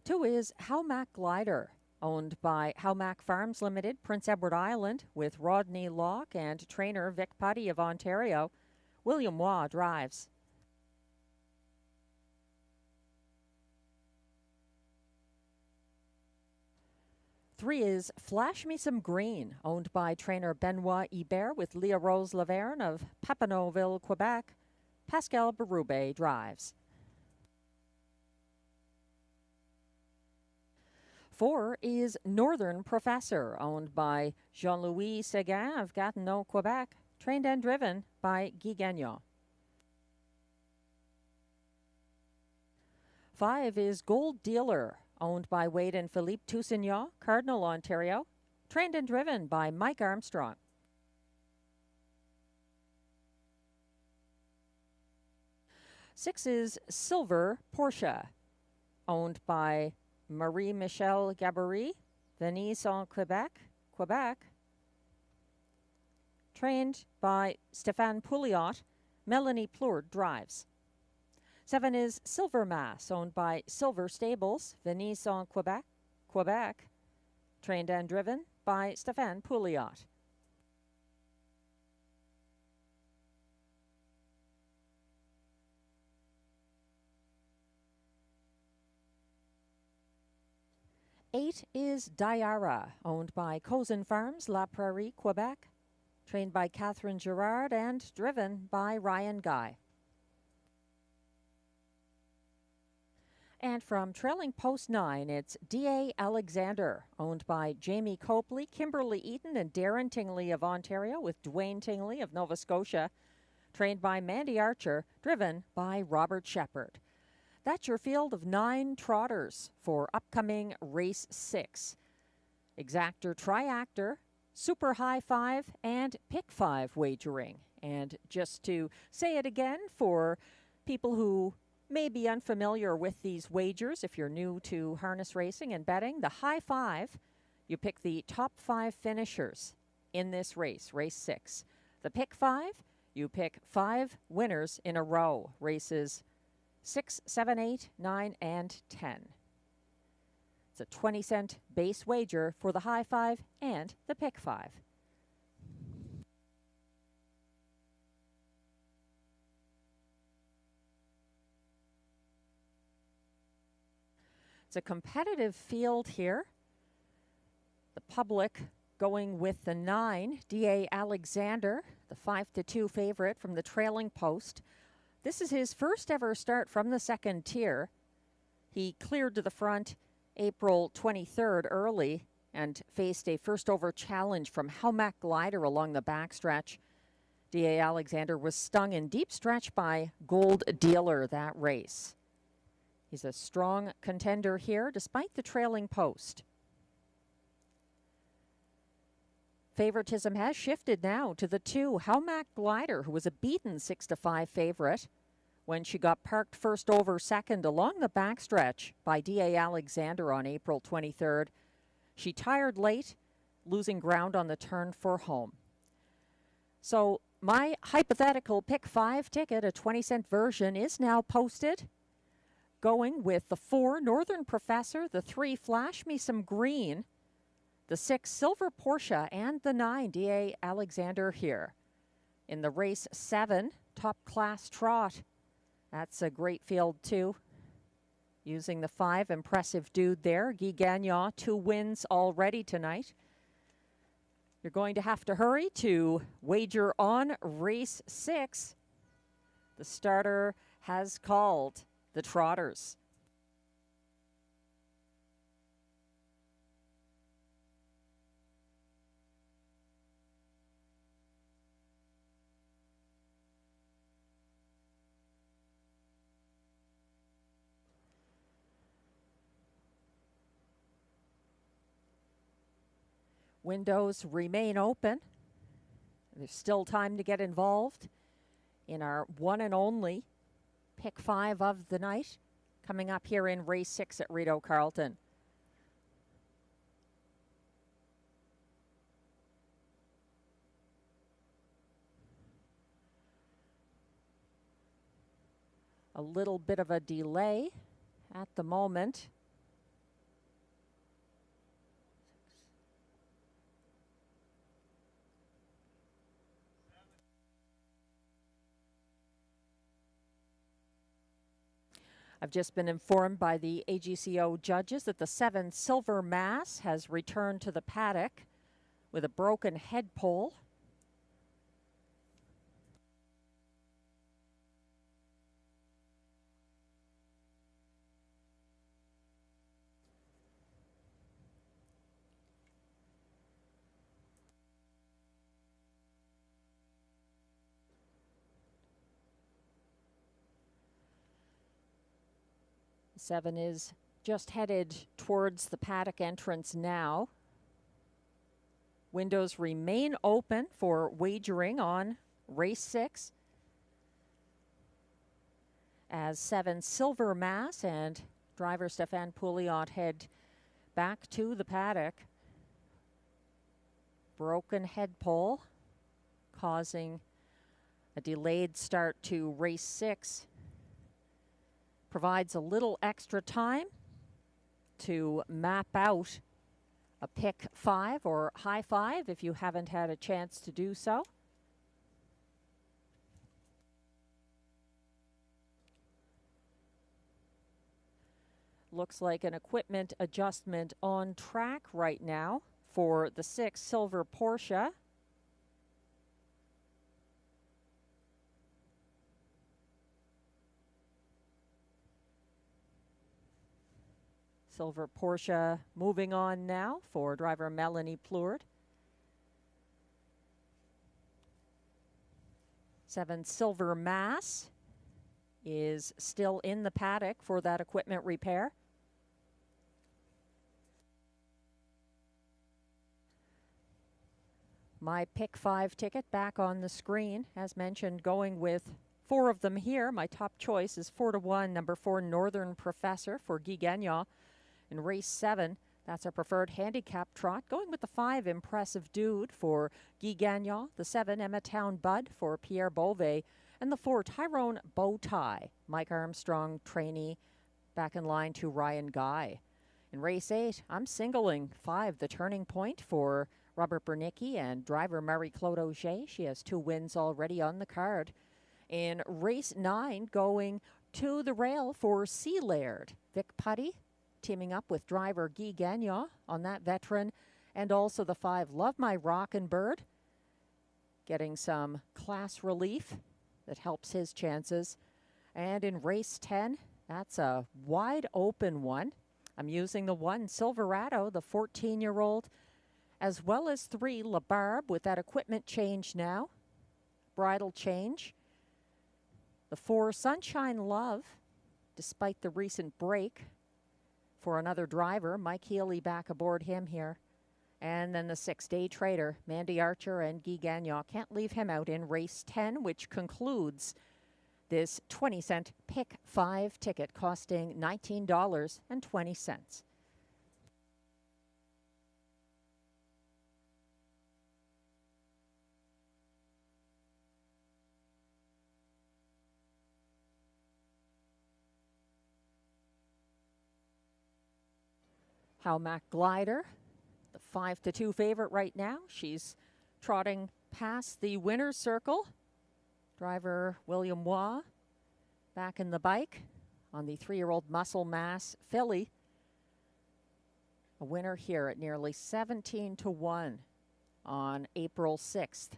Two is Howmac Glider, owned by Howmac Farms Limited, Prince Edward Island, with Rodney Locke and trainer Vic Putty of Ontario. William Waugh drives. 3 is Flash Me Some Green, owned by trainer Benoit Hebert with Leah Rose Laverne of Papineauville, Quebec. Pascal Berube drives. 4 is Northern Professor, owned by Jean-Louis Seguin of Gatineau, Quebec, trained and driven by Guy Gagnon. 5 is Gold Dealer, owned by Wade and Philippe Toussaint, Cardinal, Ontario. Trained and driven by Mike Armstrong. 6 is Silver Porsche, owned by Marie-Michelle Gabory, Venise en Quebec. Trained by Stéphane Pouliot, Melanie Plourde drives. 7 is Silver Mass, owned by Silver Stables, Venise en Quebec. Trained and driven by Stéphane Pouliot. Eight is Diara, owned by Cozen Farms, La Prairie, Quebec. Trained by Catherine Girard and driven by Ryan Guy. And from trailing post 9, it's D.A. Alexander, owned by Jamie Copley, Kimberly Eaton, and Darren Tingley of Ontario, with Dwayne Tingley of Nova Scotia. Trained by Mandy Archer, driven by Robert Shepard. That's your field of 9 trotters for upcoming race 6. Exactor, Triactor, Super High 5, and Pick 5 wagering. And just to say it again for people who may be unfamiliar with these wagers, if you're new to harness racing and betting, the High 5, you pick the top 5 finishers in this race, race 6. The Pick 5, you pick 5 winners in a row, races 6, 7, 8, 9, and 10. It's a 20-cent base wager for the High 5 and the Pick 5. It's a competitive field here. The public going with the 9, D.A. Alexander, the 5-2 favorite from the trailing post. This is his first ever start from the second tier. He cleared to the front April 23rd early and faced a first over challenge from Haumac Glider along the backstretch. D.A. Alexander was stung in deep stretch by Gold Dealer that race. He's a strong contender here despite the trailing post. Favoritism has shifted now to the 2, Haumac Glider, who was a beaten 6-5 favorite when she got parked first over second along the backstretch by D.A. Alexander on April 23rd. She tired late, losing ground on the turn for home. So my hypothetical Pick 5 ticket, a 20-cent version, is now posted. Going with the 4, Northern Professor, the 3, Flash Me Some Green, the 6, Silver Porsche, and the 9, D.A. Alexander here. In the race 7, Top Class Trot. That's a great field too. Using the 5, Impressive Dude there. Guy Gagnon, 2 wins already tonight. You're going to have to hurry to wager on race 6. The starter has called the Trotters. Windows remain open. There's still time to get involved in our one and only Pick 5 of the night, coming up here in race 6 at Rideau Carleton. A little bit of a delay at the moment. I've just been informed by the AGCO judges that the 7 Silver Mass has returned to the paddock with a broken head pole. 7 is just headed towards the paddock entrance now. Windows remain open for wagering on race 6. As 7 Silver Mass and driver Stéphane Pouliot head back to the paddock. Broken head pole causing a delayed start to race 6. Provides a little extra time to map out a pick 5 or high 5 if you haven't had a chance to do so. Looks like an equipment adjustment on track right now for the 6 Silver Porsche. Silver Porsche moving on now for driver Melanie Plourde. 7 Silver Mass is still in the paddock for that equipment repair. My pick 5 ticket back on the screen. As mentioned, going with 4 of them here. My top choice is 4-1, number 4 Northern Professor for Guy Gagnon. In race 7, that's our preferred handicap trot. Going with the 5 Impressive Dude for Guy Gagnon, the 7 Emma Town Bud for Pierre Beauvais, and the 4 Tyrone Bowtie, Mike Armstrong trainee, back in line to Ryan Guy. In race 8, I'm singling 5 The Turning Point for Robert Bernicki and driver Marie-Claude Auger. She has 2 wins already on the card. In race 9, going to the rail for Sea Laird, Vic Putty, teaming up with driver Guy Gagnon on that veteran, and also the 5 Love My Rockin' Bird, getting some class relief that helps his chances. And in race 10, that's a wide open one. I'm using the 1 Silverado, the 14-year-old, as well as 3 La Barbe with that equipment change now, bridle change. The 4 Sunshine Love, despite the recent break for another driver, Mike Healy back aboard him here. And then the 6 Day Trader, Mandy Archer and Guy Gagnon. Can't leave him out in race 10, which concludes this 20-cent pick 5 ticket costing $19.20. How Mac Glider, the 5-2 favorite right now. She's trotting past the winner's circle. Driver William Waugh back in the bike on the 3-year-old Muscle Mass filly. A winner here at nearly 17-1 on April 6th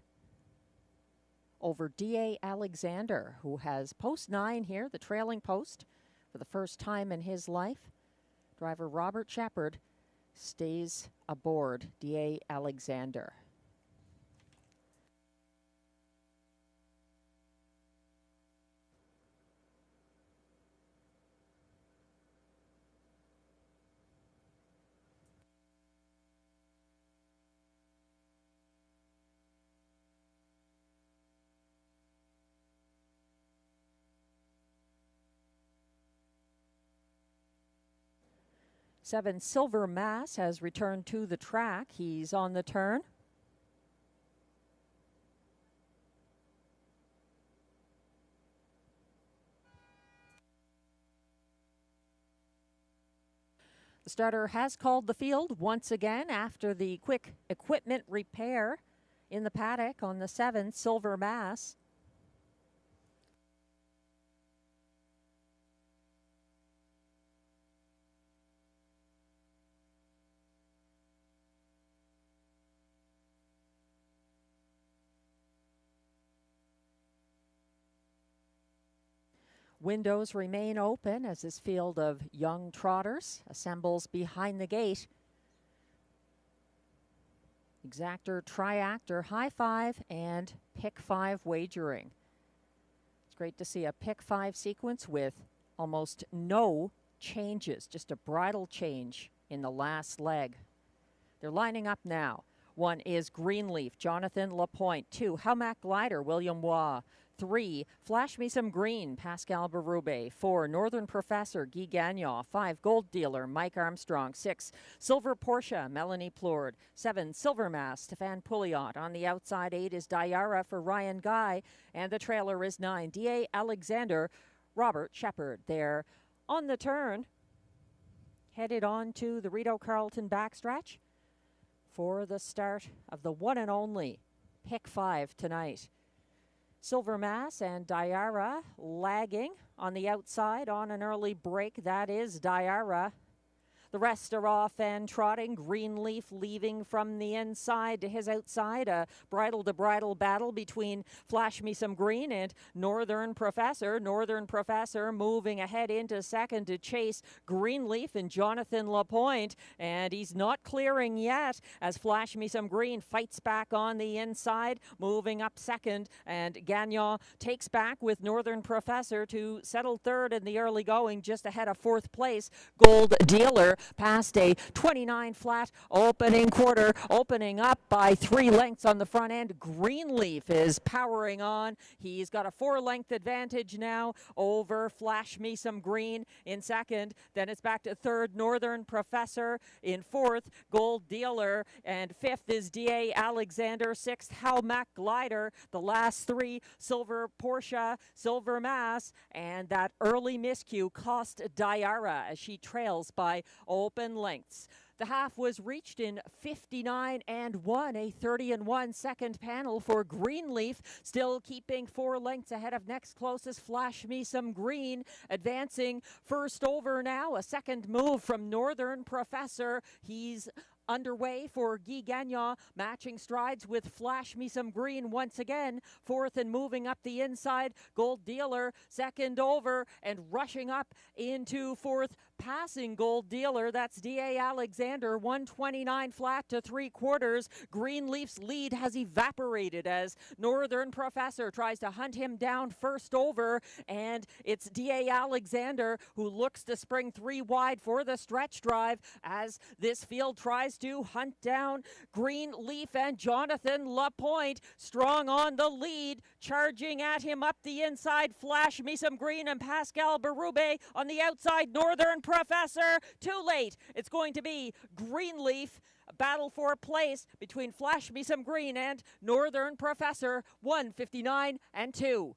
over D.A. Alexander, who has post 9 here, the trailing post, for the first time in his life. Driver Robert Shepard stays aboard D.A. Alexander. Seven Silver Mass has returned to the track. He's on the turn. The starter has called the field once again after the quick equipment repair in the paddock on the 7 Silver Mass. Windows remain open as this field of young trotters assembles behind the gate. Exactor, triactor, high 5, and pick 5 wagering. It's great to see a pick 5 sequence with almost no changes, just a bridle change in the last leg. They're lining up now. 1 is Greenleaf, Jonathan Lapointe. 2, Howmack Glider, William Waugh. 3, Flash Me Some Green, Pascal Berube. 4, Northern Professor, Guy Gagnon. 5, Gold Dealer, Mike Armstrong. 6, Silver Porsche, Melanie Plourde. 7, Silver Mass, Stéphane Pouliot. On the outside, 8 is Diara for Ryan Guy. And the trailer is 9, D.A. Alexander, Robert Shepard. They're on the turn, headed on to the Rideau Carleton backstretch for the start of the one and only Pick 5 tonight. Silver Mass and Diara lagging on the outside on an early break. That is Diara. The rest are off and trotting. Greenleaf leaving from the inside to his outside. A bridle-to-bridle battle between Flash Me Some Green and Northern Professor. Northern Professor moving ahead into second to chase Greenleaf and Jonathan Lapointe. And he's not clearing yet as Flash Me Some Green fights back on the inside, moving up second. And Gagnon takes back with Northern Professor to settle third in the early going, just ahead of fourth place. Gold Dealer past a 29 flat opening quarter, opening up by 3 lengths on the front end. Greenleaf is powering on. He's got a 4-length advantage now over Flash Me Some Green in second. Then it's back to third, Northern Professor. In fourth, Gold Dealer. And fifth is D.A. Alexander. Sixth, Howmack Glider. The last 3, Silver Porsche, Silver Mass. And that early miscue cost Diara as she trails by open lengths. The half was reached in 59 and 1, a 30 and 1 second panel for Greenleaf, still keeping 4 lengths ahead of next closest Flash Me Some Green, advancing first over now. A second move from Northern Professor. He's underway for Guy Gagnon, matching strides with Flash Me Some Green once again. Fourth and moving up the inside, Gold Dealer, second over and rushing up into fourth, passing Gold Dealer. That's D.A. Alexander, 129 flat to 3/4. Greenleaf's lead has evaporated as Northern Professor tries to hunt him down first over, and it's D.A. Alexander who looks to spring 3 wide for the stretch drive as this field tries to hunt down Greenleaf and Jonathan Lapointe, strong on the lead, charging at him up the inside. Flash Me Some Green and Pascal Berube on the outside. Northern Professor, too late. It's going to be Greenleaf. A battle for place between Flash Me Some Green and Northern Professor, 159 and 2.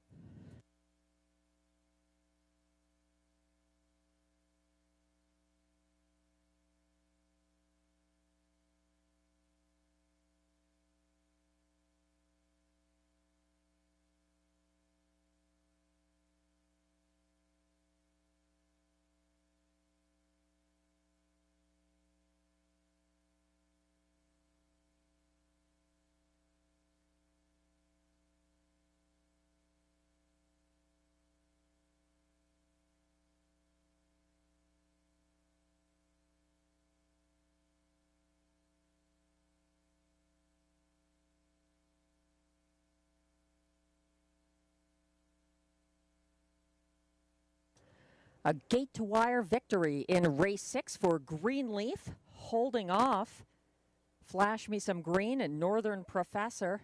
A gate-to-wire victory in race 6 for Greenleaf, holding off Flash Me Some Green and Northern Professor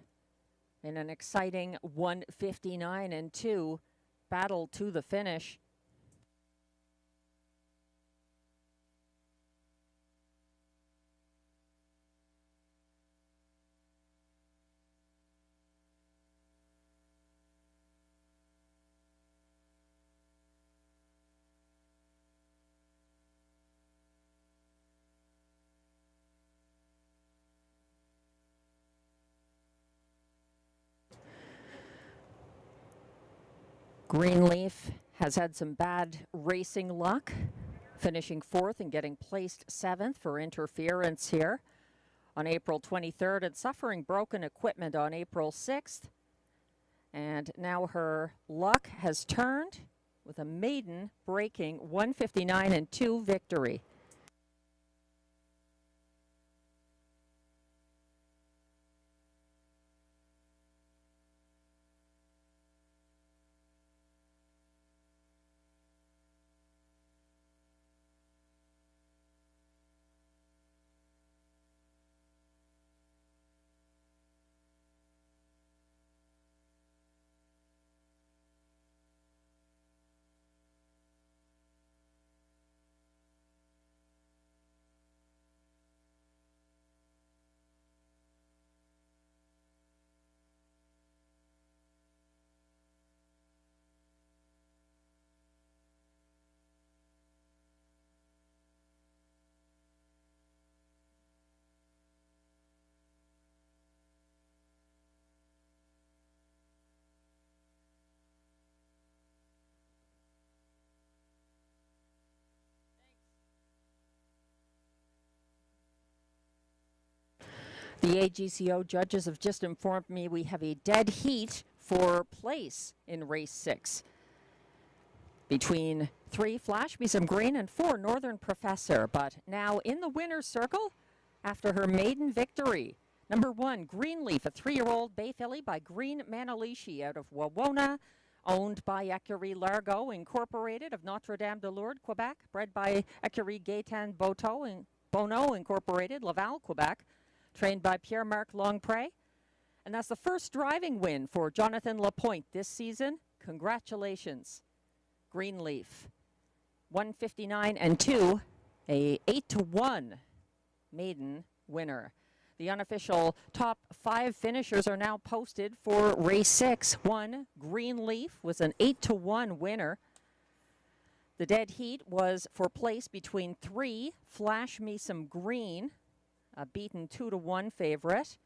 in an exciting 159 and 2 battle to the finish. Greenleaf has had some bad racing luck, finishing 4th and getting placed 7th for interference here on April 23rd and suffering broken equipment on April 6th. And now her luck has turned with a maiden breaking 159 and 2 victory. The AGCO judges have just informed me we have a dead heat for place in race 6. Between 3, Flash Me Some Green, and 4, Northern Professor. But now in the winner's circle, after her maiden victory, number 1, Greenleaf, a 3-year-old bay filly by Green Manalishi out of Wawona, owned by Ecurie Largo Incorporated of Notre-Dame-de-Lourdes, Quebec, bred by Ecurie Gaetan Bono Incorporated, Laval, Quebec, trained by Pierre-Marc Longpre. And that's the first driving win for Jonathan Lapointe this season. Congratulations, Greenleaf. 159 and 2, a 8-1 maiden winner. The unofficial top 5 finishers are now posted for race 6. 1, Greenleaf, was an 8-1 winner. The dead heat was for place between 3, Flash Me Some Green, a beaten 2-1 favorite.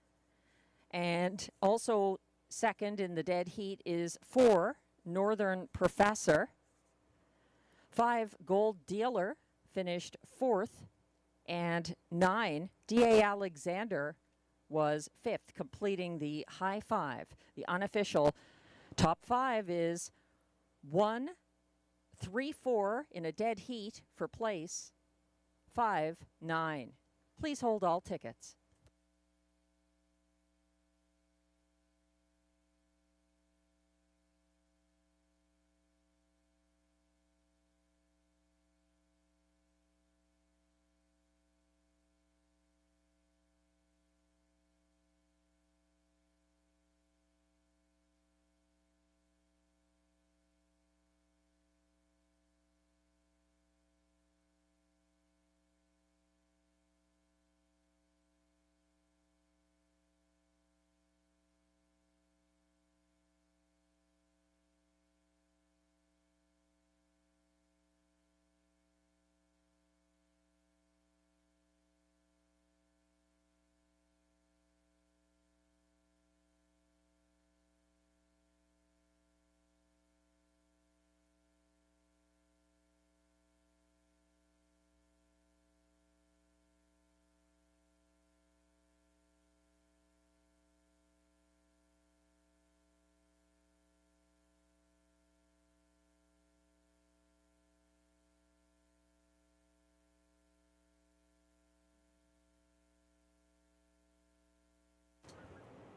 And also second in the dead heat is 4, Northern Professor. 5, Gold Dealer finished 4th. And 9, D.A. Alexander was 5th, completing the high 5. The unofficial top 5 is 1, 3, 4 in a dead heat for place, 5, 9. Please hold all tickets.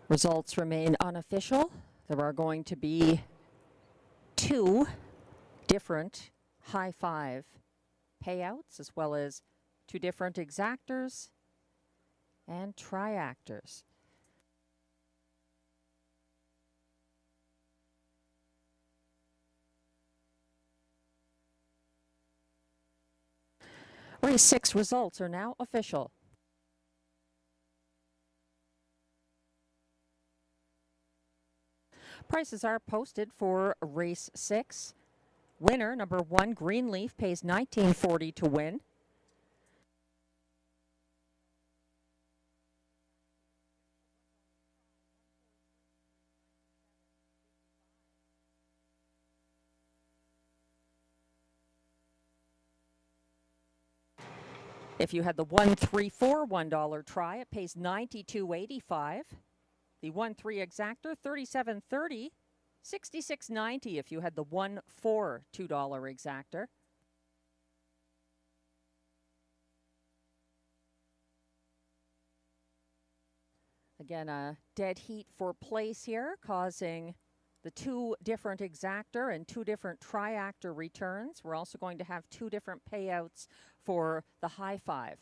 Results remain unofficial. There are going to be 2 different high 5 payouts, as well as 2 different exactors and triactors. Race 6 results are now official. Prices are posted for race 6. Winner, number 1, Greenleaf, pays $19.40 to win. If you had the 1-3-4 $1 try, it pays $92.85. The 1-3 exactor, $37.30. $66.90 if you had the 1-4 $2 exactor. Again, a dead heat for place here, causing the 2 different exactor and 2 different triactor returns. We're also going to have 2 different payouts for the high 5.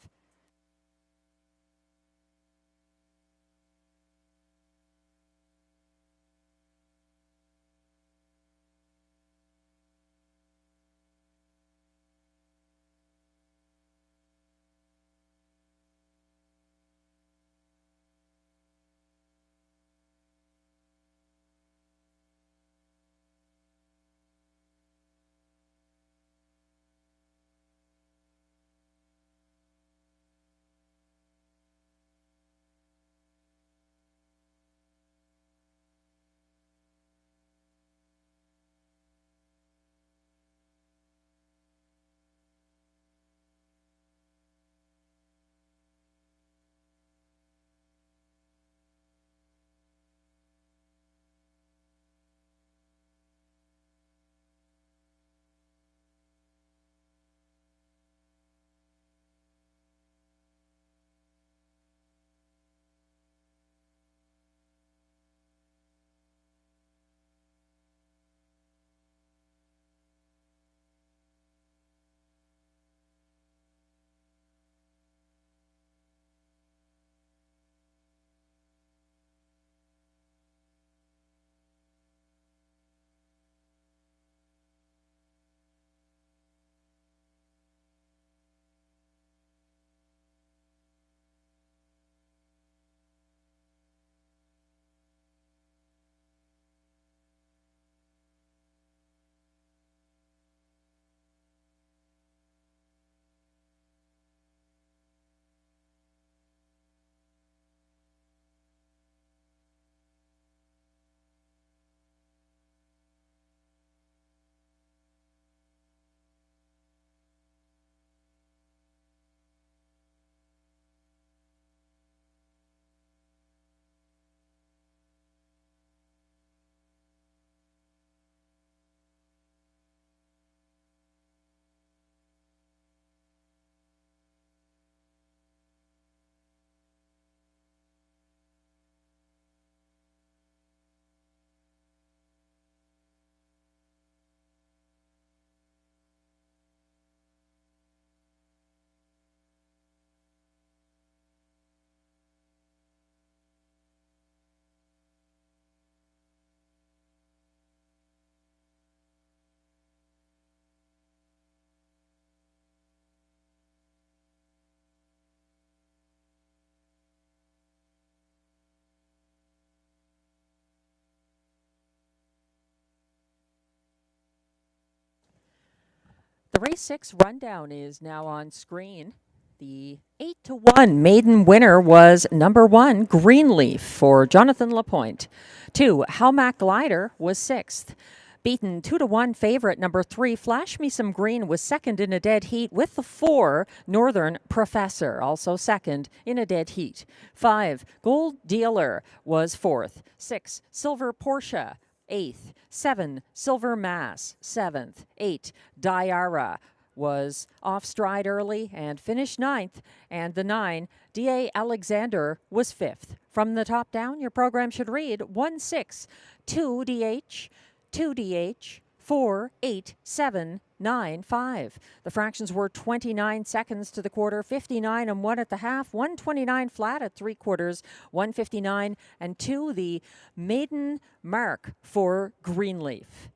race 6 rundown is now on screen. The 8-1 maiden winner was number 1, Greenleaf for Jonathan Lapointe. 2, Howmack Glider was 6th. Beaten 2-1 favorite number 3, Flash Me Some Green was 2nd in a dead heat with the 4, Northern Professor, also 2nd in a dead heat. 5, Gold Dealer was 4th. 6, Silver Porsche, 8th. 7, Silver Mass, 7th. 8, Diara was off stride early and finished 9th. And the 9, D.A. Alexander, was 5th. From the top down, your program should read 1-6, 2DH, 2DH, 4, 8, 7, 9, 5. The fractions were 29 seconds to the quarter, 59 and 1 at the half, 129 flat at 3/4, 159 and 2, the maiden mark for Greenleaf.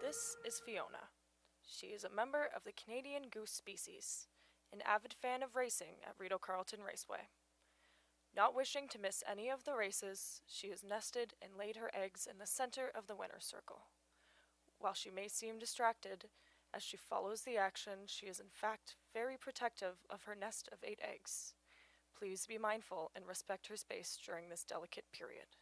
This is Fiona. She is a member of the Canadian goose species, an avid fan of racing at Rideau Carleton Raceway. Not wishing to miss any of the races, she has nested and laid her eggs in the center of the winner's circle. While she may seem distracted, as she follows the action, she is in fact very protective of her nest of 8 eggs. Please be mindful and respect her space during this delicate period.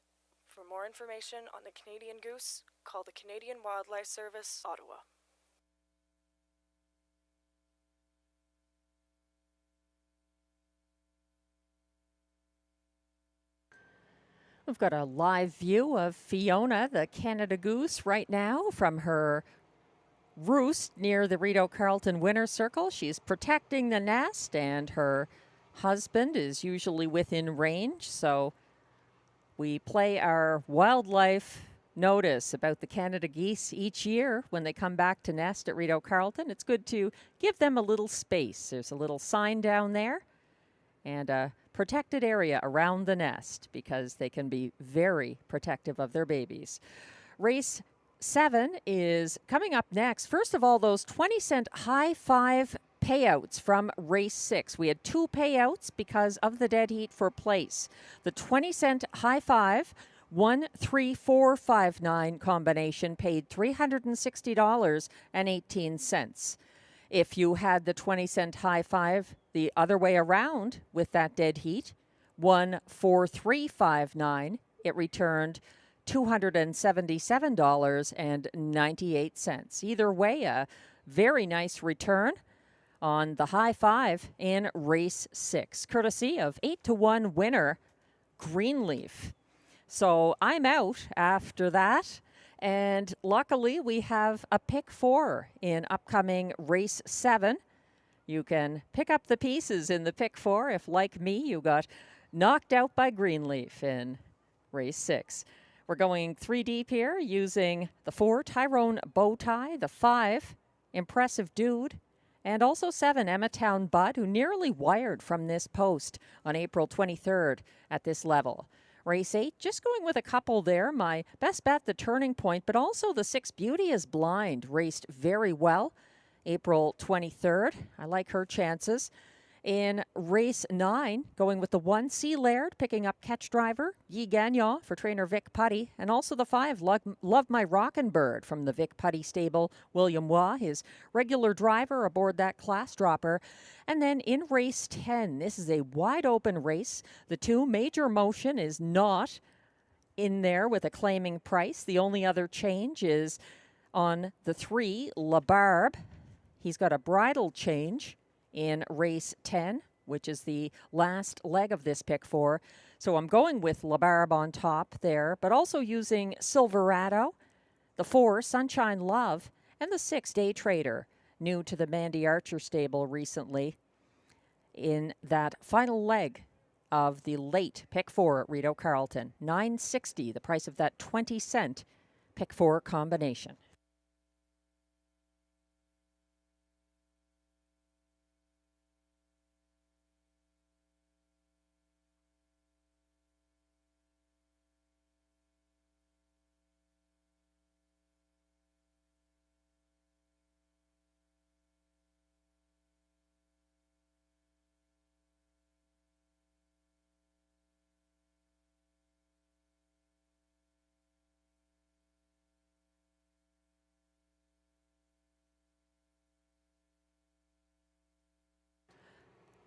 For more information on the Canadian goose, call the Canadian Wildlife Service, Ottawa. We've got a live view of Fiona, the Canada goose, right now from her roost near the Rideau Carleton winner's circle. She's protecting the nest, and her husband is usually within range, so we play our wildlife notice about the Canada geese each year when they come back to nest at Rideau Carleton. It's good to give them a little space. There's a little sign down there and a protected area around the nest because they can be very protective of their babies. Race 7 is coming up next. First of all, those 20-cent high five payouts from race 6. We had 2 payouts because of the dead heat for place. The 20-cent high five 1-3-4-5-9 combination paid $360.18. If you had the 20-cent high five the other way around with that dead heat, 1-4-3-5-9, it returned $277.98. Either way, a very nice return on the high five in race 6, courtesy of 8-1 winner Greenleaf. So I'm out after that, and luckily we have a pick 4 in upcoming race 7. You can pick up the pieces in the pick 4 if, like me, you got knocked out by Greenleaf in race 6. We're going 3 deep here using the 4, Tyrone Bowtie, the 5, Impressive Dude, and also 7, Emmatown Bud, who nearly wired from this post on April 23rd at this level. Race 8, just going with a couple there. My best bet, the Turning Point, but also the 6, Beauty is Blind, raced very well April 23rd. I like her chances. In race 9, going with the 1, Sea Laird, picking up Catch Driver, Yi Gagnon for trainer Vic Putty, and also the 5, Love My Rockin' Bird from the Vic Putty stable, William Waugh, his regular driver aboard that class dropper. And then in race 10, this is a wide open race. The 2, Major Motion, is not in there with a claiming price. The only other change is on the 3, La Barbe. He's got a bridle change in race 10, which is the last leg of this pick 4. So I'm going with La Barbe on top there, but also using Silverado, the 4, Sunshine Love, and the 6, Day Trader, new to the Mandy Archer stable recently, in that final leg of the late pick 4 at Rideau Carleton. $9.60, the price of that 20-cent pick 4 combination.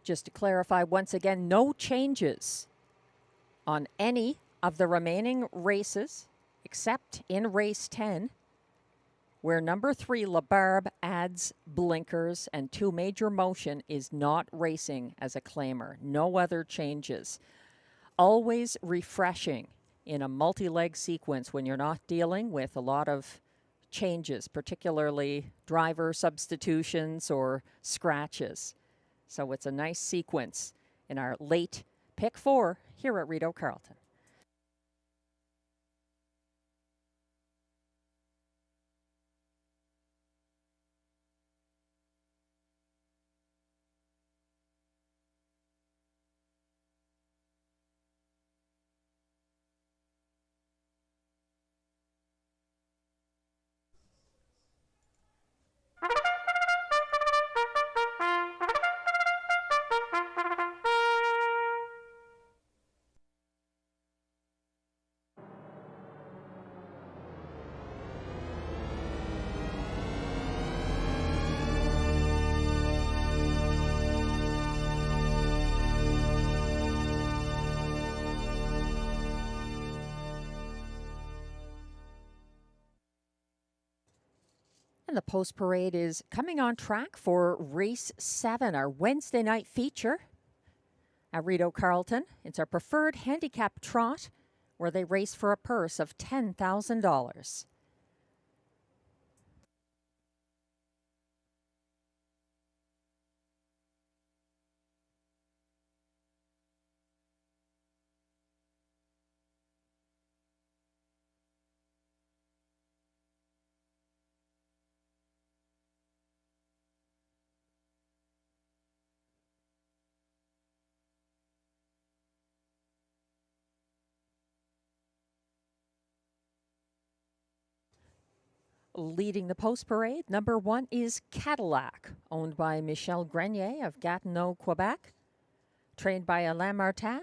Just to clarify once again, no changes on any of the remaining races except in race 10, where number 3, La Barbe, adds blinkers and 2 Major Motion is not racing as a claimer. No other changes. Always refreshing in a multi-leg sequence when you're not dealing with a lot of changes, particularly driver substitutions or scratches. So it's a nice sequence in our late pick 4 here at Rideau Carleton. And the post parade is coming on track for race 7, our Wednesday night feature at Rideau Carleton. It's our preferred handicap trot where they race for a purse of $10,000. Leading the post parade, number 1 is Cadillac, owned by Michel Grenier of Gatineau, Quebec, trained by Alain Martin,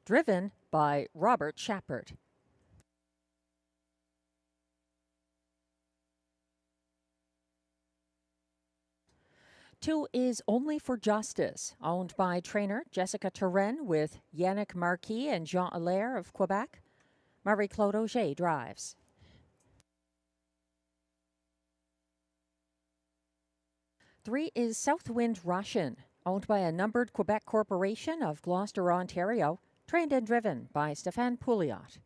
driven by Robert Shepard. Two is Only for Justice, owned by trainer Jessica Turenne with Yannick Marquis and Jean Allaire of Quebec. Marie-Claude Auger drives. 3 is Southwind Russian, owned by a numbered Quebec corporation of Gloucester, Ontario, trained and driven by Stéphane Pouliot.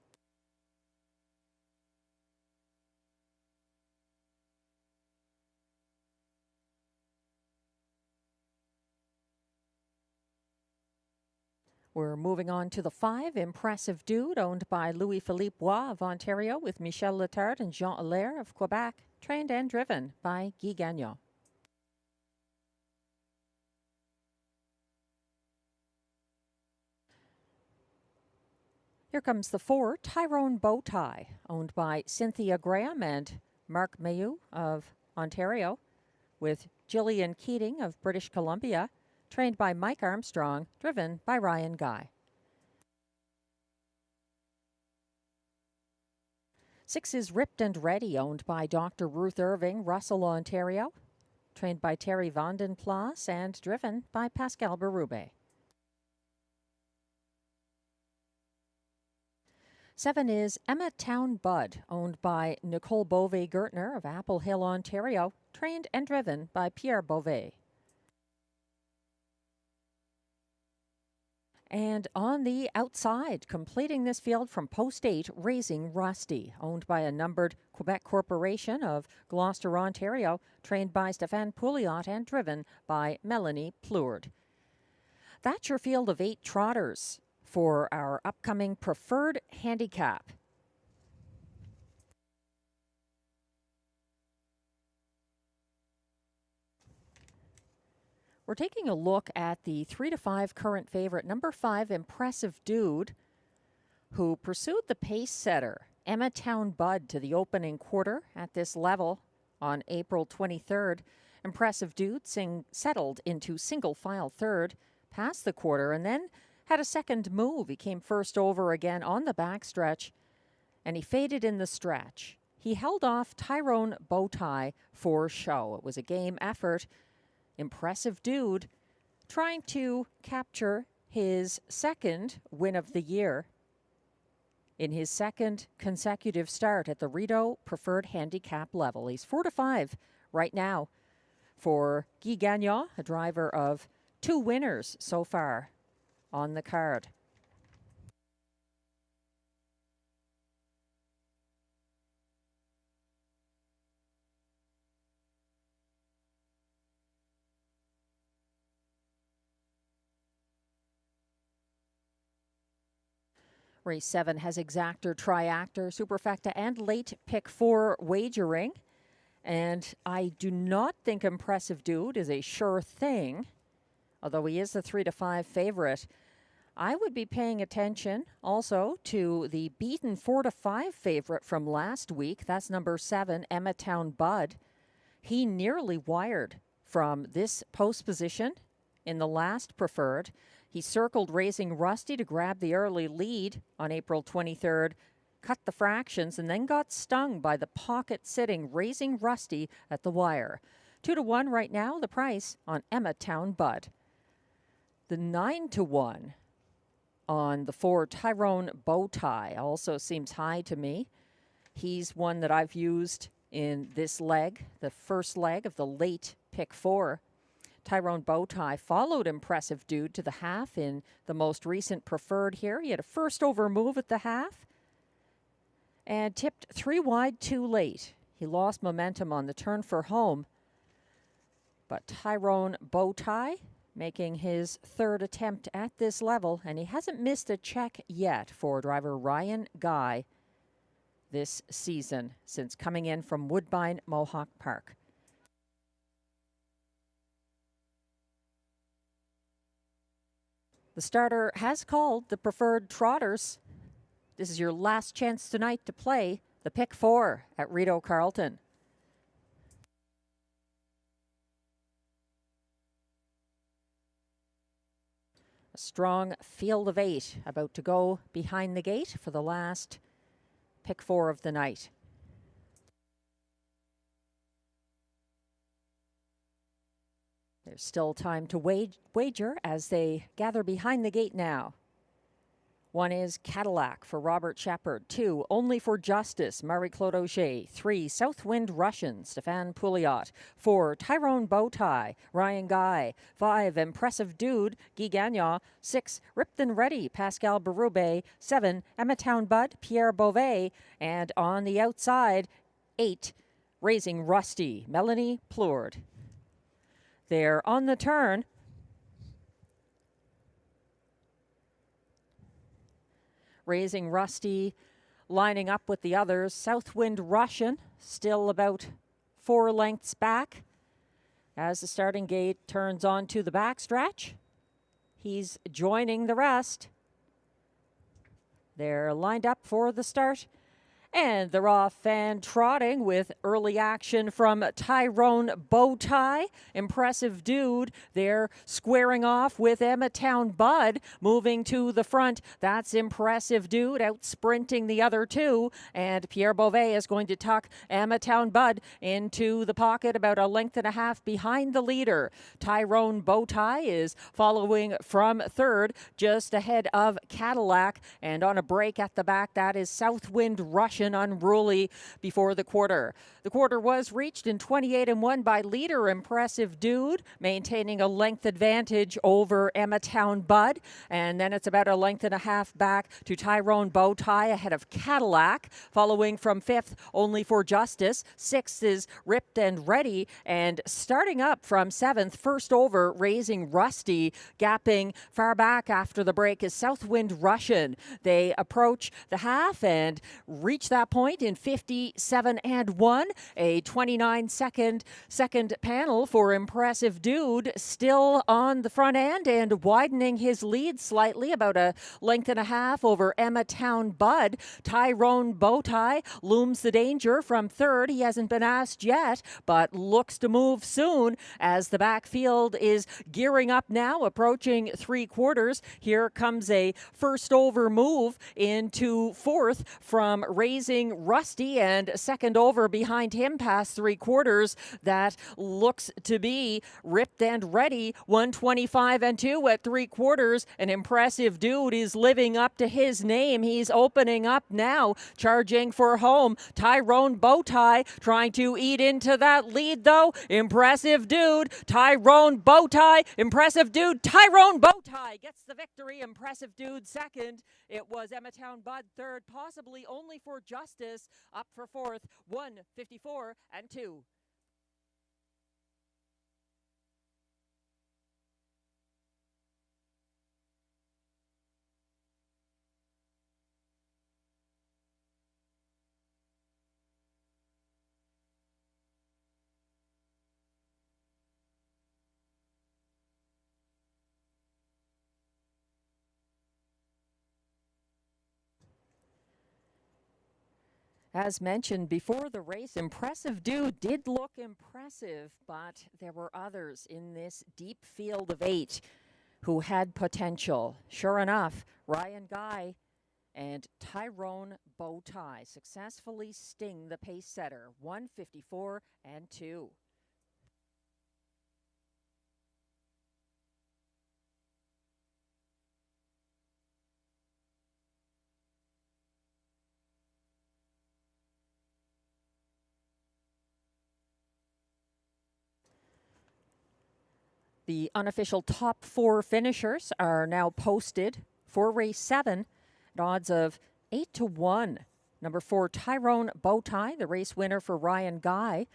We're moving on to the 5, Impressive Dude, owned by Louis-Philippe Bois of Ontario with Michel Letard and Jean Allaire of Quebec, trained and driven by Guy Gagnon. Here comes the 4, Tyrone Bowtie, owned by Cynthia Graham and Mark Mayu of Ontario, with Gillian Keating of British Columbia, trained by Mike Armstrong, driven by Ryan Guy. 6 is Ripped and Ready, owned by Dr. Ruth Irving, Russell, Ontario, trained by Terry Vandenplas and driven by Pascal Berube. 7 is Emma Town Bud, owned by Nicole Beauvais-Gertner of Apple Hill, Ontario, trained and driven by Pierre Beauvais. And on the outside, completing this field from post 8, Raising Rusty, owned by a numbered Quebec corporation of Gloucester, Ontario, trained by Stéphane Pouliot and driven by Melanie Plourde. That's your field of 8 trotters for our upcoming preferred handicap. We're taking a look at the 3 to 5 current favorite, number 5, Impressive Dude, who pursued the pace setter, Emma Town Bud, to the opening quarter at this level on April 23rd. Impressive Dude settled into single file third, past the quarter, and then had a second move. He came first over again on the backstretch, and he faded in the stretch. He held off Tyrone Bowtie for show. It was a game effort. Impressive Dude trying to capture his second win of the year in his second consecutive start at the Rideau preferred handicap level. He's 4-5 right now for Guy Gagnon, a driver of 2 winners so far on the card. Race 7 has exactor, triactor, superfecta, and late pick 4 wagering. And I do not think Impressive Dude is a sure thing, although he is the 3-5 favorite. I would be paying attention also to the beaten 4-5 favorite from last week. That's number 7, Emmatown Bud. He nearly wired from this post position in the last preferred. He circled Raising Rusty to grab the early lead on April 23rd, cut the fractions, and then got stung by the pocket-sitting Raising Rusty at the wire. 2-1 right now, the price on Emmatown Bud. The 9-1 on the 4 Tyrone Bowtie also seems high to me. He's one that I've used in this leg, the first leg of the late pick 4. Tyrone Bowtie followed Impressive Dude to the half in the most recent preferred here. He had a first over move at the half and tipped 3 wide too late. He lost momentum on the turn for home. But Tyrone Bowtie making his 3rd attempt at this level, and he hasn't missed a check yet for driver Ryan Guy this season since coming in from Woodbine Mohawk Park. The starter has called the preferred trotters. This is your last chance tonight to play the pick 4 at Rideau Carleton. A strong field of 8 about to go behind the gate for the last pick 4 of the night. There's still time to wager as they gather behind the gate now. 1 is Cadillac for Robert Shepard. 2, Only for Justice, Marie-Claude Auger. 3, Southwind Russian, Stéphane Pouliot. 4, Tyrone Bowtie, Ryan Guy. 5, Impressive Dude, Guy Gagnon. 6, Ripped and Ready, Pascal Berube. 7, Emmatown Bud, Pierre Beauvais. And on the outside, 8, Raising Rusty, Melanie Plourde. They're on the turn. Raising Rusty lining up with the others. Southwind Russian still about 4 lengths back as the starting gate turns onto the backstretch. He's joining the rest. They're lined up for the start. And they're off and trotting with early action from Tyrone Bowtie. Impressive Dude. They're squaring off with Emmatown Bud moving to the front. That's Impressive Dude out sprinting the other 2. And Pierre Beauvais is going to tuck Emmatown Bud into the pocket about 1.5 lengths behind the leader. Tyrone Bowtie is following from 3rd, just ahead of Cadillac. And on a break at the back, that is Southwind Russian, unruly before the quarter. The quarter was reached in 28-1 by leader Impressive Dude, maintaining a length advantage over Emmatown Bud. And then it's about 1.5 lengths back to Tyrone Bowtie ahead of Cadillac. Following from 5th, Only for Justice. 6th is Ripped and Ready. And starting up from 7th, first over, Raising Rusty. Gapping far back after the break is Southwind Russian. They approach the half and reach that point in 57-1. A 29-second second panel for Impressive Dude, still on the front end and widening his lead slightly, about 1.5 lengths over Emmatown Bud. Tyrone Bowtie looms the danger from 3rd. He hasn't been asked yet, but looks to move soon as the backfield is gearing up now, approaching 3/4. Here comes a first over move into 4th from Raising teasing Rusty, and second over behind him past 3/4. That looks to be Ripped and Ready, 125 and 2 at 3/4. An impressive dude is living up to his name. He's opening up now, charging for home. Tyrone Bowtie trying to eat into that lead though. Impressive dude, Tyrone Bowtie. Impressive dude, Tyrone Bowtie gets the victory. Impressive dude second. It was Emmetown Bud third, possibly only for Justice. Up for fourth, 154 and 2. As mentioned before the race, Impressive Dude did look impressive, but there were others in this deep field of 8 who had potential. Sure enough, Ryan Guy and Tyrone Bowtie successfully sting the pace setter, 154 and 2. The unofficial top 4 finishers are now posted for race 7 at odds of 8-1. Number 4, Tyrone Bowtie, the race winner for Ryan Guy.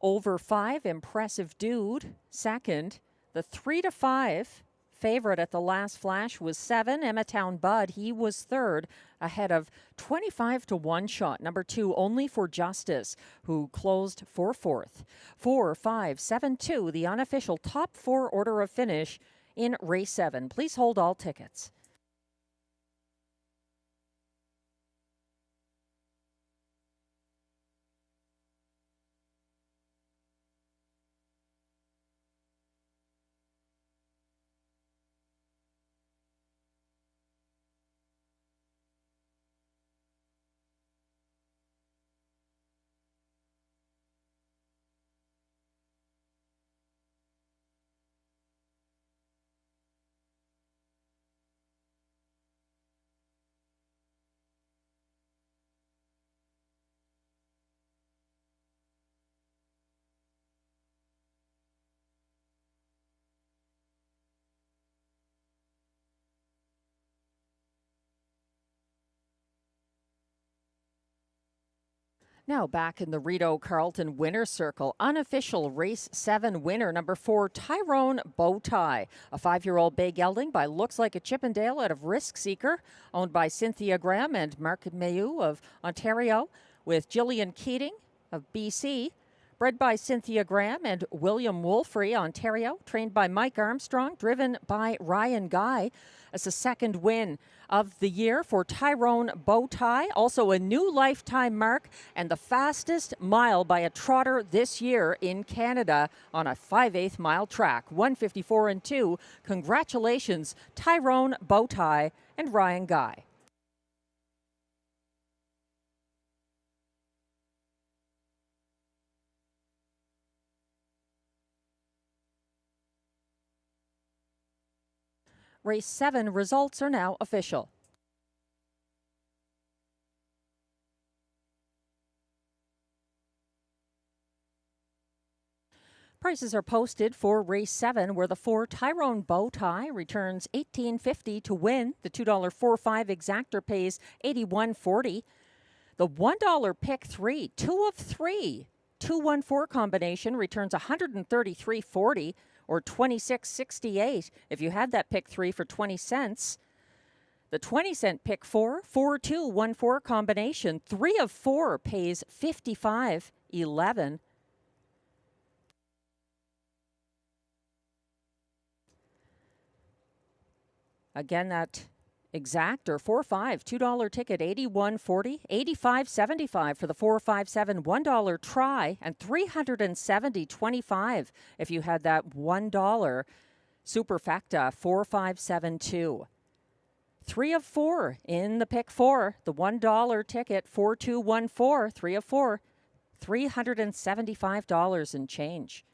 Over 5, Impressive Dude, second. The 3-5 favorite at the last flash was 7, Emmetown Bud. He was third, ahead of 25 to 1 shot. Number 2, Only for Justice, who closed for fourth. 4, 5, 7, 2, the unofficial top 4 order of finish in race 7. Please hold all tickets. Now back in the Rideau Carlton winner's circle, unofficial race 7 winner, number 4, Tyrone Bowtie, a 5-year-old bay gelding by looks like a Chippendale out of Risk Seeker, owned by Cynthia Graham and Mark Mayu of Ontario, with Gillian Keating of BC. Bred by Cynthia Graham and William Wolfrey, Ontario. Trained by Mike Armstrong, driven by Ryan Guy. As the second win of the year for Tyrone Bowtie. Also a new lifetime mark and the fastest mile by a trotter this year in Canada on a 5/8 mile track. 154 and 2. Congratulations, Tyrone Bowtie and Ryan Guy. Race 7 results are now official. Prices are posted for race 7, where the 4 Tyrone Bowtie returns $18.50 to win. The $2.45 exactor pays $81.40. The $1 pick 3, 2 of 3, 2-1-4 combination returns $133.40. Or $26.68 if you had that pick 3 for 20 cents. The 20-cent pick 4, 4-2-1-4 combination, 3 of 4 pays $55.11. Again, that exact or 4-5 $2 ticket, $81.40, $85.75 for the 4-5-7 $1 try, and $370.25 if you had that $1 superfecta 4-5-7-2. 3 of 4 in the pick 4. The $1 ticket, 4214, 3 of 4, $375 and change.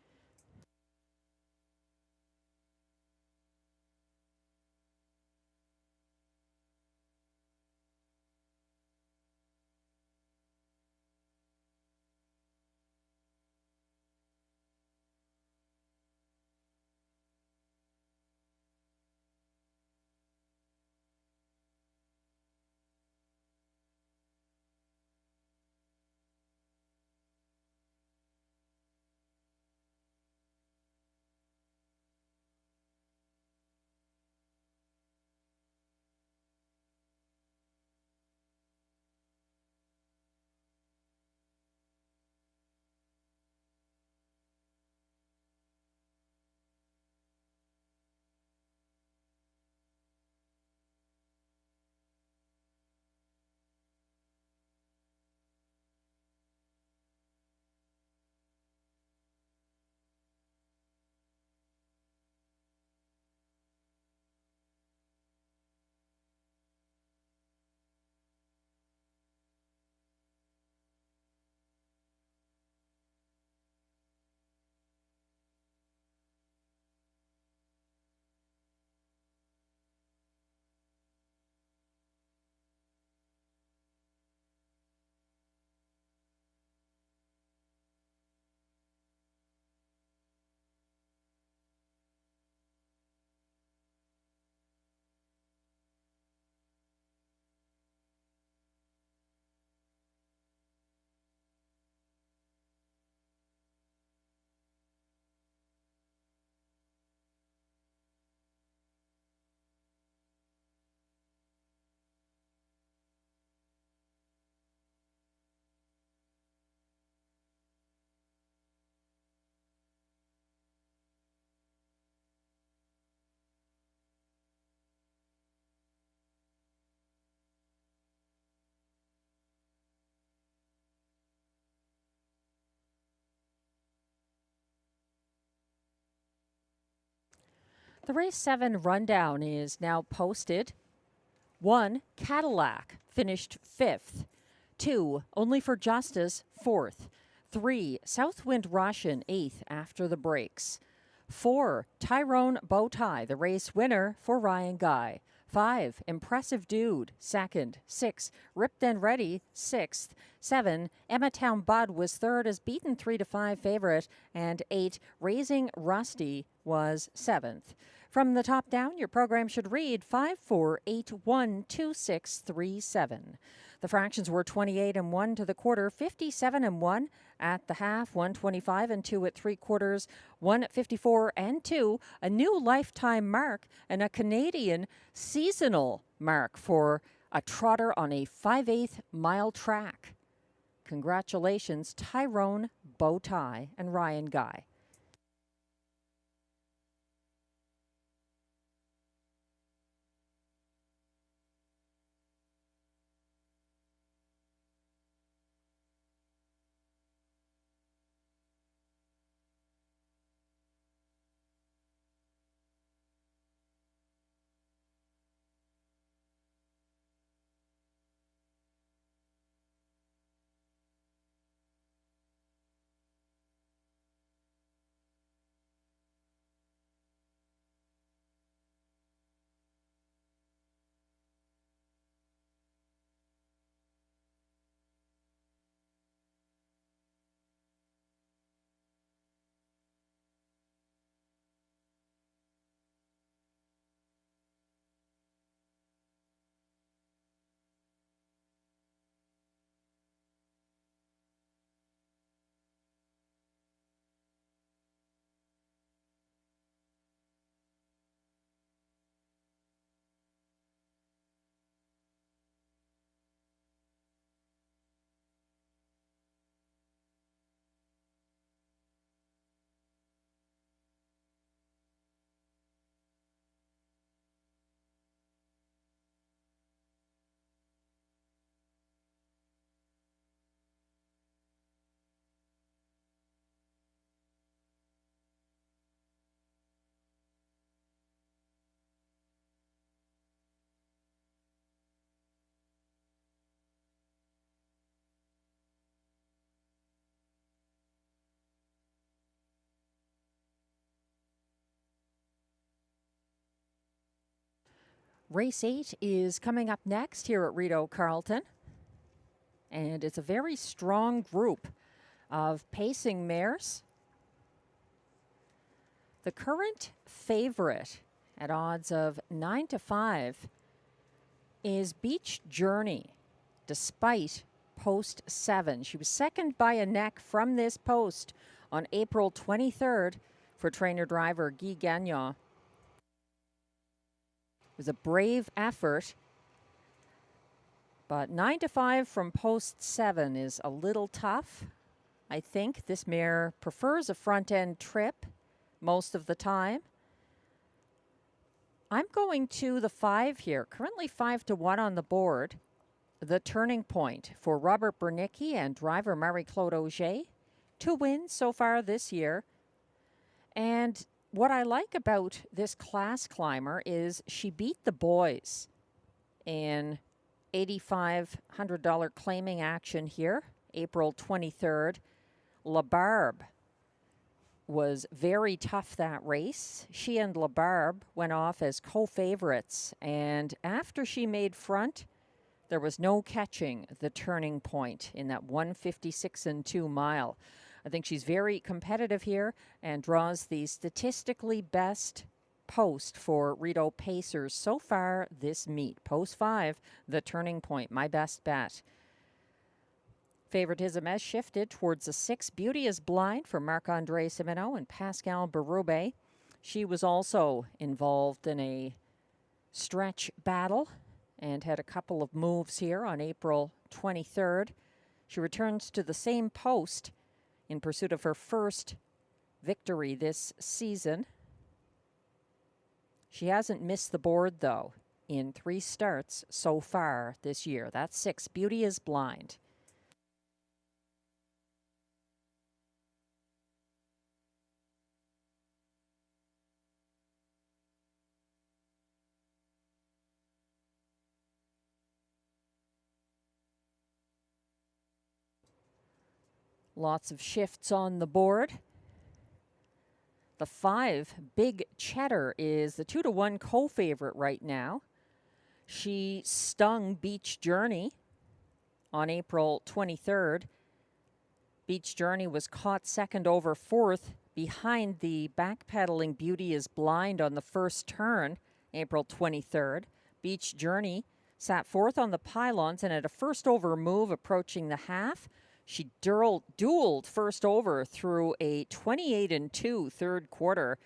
The race 7 rundown is now posted. 1, Cadillac, finished 5th. 2, Only for Justice, 4th. 3, Southwind Russian, 8th after the brakes. 4, Tyrone Bowtie, the race winner for Ryan Guy. 5, Impressive Dude, 2nd. 6, Ripped and Ready, 6th. 7, Emmatown Bud was 3rd as beaten 3-5 favorite. And 8, Raising Rusty was 7th. From the top down, your program should read 54812637. The fractions were 28-1 to the quarter, 57-1 at the half, 125-2 at 3/4, 154-2, a new lifetime mark and a Canadian seasonal mark for a trotter on a 5/8 mile track. Congratulations, Tyrone Bowtie and Ryan Guy. Race 8 is coming up next here at Rideau Carleton. And it's a very strong group of pacing mares. The current favorite at odds of 9-5 is Beach Journey, despite post 7. She was second by a neck from this post on April 23rd for trainer-driver Guy Gagnon. It was a brave effort, but 9-5 from post 7 is a little tough. I think this mare prefers a front-end trip most of the time. I'm going to the 5 here, currently 5-1 on the board. The Turning Point for Robert Bernicki and driver Marie-Claude Auger. 2 wins so far this year. And what I like about this class climber is she beat the boys in $8,500 claiming action here, April 23rd. La Barbe was very tough that race. She and La Barbe went off as co-favorites, and after she made front, there was no catching the Turning Point in that 156-2 mile. I think she's very competitive here and draws the statistically best post for Rideau Pacers so far this meet. Post 5, the Turning Point, my best bet. Favoritism has shifted towards the 6. Beauty is Blind for Marc-Andre Simino and Pascal Berube. She was also involved in a stretch battle and had a couple of moves here on April 23rd. She returns to the same post in pursuit of her first victory this season. She hasn't missed the board, though, in 3 starts so far this year. That's 6. Beauty is Blind. Lots of shifts on the board. The 5, Big Cheddar, is the 2-1 co-favorite right now. She stung Beach Journey on April 23rd. Beach Journey was caught second over 4th behind the backpedaling Beauty is Blind on the first turn, April 23rd. Beach Journey sat 4th on the pylons and had a first over move approaching the half. She dueled first over through a 28-2 third quarter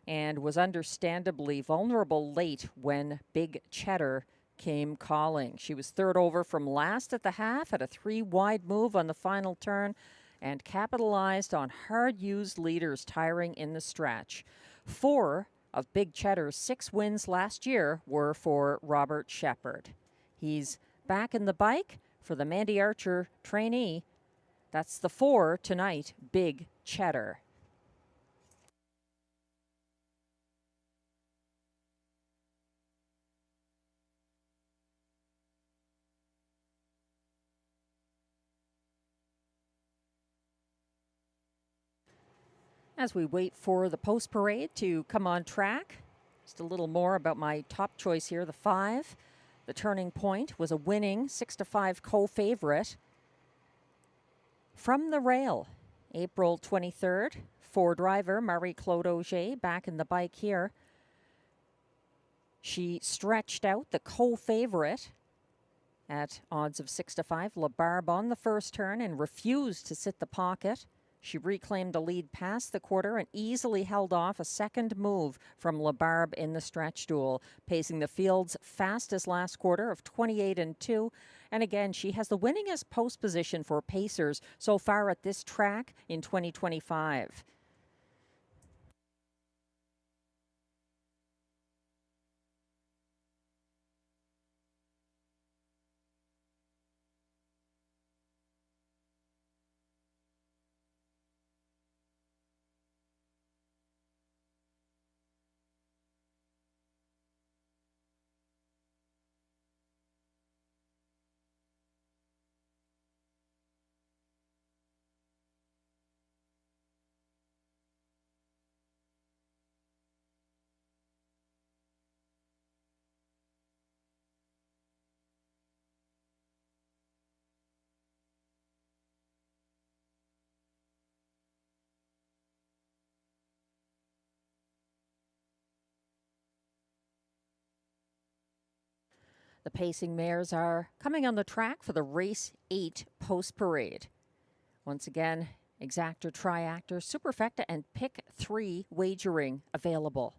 and was understandably vulnerable late when Big Cheddar came calling. She was third over from last at the half, had a 3-wide move on the final turn, and capitalized on hard-used leaders tiring in the stretch. 4 of Big Cheddar's 6 wins last year were for Robert Shepard. He's back in the bike for the Mandy Archer trainee. That's the 4 tonight, Big Cheddar. As we wait for the post parade to come on track, just a little more about my top choice here, the 5. The Turning Point was a winning 6-5 co-favorite from the rail, April 23rd. For driver Marie-Claude Auger back in the bike here. She stretched out the co-favorite at odds of 6-5, La Barbe on the first turn, and refused to sit the pocket. She reclaimed a lead past the quarter and easily held off a second move from La Barbe in the stretch duel, pacing the field's fastest last quarter of 28-2. And again, she has the winningest post position for pacers so far at this track in 2025. The pacing mares are coming on the track for the Race 8 Post Parade. Once again, Exactor, Triactor, Superfecta, and Pick 3 wagering available.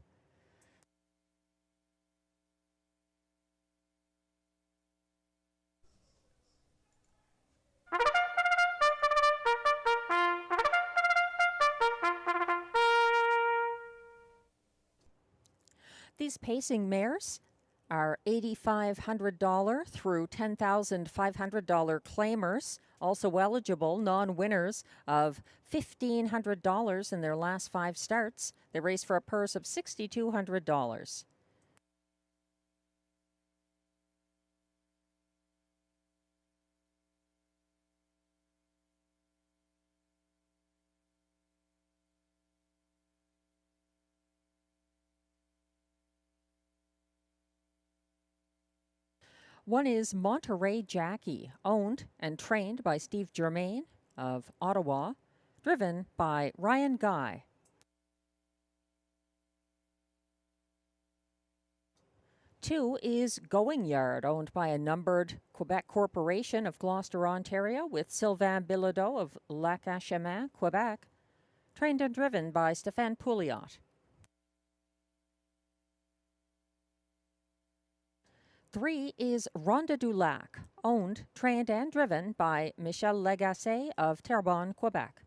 These pacing mares are $8,500 through $10,500 claimers, also eligible non-winners of $1,500 in their last 5 starts. They race for a purse of $6,200. One is Monterey Jackie, owned and trained by Steve Germain of Ottawa, driven by Ryan Guy. Two is Going Yard, owned by a numbered Quebec corporation of Gloucester, Ontario, with Sylvain Bilodeau of Lac-Achemin, Quebec, trained and driven by Stéphane Pouliot. 3 is Ronde du Lac, owned, trained, and driven by Michel Lagacé of Terrebonne, Quebec.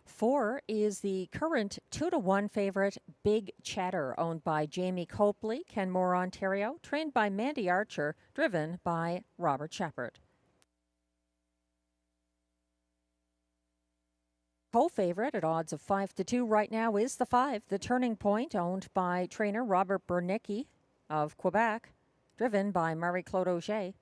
4 is the current 2-to-1 favorite Big Cheddar, owned by Jamie Copley, Kenmore, Ontario, trained by Mandy Archer, driven by Robert Shepard. Co-favorite at odds of 5-2 right now is the 5, the Turning Point, owned by trainer Robert Bernicki of Quebec, driven by Marie-Claude Auger.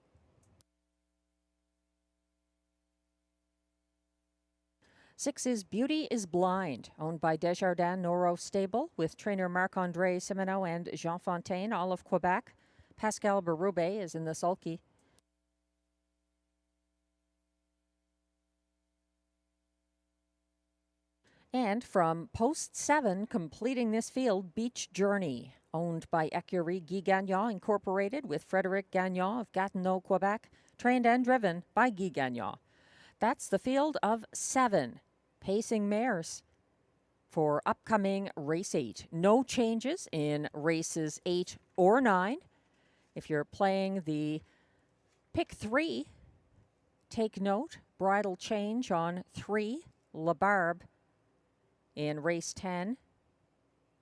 6 is Beauty is Blind, owned by Desjardins Noro Stable, with trainer Marc-André Simoneau and Jean Fontaine, all of Quebec. Pascal Berube is in the sulky. And from post 7, completing this field, Beach Journey, owned by Écurie Guy Gagnon Incorporated, with Frédéric Gagnon of Gatineau, Quebec, trained and driven by Guy Gagnon. That's the field of 7 pacing mares for upcoming Race 8. No changes in races 8 or 9. If you're playing the Pick 3, take note, bridle change on 3, La Barbe, in race 10,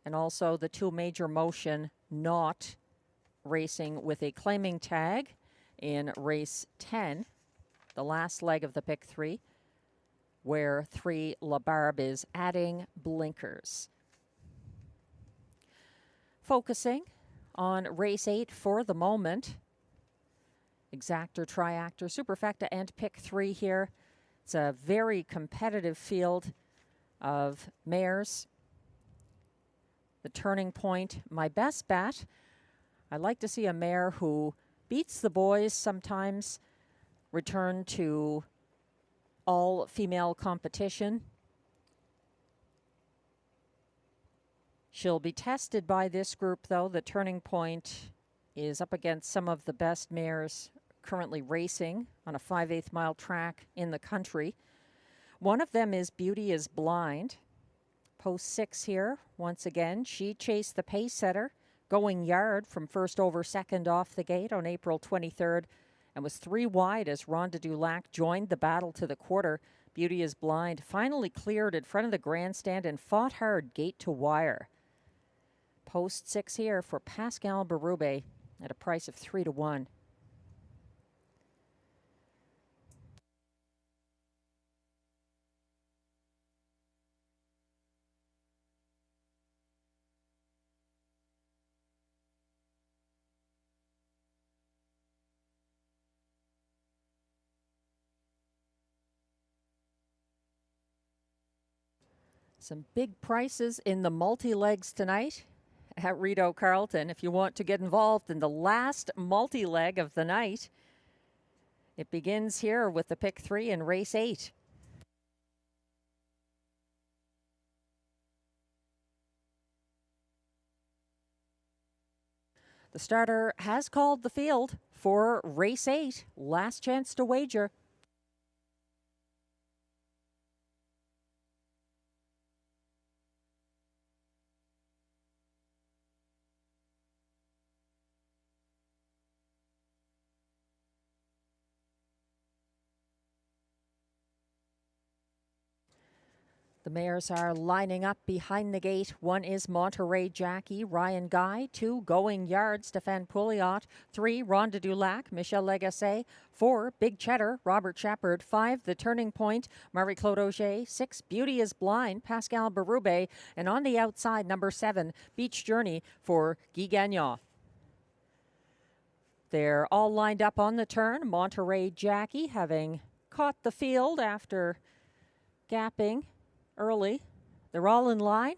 and also the 2 major motion not racing with a claiming tag in race 10, the last leg of the Pick 3, where 3 La Barbe is adding blinkers. Focusing on race 8 for the moment, Exactor, Triactor, Superfecta, and Pick 3 here. It's a very competitive field of mares. The Turning Point, my best bet. I like to see a mare who beats the boys sometimes return to all-female competition. She'll be tested by this group, though. The Turning Point is up against some of the best mares currently racing on a 5/8 mile track in the country. One of them is Beauty is Blind. Post 6 here, once again. She chased the pace setter, Going Yard, from first over second off the gate on April 23rd, and was 3 wide as Ronde du Lac joined the battle to the quarter. Beauty is Blind finally cleared in front of the grandstand and fought hard gate to wire. Post 6 here for Pascal Berube at a price of 3-1. Some big prices in the multi-legs tonight at Rideau Carleton. If you want to get involved in the last multi-leg of the night, it begins here with the Pick 3 in race 8. The starter has called the field for race 8. Last chance to wager. The mares are lining up behind the gate. 1 is Monterey Jackie, Ryan Guy. 2, Going Yard, Stéphane Pouliot. 3, Ronde du Lac, Michel Legasse. 4, Big Cheddar, Robert Shepard. 5, The Turning Point, Marie-Claude Auger. 6, Beauty is Blind, Pascal Berube. And on the outside, number 7, Beach Journey for Guy Gagnon. They're all lined up on the turn. Monterey Jackie having caught the field after gapping early. They're all in line.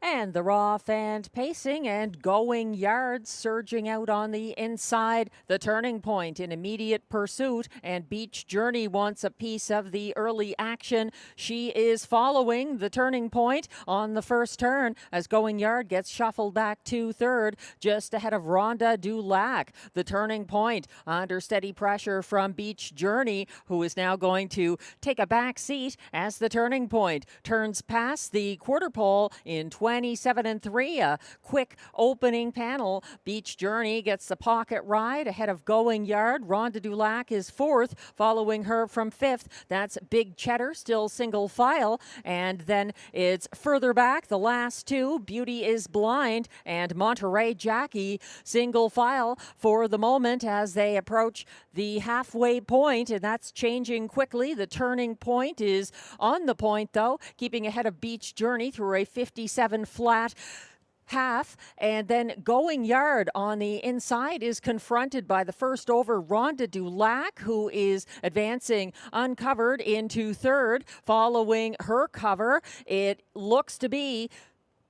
And they're off and pacing and Going Yard surging out on the inside. The Turning Point in immediate pursuit, and Beach Journey wants a piece of the early action. She is following the Turning Point on the first turn as Going Yard gets shuffled back to third, just ahead of Ronde du Lac. The Turning Point under steady pressure from Beach Journey, who is now going to take a back seat as the Turning Point turns past the quarter pole in 27 and 3. A quick opening panel. Beach Journey gets the pocket ride ahead of Going Yard. Ronde du Lac is 4th, following her from 5th. That's Big Cheddar, still single file. And then it's further back, the last 2, Beauty is Blind and Monterey Jackie, single file for the moment as they approach the halfway point, and that's changing quickly. The Turning Point is on the point, though, keeping ahead of Beach Journey through a 57 flat half, and then Going Yard on the inside is confronted by the first over Ronde du Lac, who is advancing uncovered into third. Following her cover, it looks to be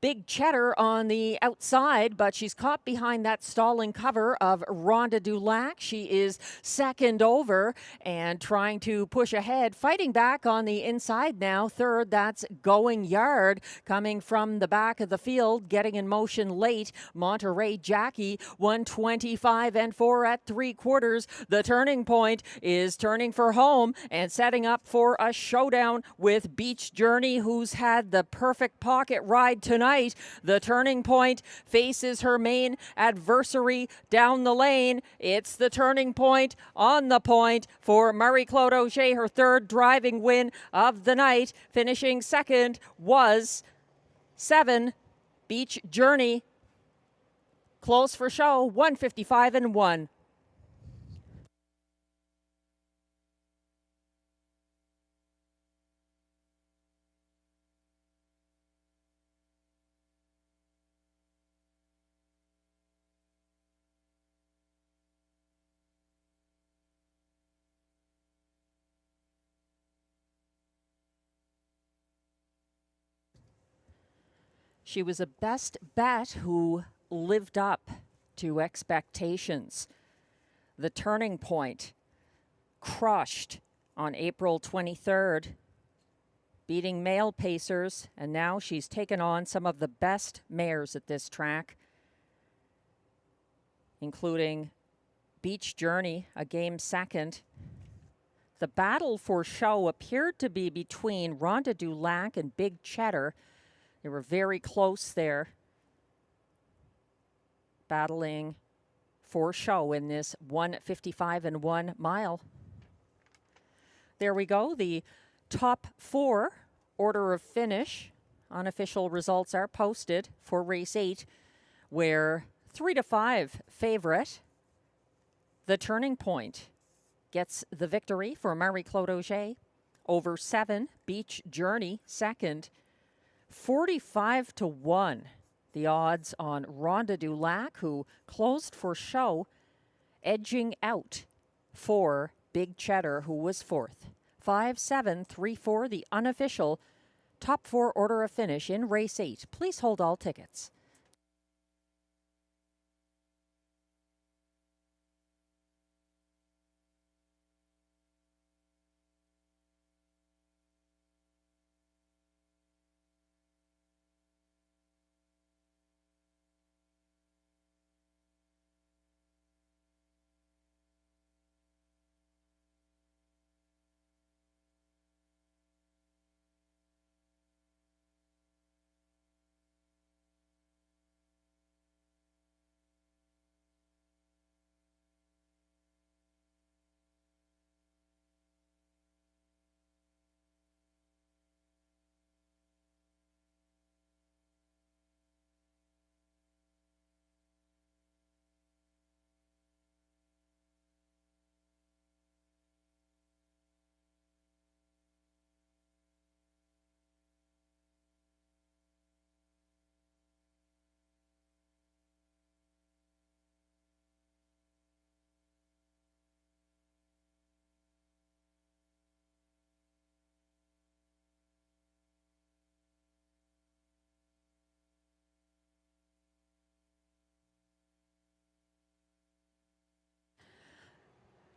Big Cheddar on the outside, but she's caught behind that stalling cover of Ronde du Lac. She is second over and trying to push ahead. Fighting back on the inside now. Third, that's Going Yard coming from the back of the field, getting in motion late. Monterey Jackie, 125 and 4 at 3/4. The Turning Point is turning for home and setting up for a showdown with Beach Journey, who's had the perfect pocket ride tonight. The Turning Point faces her main adversary down the lane. It's the Turning Point on the point for Marie-Claude Auger, her 3rd driving win of the night. Finishing second was 7, Beach Journey. Close for show, 155 and 1. She was a best bet who lived up to expectations. The Turning Point crushed on April 23rd, beating male pacers, and now she's taken on some of the best mares at this track, including Beach Journey, a game second. The battle for show appeared to be between Ronde du Lac and Big Cheddar. They were very close there, battling for show in this 155 and 1 mile. There we go. The top 4 order of finish. Unofficial results are posted for race 8, where 3-5 favorite, the Turning Point, gets the victory for Marie-Claude Auger. Over 7, Beach Journey second. 45 to 1, the odds on Ronde du Lac, who closed for show, edging out for Big Cheddar, who was 4th. 5-7, 3-4, the unofficial top 4 order of finish in race 8. Please hold all tickets.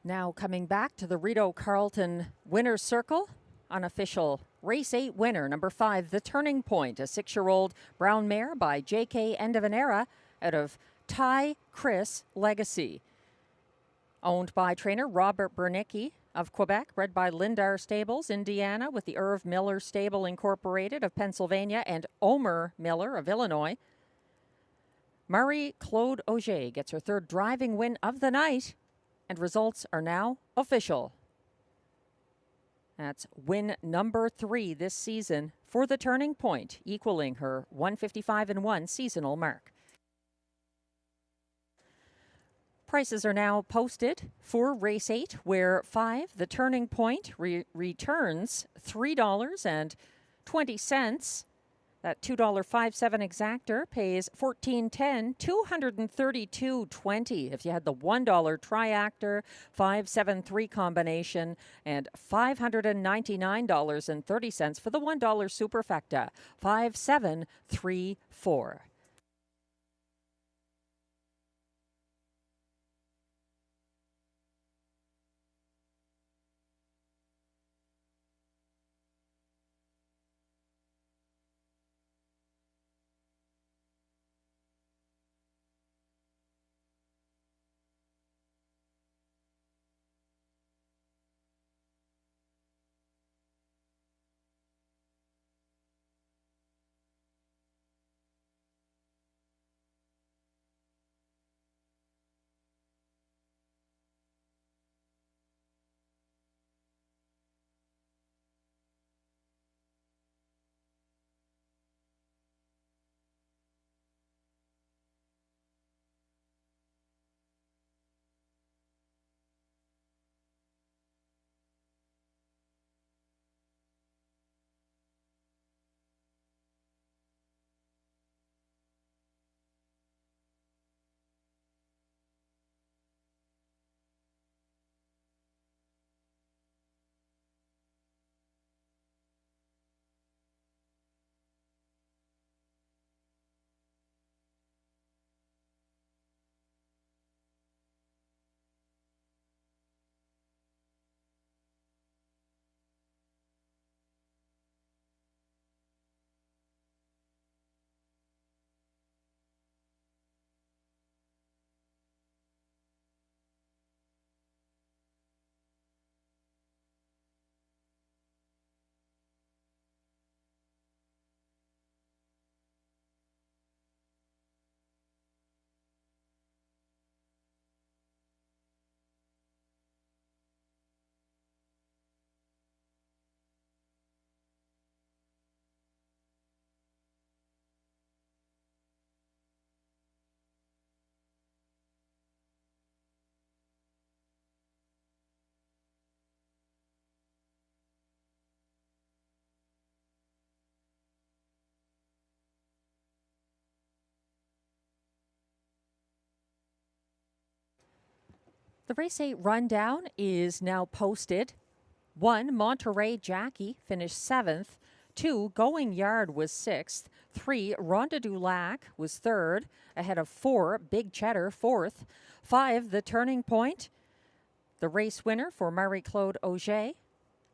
Now coming back to the Rideau Carleton winner's circle, unofficial race 8 winner, number 5, The Turning Point, a 6-year-old brown mare by J.K. End of an Era out of Ty Chris Legacy. Owned by trainer Robert Bernicki of Quebec, bred by Lindar Stables, Indiana, with the Irv Miller Stable Incorporated of Pennsylvania and Omer Miller of Illinois. Marie-Claude Auger gets her 3rd driving win of the night, and results are now official. That's win number 3 this season for The Turning Point, equaling her 155-1 seasonal mark. Prices are now posted for race 8, where 5, The Turning Point, returns $3.20. That $2.57 exactor pays $14.10, $232.20 if you had the $1 triactor, 573 combination, and $599.30 for the $1 superfecta, 5734. The race 8 rundown is now posted. 1, Monterey Jackie finished 7th. 2, Going Yard was 6th. 3, Ronda du Lac was 3rd, ahead of 4, Big Cheddar 4th. 5, The Turning Point, the race winner for Marie-Claude Auger.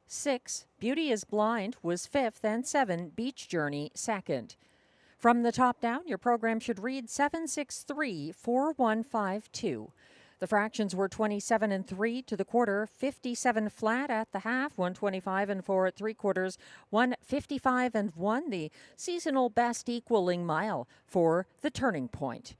6, Beauty is Blind was 5th, and 7, Beach Journey 2nd. From the top down, your program should read 763-4152. The fractions were 27 and 3 to the quarter, 57 flat at the half, 125 and 4 at 3/4, 155 and 1, the seasonal best equaling mile for The Turning Point.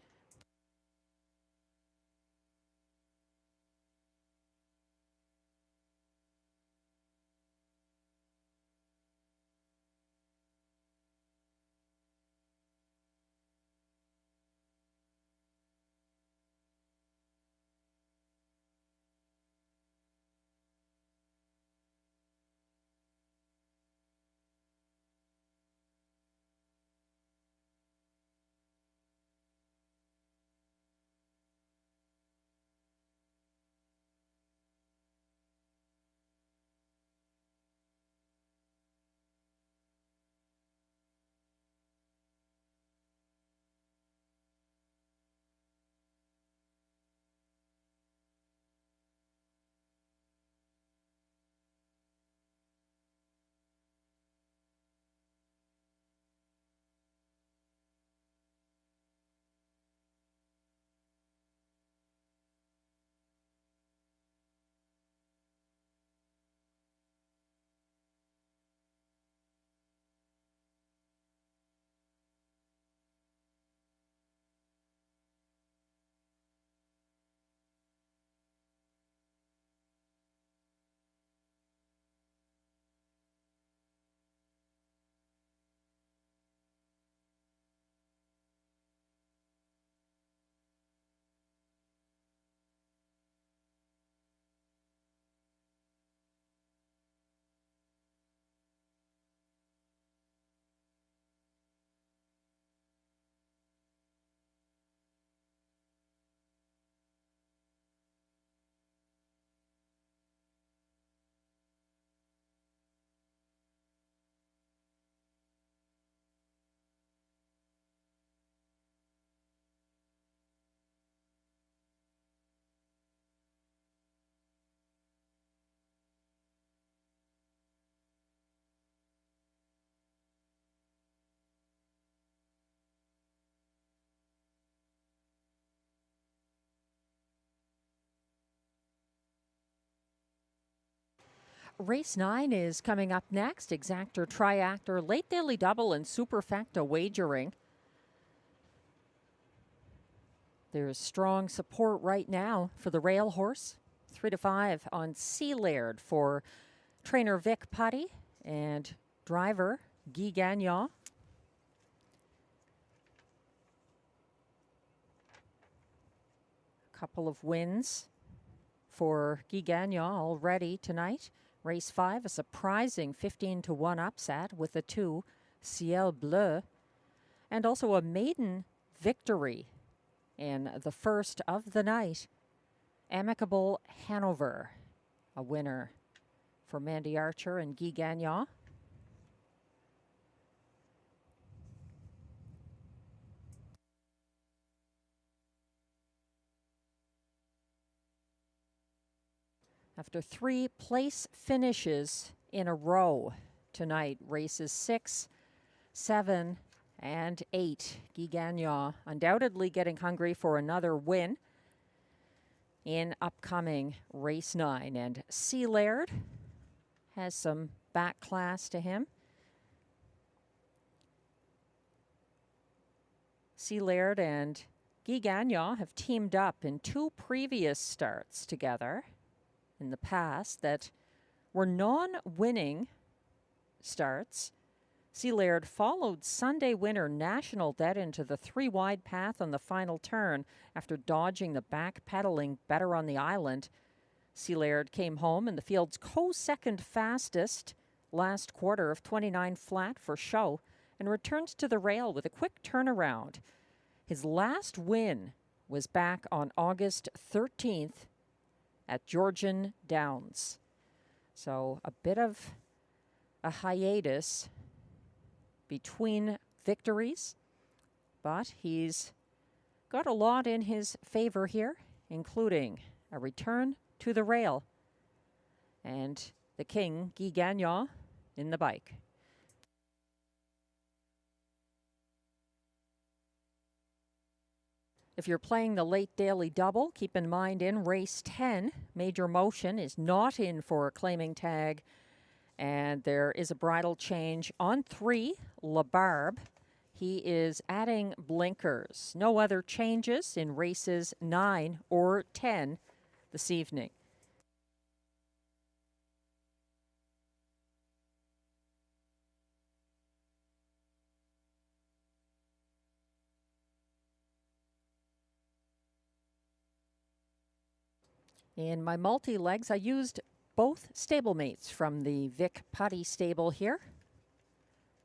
race 9 is coming up next. Exactor, Triactor, Late Daily Double, and Superfecta wagering. There's strong support right now for the rail horse. 3 to 5 on Sea Laird for trainer Vic Putty and driver Guy Gagnon. Couple of wins for Guy Gagnon already tonight. Race 5, a surprising 15 to 1 upset with the 2 Ciel Bleu, and also a maiden victory in the first of the night. Amicable Hanover, a winner for Mandy Archer and Guy Gagnon. After 3 place finishes in a row tonight, races 6, 7, and 8. Guy Gagnon undoubtedly getting hungry for another win in upcoming race 9. And Sea Laird has some back class to him. Sea Laird and Guy Gagnon have teamed up in 2 previous starts together in the past that were non-winning starts. Sea Laird followed Sunday winner National Debt into the 3-wide path on the final turn after dodging the back-pedaling Better on the Island. Sea Laird came home in the field's co-second fastest last quarter of 29 flat for show and returned to the rail with a quick turnaround. His last win was back on August 13th at Georgian Downs. So a bit of a hiatus between victories, but he's got a lot in his favor here, including a return to the rail and the king, Guy Gagnon, in the bike. If you're playing the late daily double, keep in mind in race 10, Major Motion is not in for a claiming tag, and there is a bridle change on 3, La Barbe. He is adding blinkers. No other changes in races 9 or 10 this evening. In my multi-legs, I used both stablemates from the Vic Putty stable here.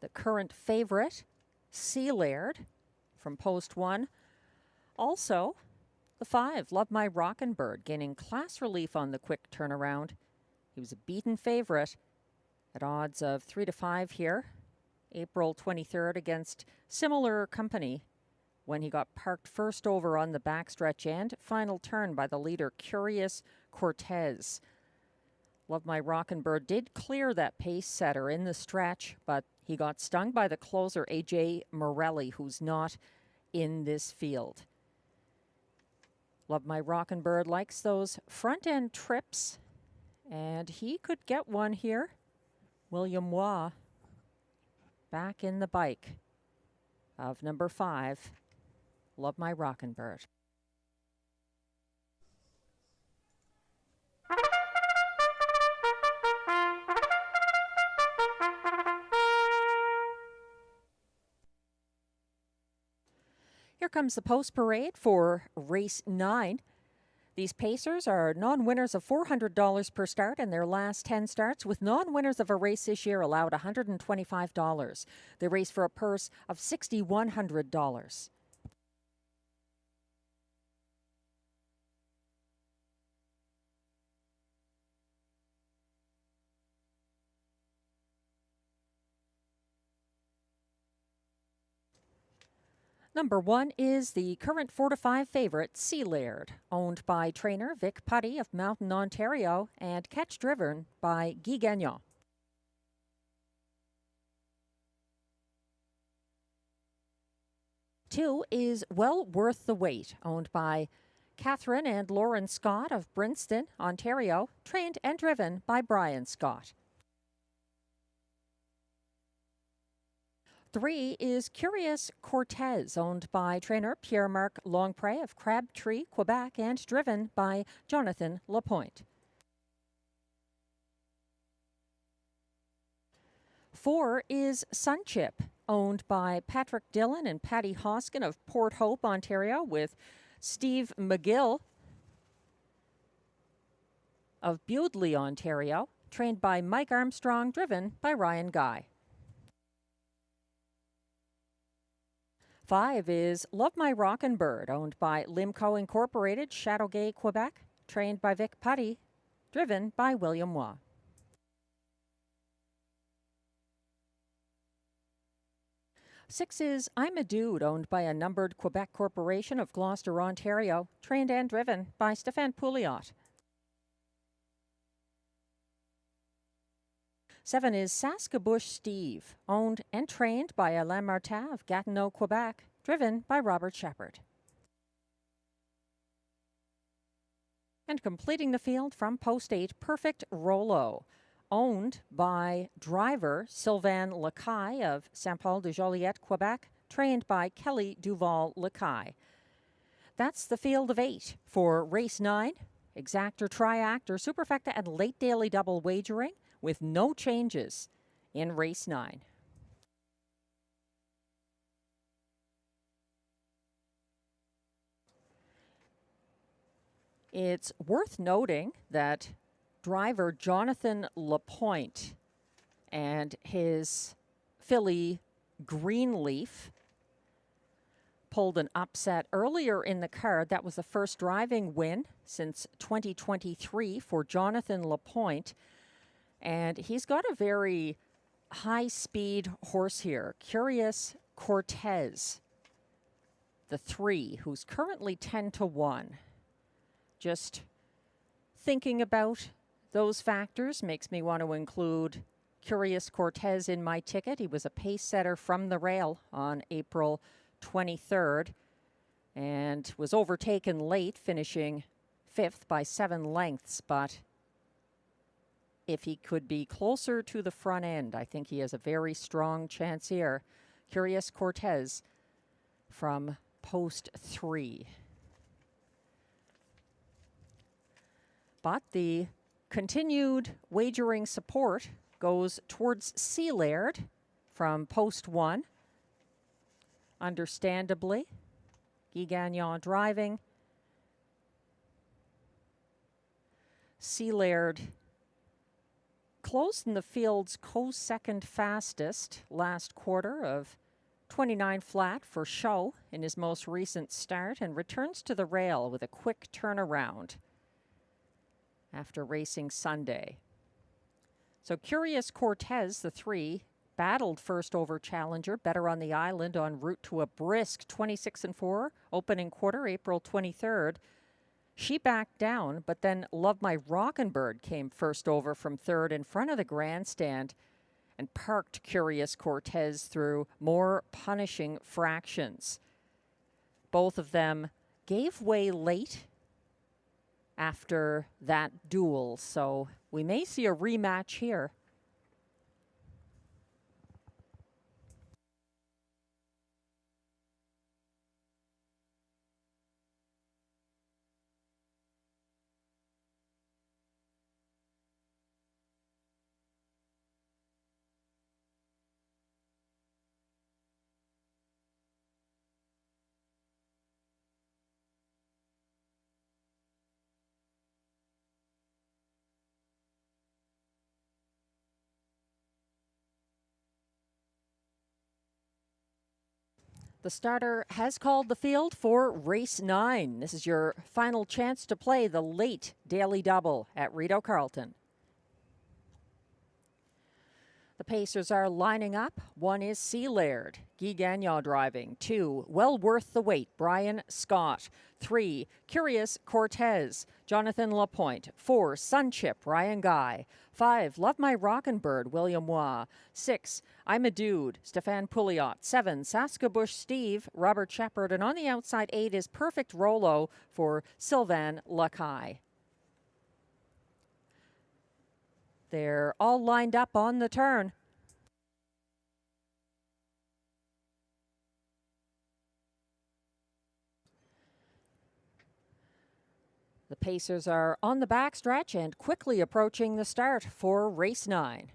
The current favorite, Sea Laird, from post 1. Also, the 5, Love My Rockin' Bird, gaining class relief on the quick turnaround. He was a beaten favorite at odds of 3 to 5 here. April 23rd against similar company when he got parked first over on the backstretch and final turn by the leader, Curious Cortez. Love My Rockin' Bird did clear that pace setter in the stretch, but he got stung by the closer, A.J. Morelli, who's not in this field. Love My Rockin' Bird likes those front-end trips, and he could get one here. William Waugh back in the bike of number 5. Love My Rockin' Bird. Here comes the post parade for race 9. These pacers are non-winners of $400 per start in their last 10 starts, with non-winners of a race this year allowed $125. They race for a purse of $6,100. Number 1 is the current 4 to 5 favorite, Sea Laird, owned by trainer Vic Putty of Mountain, Ontario, and catch driven by Guy Gagnon. Two is Well Worth the Wait, owned by Catherine and Lauren Scott of Brinston, Ontario, trained and driven by Brian Scott. 3 is Curious Cortez, owned by trainer Pierre-Marc Longpre of Crabtree, Quebec, and driven by Jonathan Lapointe. 4 is Sunchip, owned by Patrick Dillon and Patty Hoskin of Port Hope, Ontario, with Steve McGill of Bewdley, Ontario, trained by Mike Armstrong, driven by Ryan Guy. 5 is Love My Rockin' Bird, owned by Limco Incorporated, Chateauguay, Quebec, trained by Vic Putty, driven by William Waugh. 6 is I'm a Dude, owned by a numbered Quebec corporation of Gloucester, Ontario, trained and driven by Stéphane Pouliot. 7 is Saskabush Steve, owned and trained by Alain Martin of Gatineau, Quebec, driven by Robert Shepard. And completing the field from post 8, Perfect Rollo, owned by driver Sylvain Lacaille of Saint-Paul-de-Joliette, Quebec, trained by Kelly Duval-Lacaille. That's the field of 8 for race 9, exactor, triactor, superfecta, and late daily double wagering, with no changes in race 9. It's worth noting that driver Jonathan Lapointe and his filly Greenleaf pulled an upset earlier in the card. That was the first driving win since 2023 for Jonathan Lapointe. And he's got a very high-speed horse here, Curious Cortez, the 3, who's currently 10-1. Just thinking about those factors makes me want to include Curious Cortez in my ticket. He was a pace setter from the rail on April 23rd and was overtaken late, finishing 5th by 7 lengths, but if he could be closer to the front end, I think he has a very strong chance here. Curious Cortez from post 3. But the continued wagering support goes towards Sea Laird from post 1. Understandably, Guy Gagnon driving. Sea Laird closed in the field's co-second fastest last quarter of 29 flat for show in his most recent start, and returns to the rail with a quick turnaround after racing Sunday. So Curious Cortez, the 3, battled first over challenger, better on the island, en route to a brisk 26-4 opening quarter, April 23rd. She backed down, but then Love My Rockin' Bird came first over from 3rd in front of the grandstand and parked Curious Cortez through more punishing fractions. Both of them gave way late after that duel, so we may see a rematch here. The starter has called the field for race 9. This is your final chance to play the late daily double at Rideau Carleton. The Pacers are lining up. 1 is Sea Laird, Guy Gagnon driving. 2, Well Worth the Wait, Brian Scott. 3, Curious Cortez, Jonathan Lapointe. 4, Sunchip, Ryan Guy. 5, Love My Rockin' Bird, William Waugh. 6, I'm a Dude, Stefan Pouliot. 7, Saskabush Steve, Robert Shepard. And on the outside, 8 is Perfect Rolo for Sylvain Lacaille. They're all lined up on the turn. The Pacers are on the backstretch and quickly approaching the start for race 9.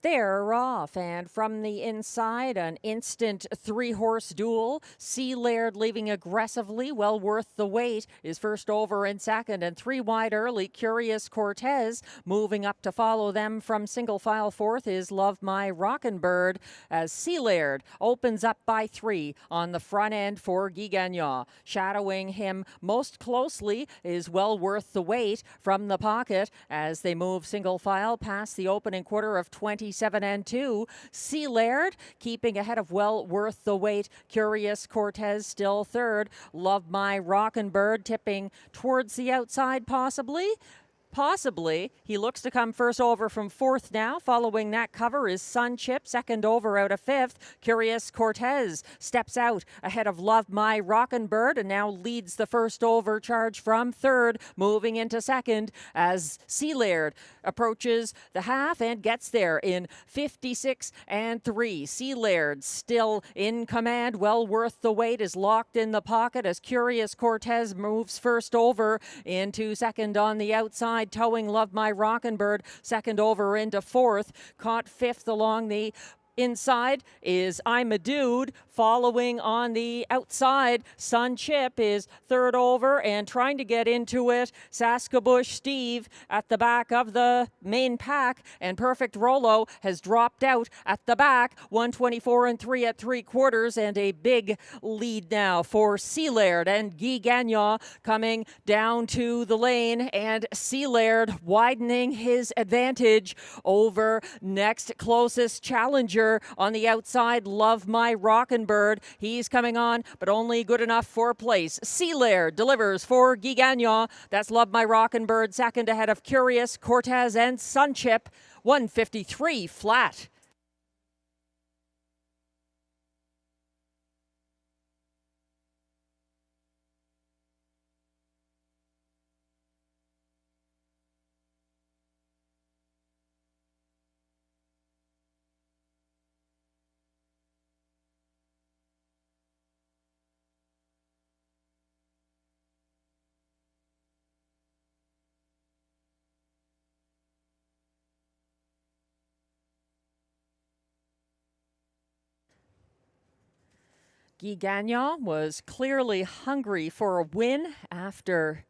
They're off, and from the inside, an instant 3-horse duel. Sea Laird leaving aggressively. Well Worth the Wait is first over in second, and 3 wide early. Curious Cortez moving up to follow them from single file. Fourth is Love My Rockin' Bird, as Sea Laird opens up by 3 on the front end for Guy Gagnon. Shadowing him most closely is Well Worth the Wait from the pocket as they move single file past the opening quarter of 27 and 2. Sea Laird keeping ahead of Well Worth the Wait. Curious Cortez still third. Love My Rockin' Bird tipping towards the outside possibly. He looks to come first over from fourth now. Following that cover is Sunchip, second over out of fifth. Curious Cortez steps out ahead of Love My Rockin' Bird and now leads the first over charge from third, moving into second as Sea Laird approaches the half and gets there in 56 and 3. Sea Laird still in command. Well Worth the Wait is locked in the pocket as Curious Cortez moves first over into second on the outside. Towing Love My Rockin' Bird second over into fourth. Caught fifth along the inside is I'm a Dude. Following on the outside, Sunchip is third over and trying to get into it. Saskabush Steve at the back of the main pack, and Perfect Rolo has dropped out at the back. 124 and 3 at 3/4, and a big lead now for Sea Laird and Guy Gagnon coming down to the lane, and Sea Laird widening his advantage over next closest challenger on the outside, Love My Rockin' Bird. He's coming on, but only good enough for place. Sea Laird delivers for Guy Gagnon. That's Love My Rockin' Bird second ahead of Curious Cortez and Sunchip. 153 flat. Guy Gagnon was clearly hungry for a win after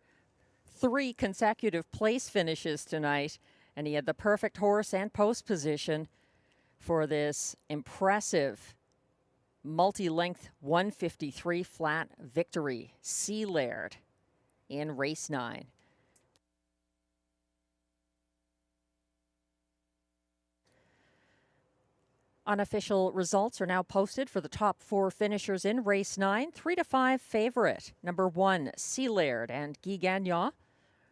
3 consecutive place finishes tonight, and he had the perfect horse and post position for this impressive multi-length 153 flat victory. Sea Laird in race 9. Unofficial results are now posted for the top 4 finishers in race 9. 3 to 5 favorite. Number 1, Sea Laird and Guy Gagnon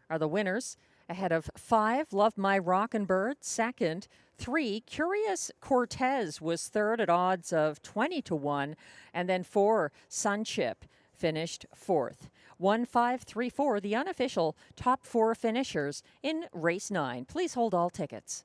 are the winners. Ahead of 5, Love My Rockin' Bird. Second, 3, Curious Cortez was third at odds of 20 to 1. And then 4, Sunchip finished fourth. 1, 5, 3, 4, the unofficial top 4 finishers in race 9. Please hold all tickets.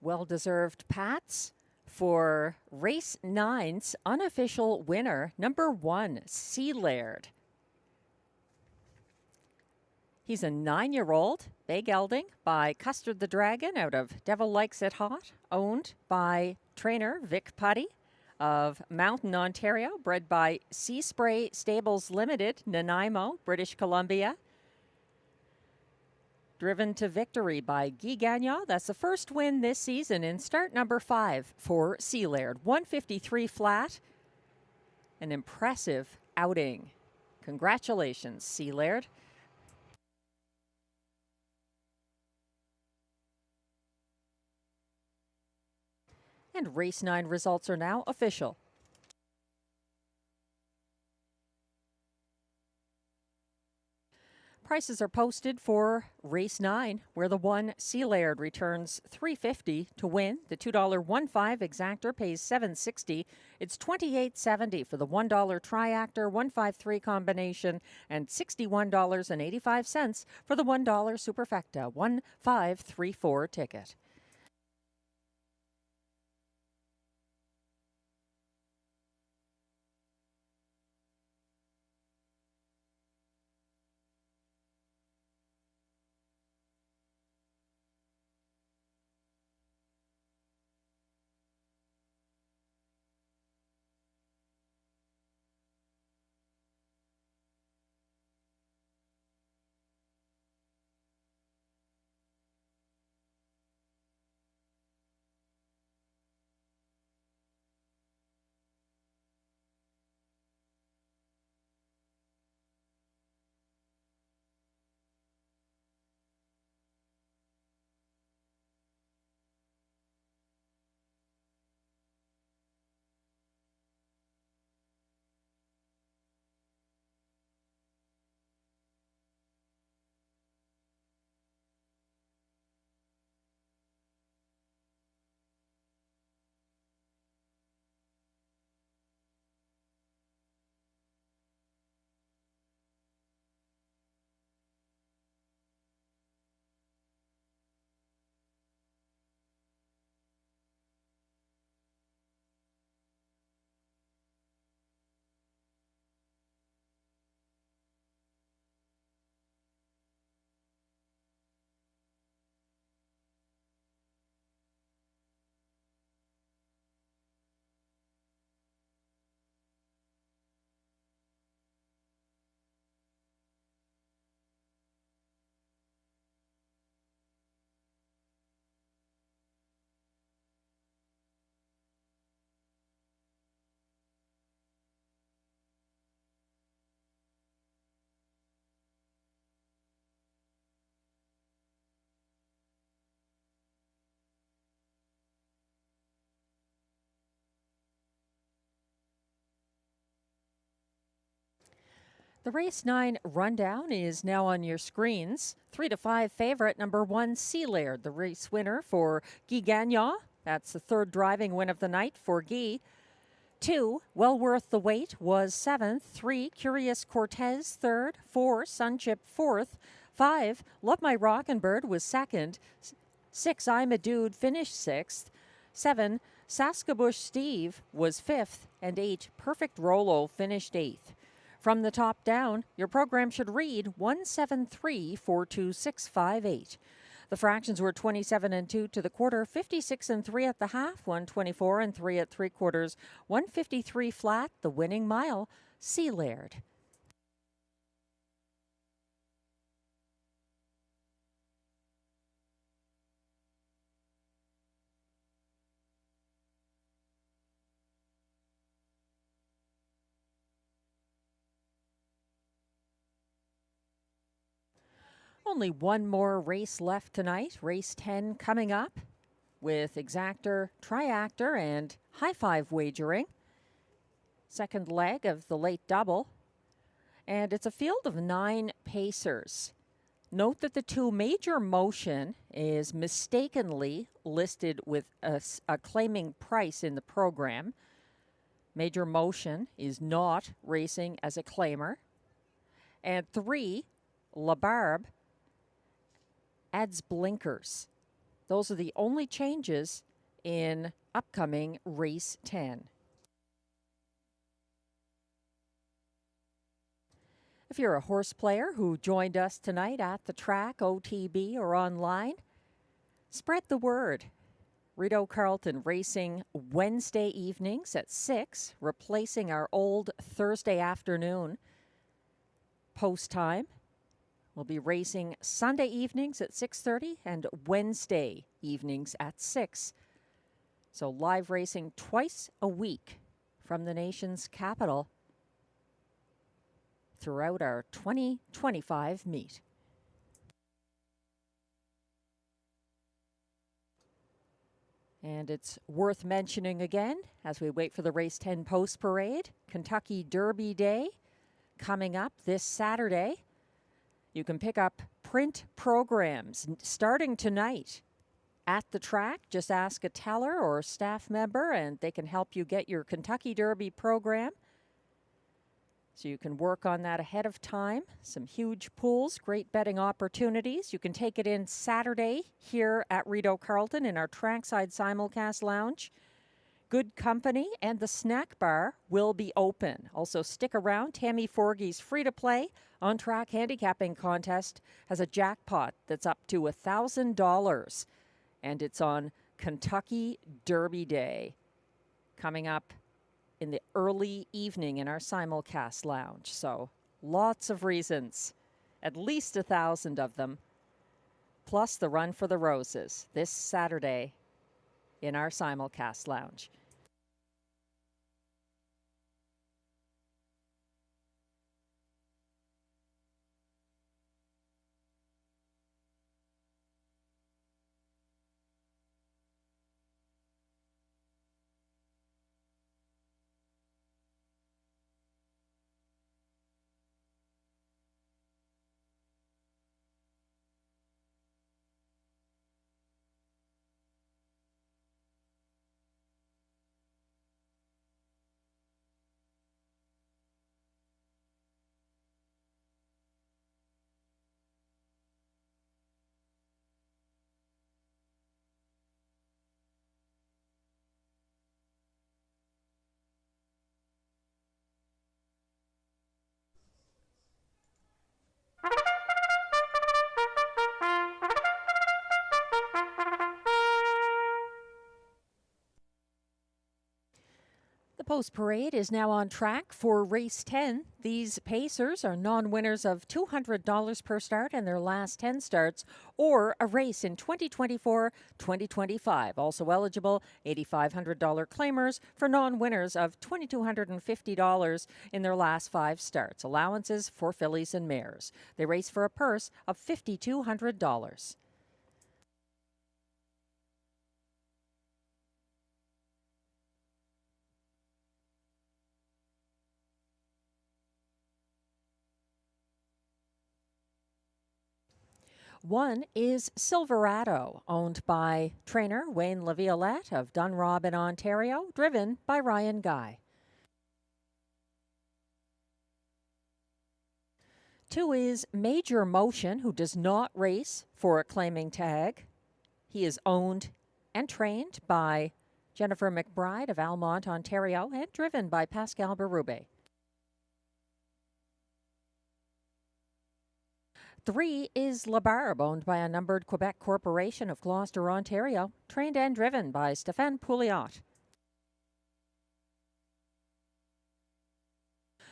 Well-deserved pats for race 9's unofficial winner, number 1, Sea Laird. He's a 9-year-old, bay gelding by Custard the Dragon out of Devil Likes It Hot, owned by trainer Vic Putty of Mountain, Ontario, bred by Sea Spray Stables Limited, Nanaimo, British Columbia. Driven to victory by Guy Gagnon. That's the first win this season in start number 5 for Sea Laird. 153 flat. An impressive outing. Congratulations, Sea Laird. And race 9 results are now official. Prices are posted for race 9, where the 1 Sea Laird returns $3.50 to win. The $2 1.5 exactor pays $7.60. It's $28.70 for the $1 triactor, 153 combination, and $61.85 for the $1 superfecta, 1534 ticket. The race 9 rundown is now on your screens. 3 to 5 favorite, number 1, Sea Laird, the race winner for Guy Gagnon. That's the 3rd driving win of the night for Guy. 2, well worth the wait, was 7th. 3, Curious Cortez, 3rd. 4, Sunchip, 4th. 5, Love My Rockin' Bird was 2nd. 6, I'm a Dude, finished 6th. 7, Saskabush Steve was 5th. And 8, Perfect Rolo finished 8th. From the top down, your program should read 173-42658. The fractions were 27 and 2 to the quarter, 56 and 3 at the half, 124 and 3 at 3/4, 153 flat, the winning mile, Sea Laird. Only one more race left tonight. Race 10 coming up with exactor, triactor, and high five wagering. Second leg of the late double. And it's a field of 9 pacers. Note that the 2 Major Motion is mistakenly listed with a claiming price in the program. Major Motion is not racing as a claimer. And 3, La Barbe, adds blinkers. Those are the only changes in upcoming race 10. If you're a horse player who joined us tonight at the track, OTB, or online, spread the word. Rideau Carleton racing Wednesday evenings at 6, replacing our old Thursday afternoon post time. We'll be racing Sunday evenings at 6:30 and Wednesday evenings at 6. So live racing twice a week from the nation's capital throughout our 2025 meet. And it's worth mentioning again, as we wait for the Race 10 Post Parade, Kentucky Derby Day coming up this Saturday. You can pick up print programs starting tonight at the track. Just ask a teller or a staff member and they can help you get your Kentucky Derby program. So you can work on that ahead of time. Some huge pools, great betting opportunities. You can take it in Saturday here at Rideau Carleton in our trackside simulcast lounge. Good company and the snack bar will be open. Also stick around. Tammy Forgey's free-to-play on-track handicapping contest has a jackpot that's up to $1,000. And it's on Kentucky Derby Day coming up in the early evening in our simulcast lounge. So lots of reasons, at least 1,000 of them, plus the Run for the Roses this Saturday in our simulcast lounge. The Post Parade is now on track for race 10. These pacers are non-winners of $200 per start in their last 10 starts or a race in 2024-2025. Also eligible, $8,500 claimers for non-winners of $2,250 in their last 5 starts. Allowances for fillies and mares. They race for a purse of $5,200. One is Silverado, owned by trainer Wayne Laviolette of Dunrob in Ontario, driven by Ryan Guy. 2 is Major Motion, who does not race for a claiming tag. He is owned and trained by Jennifer McBride of Almont, Ontario, and driven by Pascal Berube. 3 is La Barbe, owned by a numbered Quebec corporation of Gloucester, Ontario, trained and driven by Stéphane Pouliot.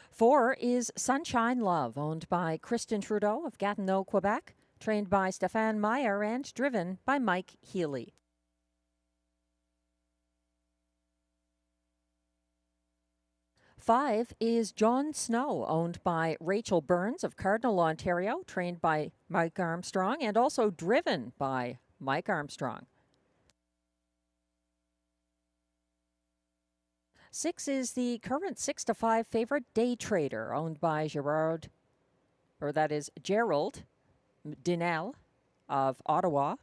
4 is Sunshine Love, owned by Kristen Trudeau of Gatineau, Quebec, trained by Stéphane Meyer and driven by Mike Healy. 5 is John Snow, owned by Rachel Burns of Cardinal, Ontario, trained by Mike Armstrong and also driven by Mike Armstrong. 6 is the current 6-5 favorite Day Trader, owned by Gerald Dinel of Ottawa,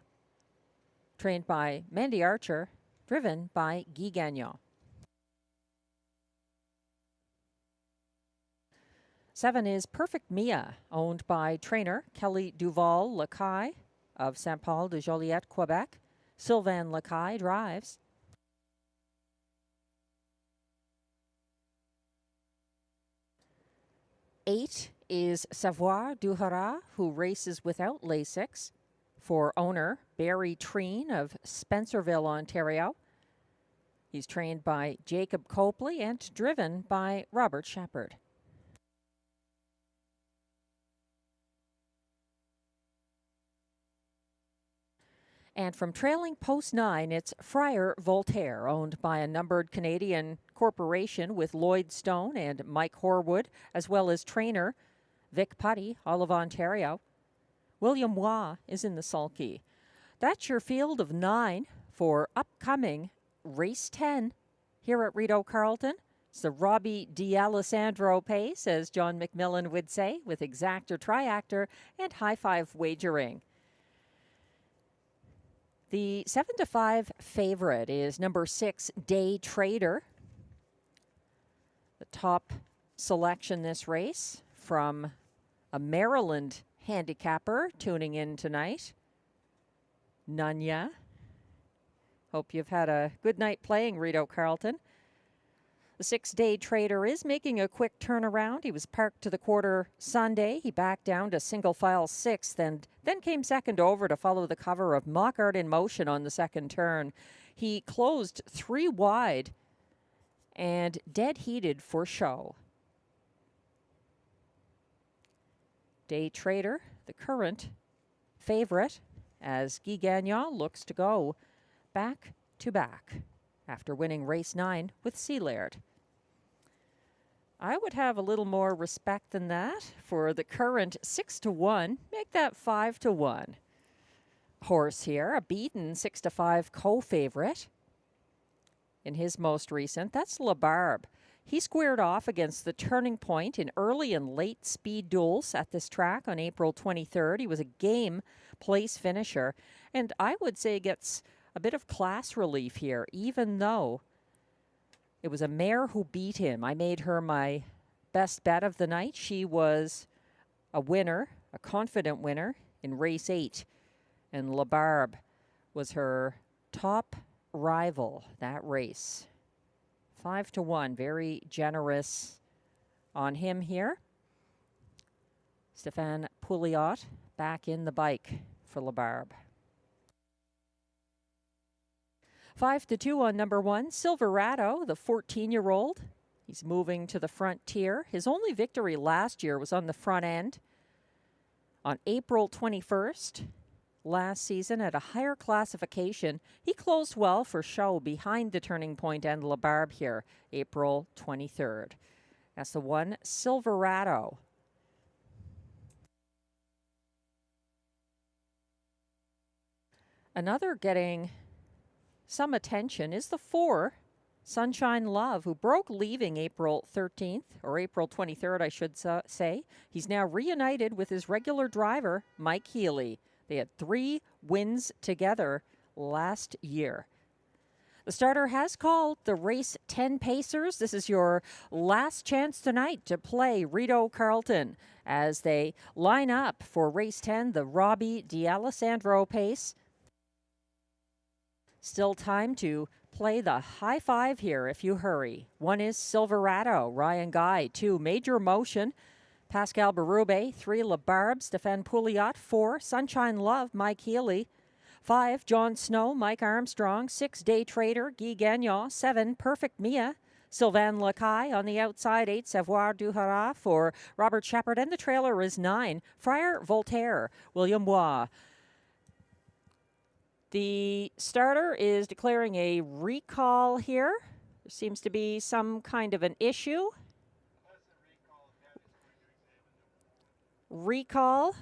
trained by Mandy Archer, driven by Guy Gagnon. 7 is Perfect Mia, owned by trainer Kelly Duval-Lacaille of Saint-Paul de Joliette, Quebec, Sylvain Lacaille drives. Eight is Savoir du Haras, who races without Lasix, for owner Barry Treen of Spencerville, Ontario. He's trained by Jacob Copley and driven by Robert Shepard. And from trailing post 9, it's Friar Voltaire, owned by a numbered Canadian corporation with Lloyd Stone and Mike Horwood, as well as trainer Vic Putty, all of Ontario. William Waugh is in the sulky. That's your field of 9 for upcoming race 10 here at Rideau Carleton. It's the Robbie D'Alessandro pace, as John McMillan would say, with exactor, triactor, and high five wagering. The 7-5 favorite is number 6, Day Trader. The top selection this race from a Maryland handicapper tuning in tonight, Nunya. Hope you've had a good night playing Rideau Carleton. The 6-Day Trader is making a quick turnaround. He was parked to the quarter Sunday. He backed down to single file 6th and then came second over to follow the cover of Mock Art in Motion on the second turn. He closed 3 wide and dead heated for show. Day Trader, the current favorite, as Guy Gagnon looks to go back to back after winning race 9 with Sealaird. I would have a little more respect than that for the current 6-1. Make that 5-1 horse here, a beaten 6-5 co-favorite in his most recent. That's La Barbe. He squared off against the Turning Point in early and late speed duels at this track on April 23rd. He was a game place finisher, and I would say gets a bit of class relief here, even though it was a mare who beat him. I made her my best bet of the night. She was a winner, a confident winner in race 8, and La Barbe was her top rival that race. 5-1, very generous on him here. Stéphane Pouliot back in the bike for La Barbe. 5-2 on number 1, Silverado, the 14-year-old. He's moving to the front tier. His only victory last year was on the front end on April 21st. Last season at a higher classification. He closed well for show behind the Turning Point and La Barbe here, April 23rd. That's the 1, Silverado. Another getting some attention is the 4, Sunshine Love, who broke leaving April 13th, or April 23rd, I should say. He's now reunited with his regular driver, Mike Healy. They had 3 wins together last year. The starter has called the race 10 Pacers. This is your last chance tonight to play Rideau Carleton as they line up for race 10, the Robbie D'Alessandro pace. Still time to play the high 5 here if you hurry. 1 is Silverado, Ryan Guy. 2, Major Motion, Pascal Berube. 3, La Barbe, Stéphane Pouliot. 4, Sunshine Love, Mike Healy. 5, John Snow, Mike Armstrong. 6, Day Trader, Guy Gagnon. 7, Perfect Mia, Sylvain Lacaille. On the outside, 8, Savoir du Haras for Robert Shepard. And the trailer is 9, Friar Voltaire, William Waugh. The starter is declaring a recall here. There seems to be some kind of an issue. Recall.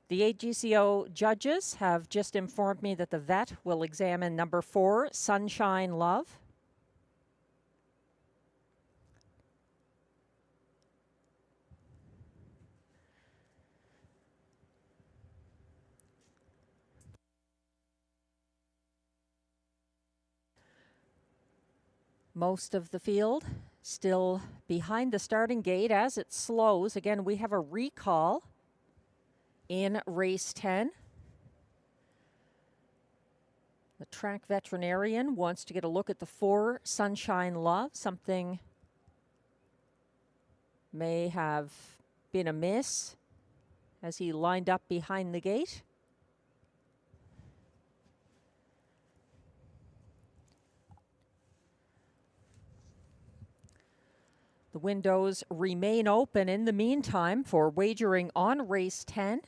The AGCO judges have just informed me that the vet will examine number 4, Sunshine Love. Most of the field still behind the starting gate as it slows. Again, we have a recall in race 10. The track veterinarian wants to get a look at the 4 Sunshine Love. Something may have been amiss as he lined up behind the gate. The windows remain open in the meantime for wagering on race 10.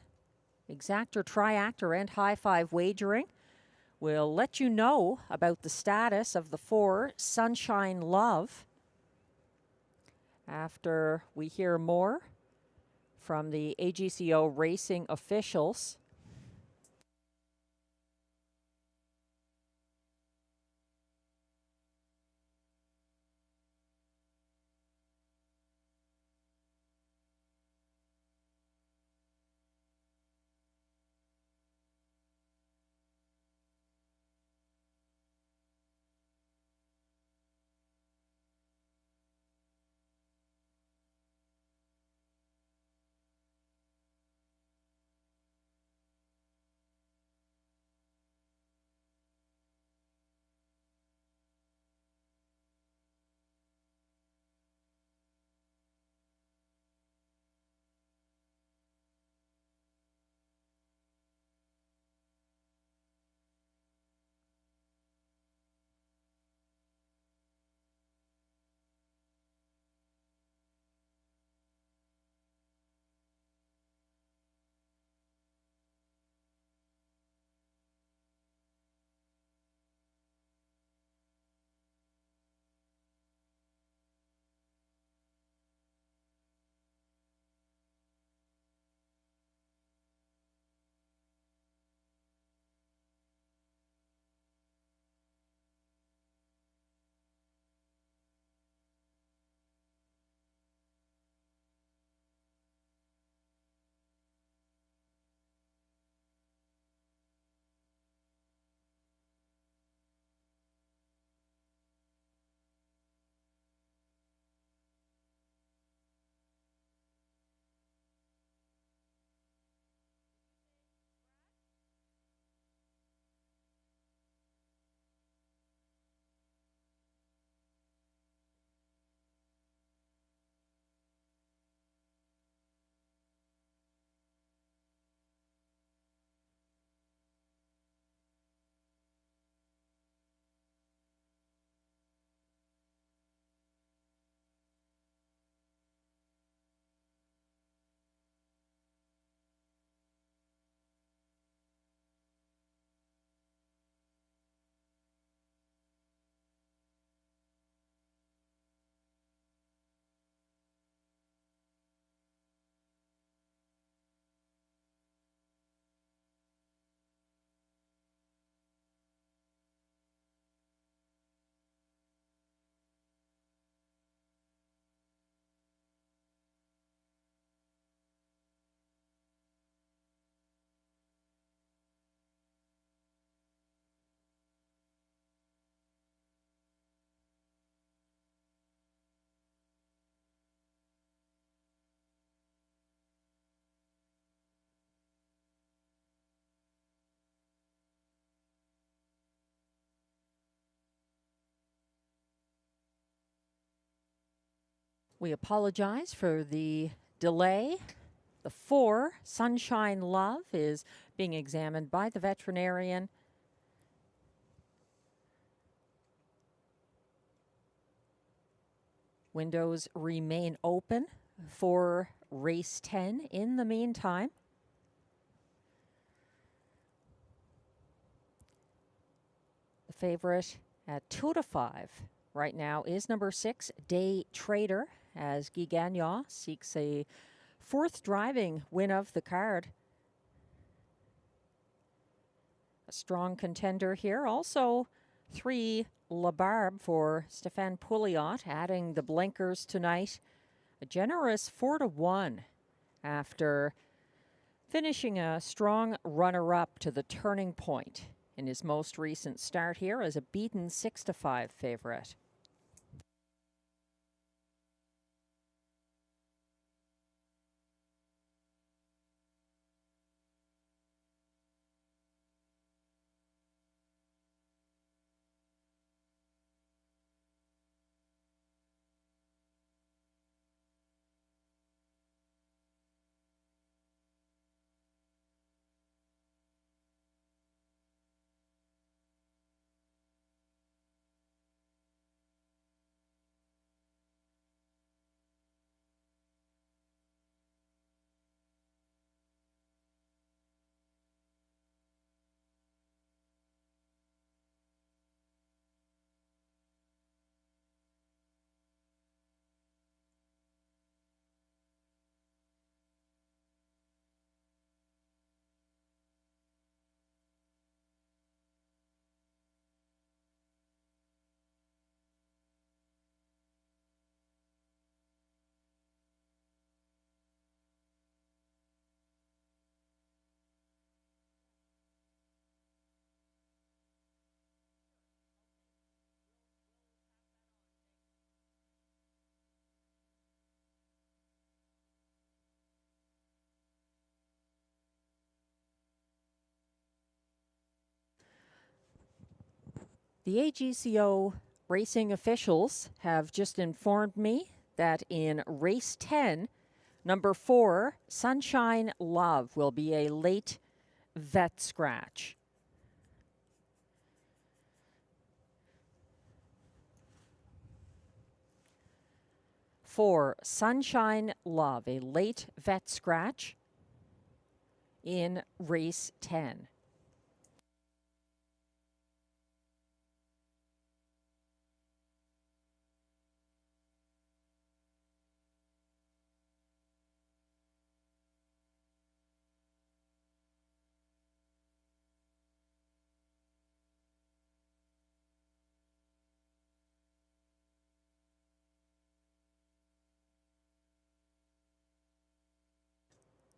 Exactor, triactor, and high five wagering. We'll let you know about the status of the 4 Sunshine Love after we hear more from the AGCO racing officials. We apologize for the delay. The 4 Sunshine Love is being examined by the veterinarian. Windows remain open for race 10 in the meantime. The favorite at 2-5 right now is number 6, Day Trader, as Guy Gagnon seeks a 4th driving win of the card. A strong contender here. Also 3, La Barbe for Stéphane Pouliot, adding the blinkers tonight. A generous 4-1 after finishing a strong runner-up to the Turning Point in his most recent start here as a beaten 6-5 favorite. The AGCO racing officials have just informed me that in race 10, number 4, Sunshine Love, will be a late vet scratch. For Sunshine Love, a late vet scratch in race 10.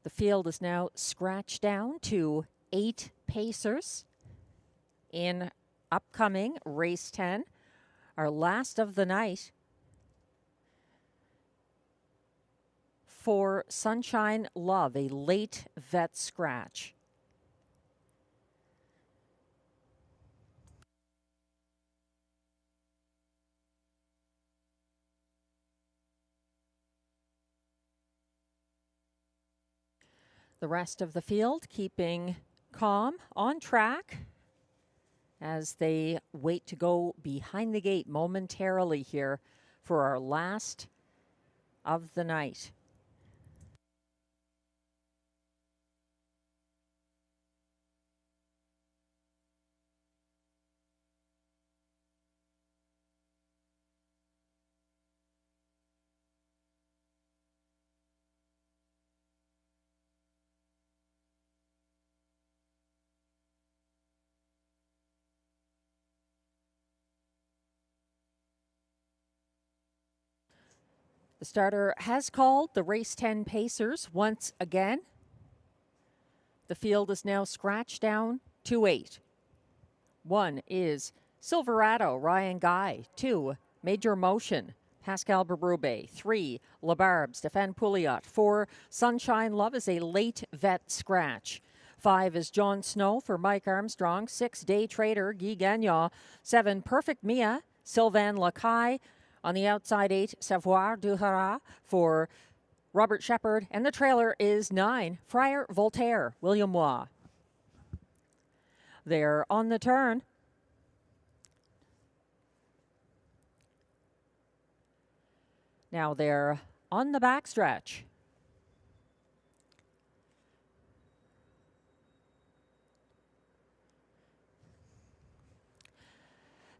The field is now scratched down to 8 pacers in upcoming race 10, our last of the night. For Sunshine Love, a late vet scratch. The rest of the field keeping calm on track as they wait to go behind the gate momentarily here for our last of the night. The starter has called the race 10 pacers once again. The field is now scratched down to 8. 1 is Silverado, Ryan Guy. 2, Major Motion, Pascal Berube. 3, LaBarbe, Stéphane Pouliot. 4, Sunshine Love is a late vet scratch. 5 is John Snow for Mike Armstrong. 6, Day Trader, Guy Gagnon. 7, Perfect Mia, Sylvain Lacaille. On the outside, 8, Savoir du Hara for Robert Shepard. And the trailer is 9, Friar Voltaire, William Waugh. They're on the turn. Now they're on the backstretch.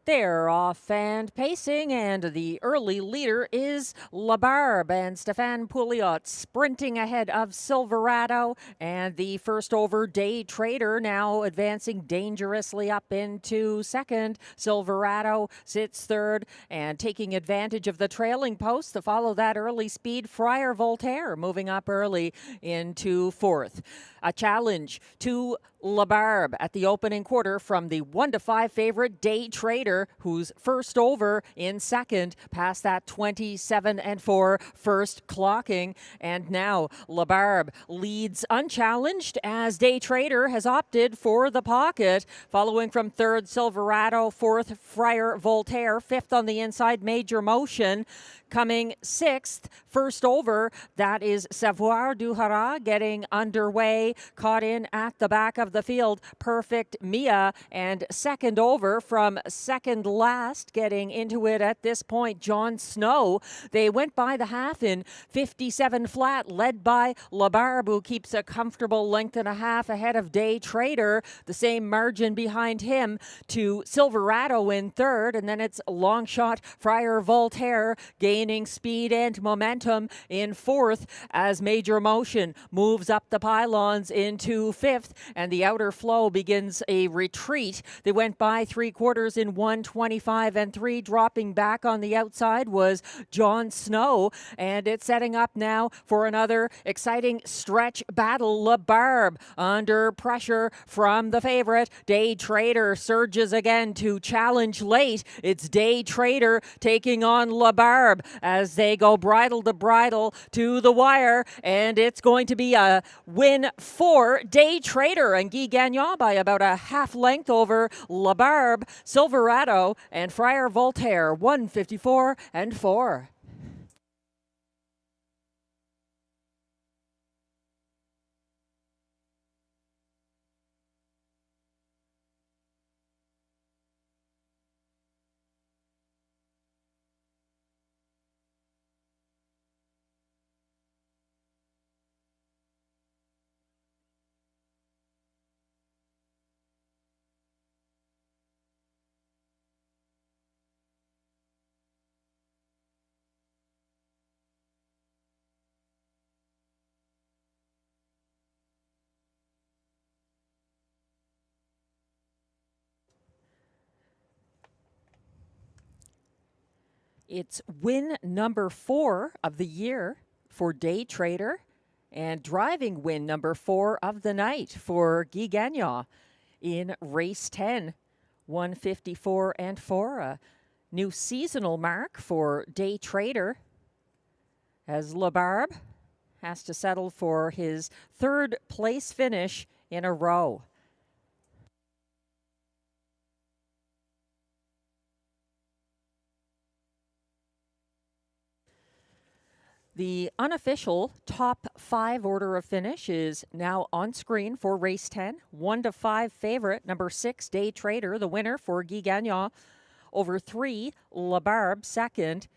They're off and pacing, and the early leader is LaBarbe, and Stéphane Pouliot sprinting ahead of Silverado, and the first over Day Trader now advancing dangerously up into second. Silverado sits third and taking advantage of the trailing post to follow that early speed. Friar Voltaire moving up early into fourth. A challenge to LaBarbe at the opening quarter from the 1-5 favorite Day Trader, who's first over in second, past that 27-4 first clocking. And now LaBarbe leads unchallenged as Day Trader has opted for the pocket. Following from third, Silverado. Fourth, Friar Voltaire. Fifth on the inside, Major Motion. Coming sixth, first over, that is Savoir du Hara getting underway, caught in at the back of the field, Perfect Mia, and second over from second last, getting into it at this point, John Snow. They went by the half in 57 flat, led by LaBarbe, who keeps a comfortable length and a half ahead of Day Trader. The same margin behind him to Silverado in third, and then it's long shot Friar Voltaire gaining speed and momentum in fourth as Major Motion moves up the pylons into fifth, and the outer flow begins a retreat. They went by 3/4 in 1:25-3. Dropping back on the outside was John Snow, and it's setting up now for another exciting stretch battle. LaBarbe under pressure from the favorite. Day Trader surges again to challenge late. It's Day Trader taking on LaBarbe. as they go bridle to bridle to the wire, and it's going to be a win for Day Trader and Guy Gagnon by about a half length over La Barbe, Silverado, and Friar Voltaire, 154 and 4. It's win number 4 of the year for Day Trader and driving win number 4 of the night for Guy Gagnon in race 10, 154 and 4. A new seasonal mark for Day Trader as La Barbe has to settle for his 3rd place finish in a row. The unofficial top 5 order of finish is now on screen for race 10. 1-5 favorite, number 6, Day Trader, the winner for Guy Gagnon. Over 3, La Barbe, second.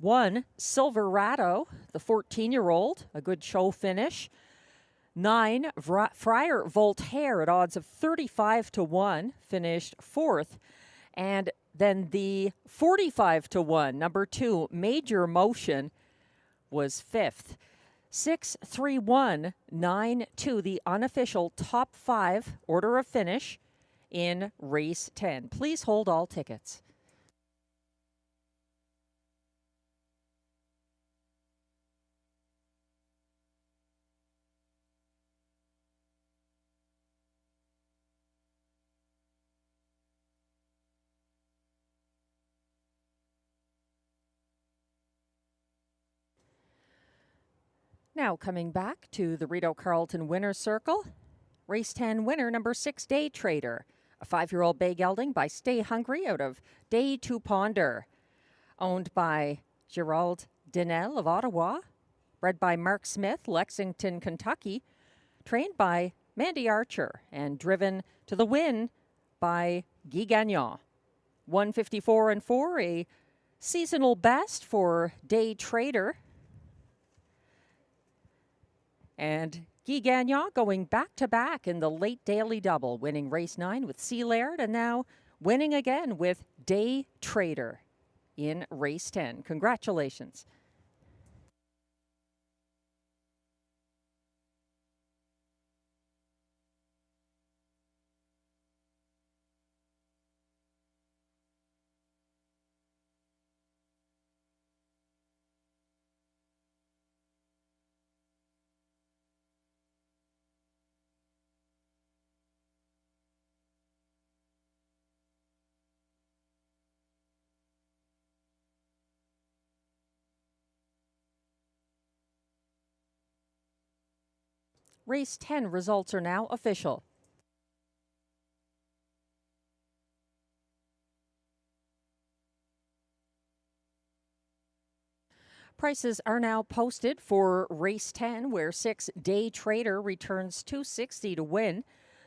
1, Silverado, the 14-year-old, a good show finish. 9, Friar Voltaire at odds of 35-1, finished 4th. And then the 45-1, number 2, Major Motion, was 5th. 6, 3, 1, 9, 2, the unofficial top 5 order of finish in race 10. Please hold all tickets. Now coming back to the Rideau Carleton winner's circle. Race 10 winner, number 6, Day Trader. A 5-year-old bay gelding by Stay Hungry out of Day to Ponder. Owned by Gerald Dinel of Ottawa. Bred by Mark Smith, Lexington, Kentucky. Trained by Mandy Archer and driven to the win by Guy Gagnon. 154 and 4, a seasonal best for Day Trader. And Guy Gagnon going back-to-back in the late daily double, winning race 9 with Sea Laird and now winning again with Day Trader in race 10. Congratulations. Race 10 results are now official. Prices are now posted for race 10, where 6, Day Trader, returns $2.60 to win.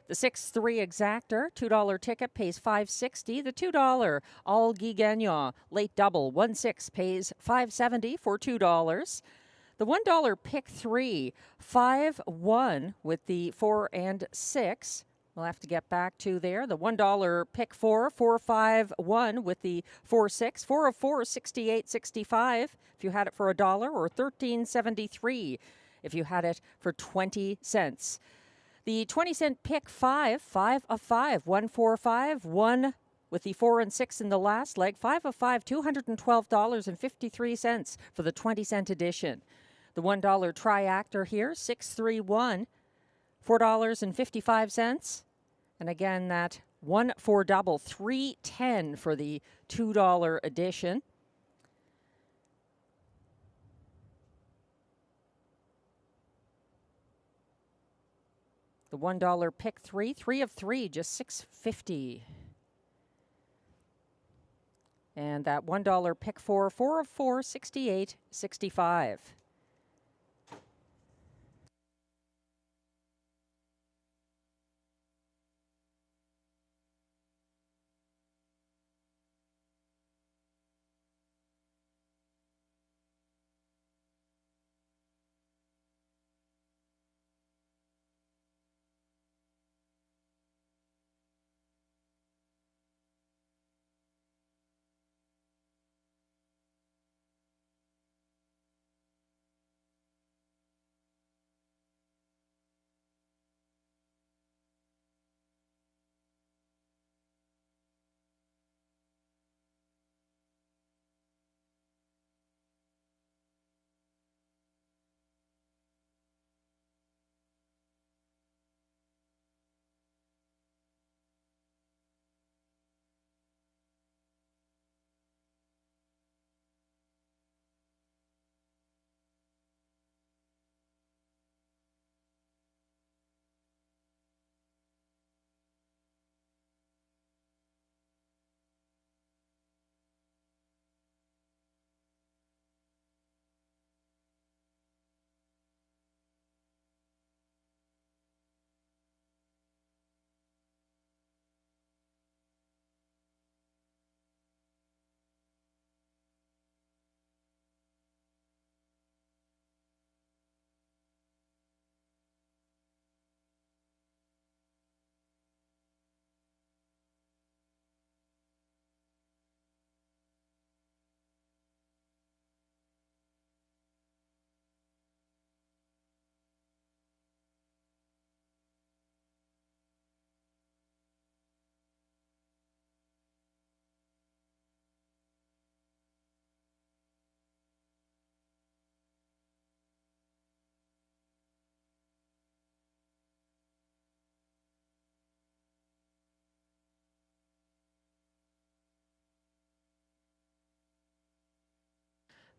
The 6-3 exactor, $2 ticket, pays $5.60. The $2 all Guy Gagnon late double, 1-6, pays $5.70 for $2. The $1 pick 3, 5-1 with the 4 and 6. We'll have to get back to there. The $1 pick 4, 4-5-1 with the 4-6. 4 of 4, 68.65 if you had it for $1, or $13.73 if you had it for 20 cents. The 20-cent pick 5, 5 of 5, 1-4-5, 1 with the 4 and 6 in the last leg. 5 of 5, $212.53 for the 20-cent edition. The $1 triactor here, 6-3-1, $4.55. And again, that 1-4 double, $3.10 for the $2 edition. The $1 pick 3 of 3, just $6.50. And that $1 pick 4 of 4, $68.65.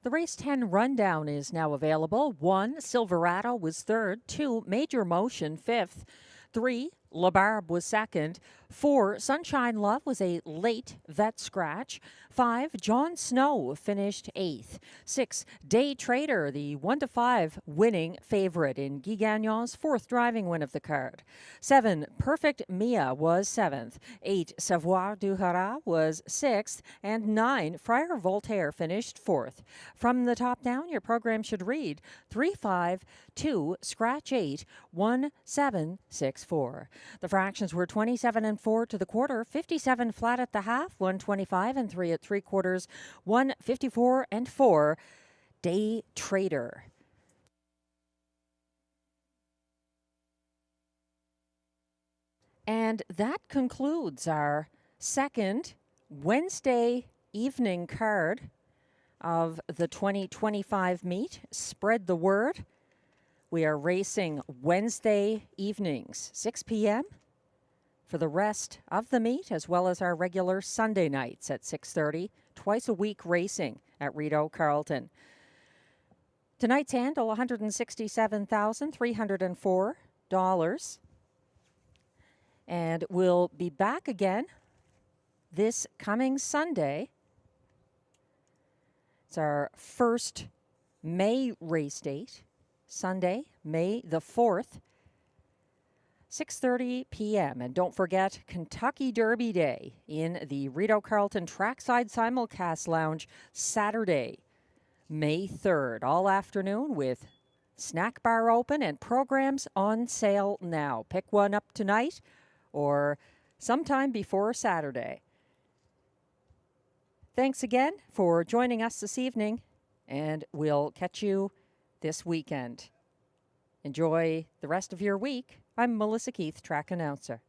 The race 10 rundown is now available. 1, Silverado was third. 2, Major Motion fifth. 3, La Barbe was second. 4, Sunshine Love was a late vet scratch. 5, John Snow finished 8th. 6, Day Trader, the 1-5 winning favorite in Guy Gagnon's 4th driving win of the card. 7, Perfect Mia was 7th. 8, Savoir du Haras was 6th. And 9, Friar Voltaire finished 4th. From the top down, your program should read 3-5, 2, scratch 8, 1, 7, 6, 4. The fractions were 27 and 4 to the quarter, 57 flat at the half, 125 and 3 at 3/4, 154 and 4. Day Trader. And that concludes our second Wednesday evening card of the 2025 meet. Spread the word. We are racing Wednesday evenings, 6 p.m. for the rest of the meet, as well as our regular Sunday nights at 6:30, twice a week racing at Rideau Carleton. Tonight's handle, $167,304. And we'll be back again this coming Sunday. It's our first May race date. Sunday, May the 4th, 6:30 p.m. And don't forget Kentucky Derby Day in the Rideau Carleton Trackside Simulcast Lounge Saturday, May 3rd, all afternoon with snack bar open and programs on sale now. Pick one up tonight or sometime before Saturday. Thanks again for joining us this evening, and we'll catch you this weekend. Enjoy the rest of your week. I'm Melissa Keith, track announcer.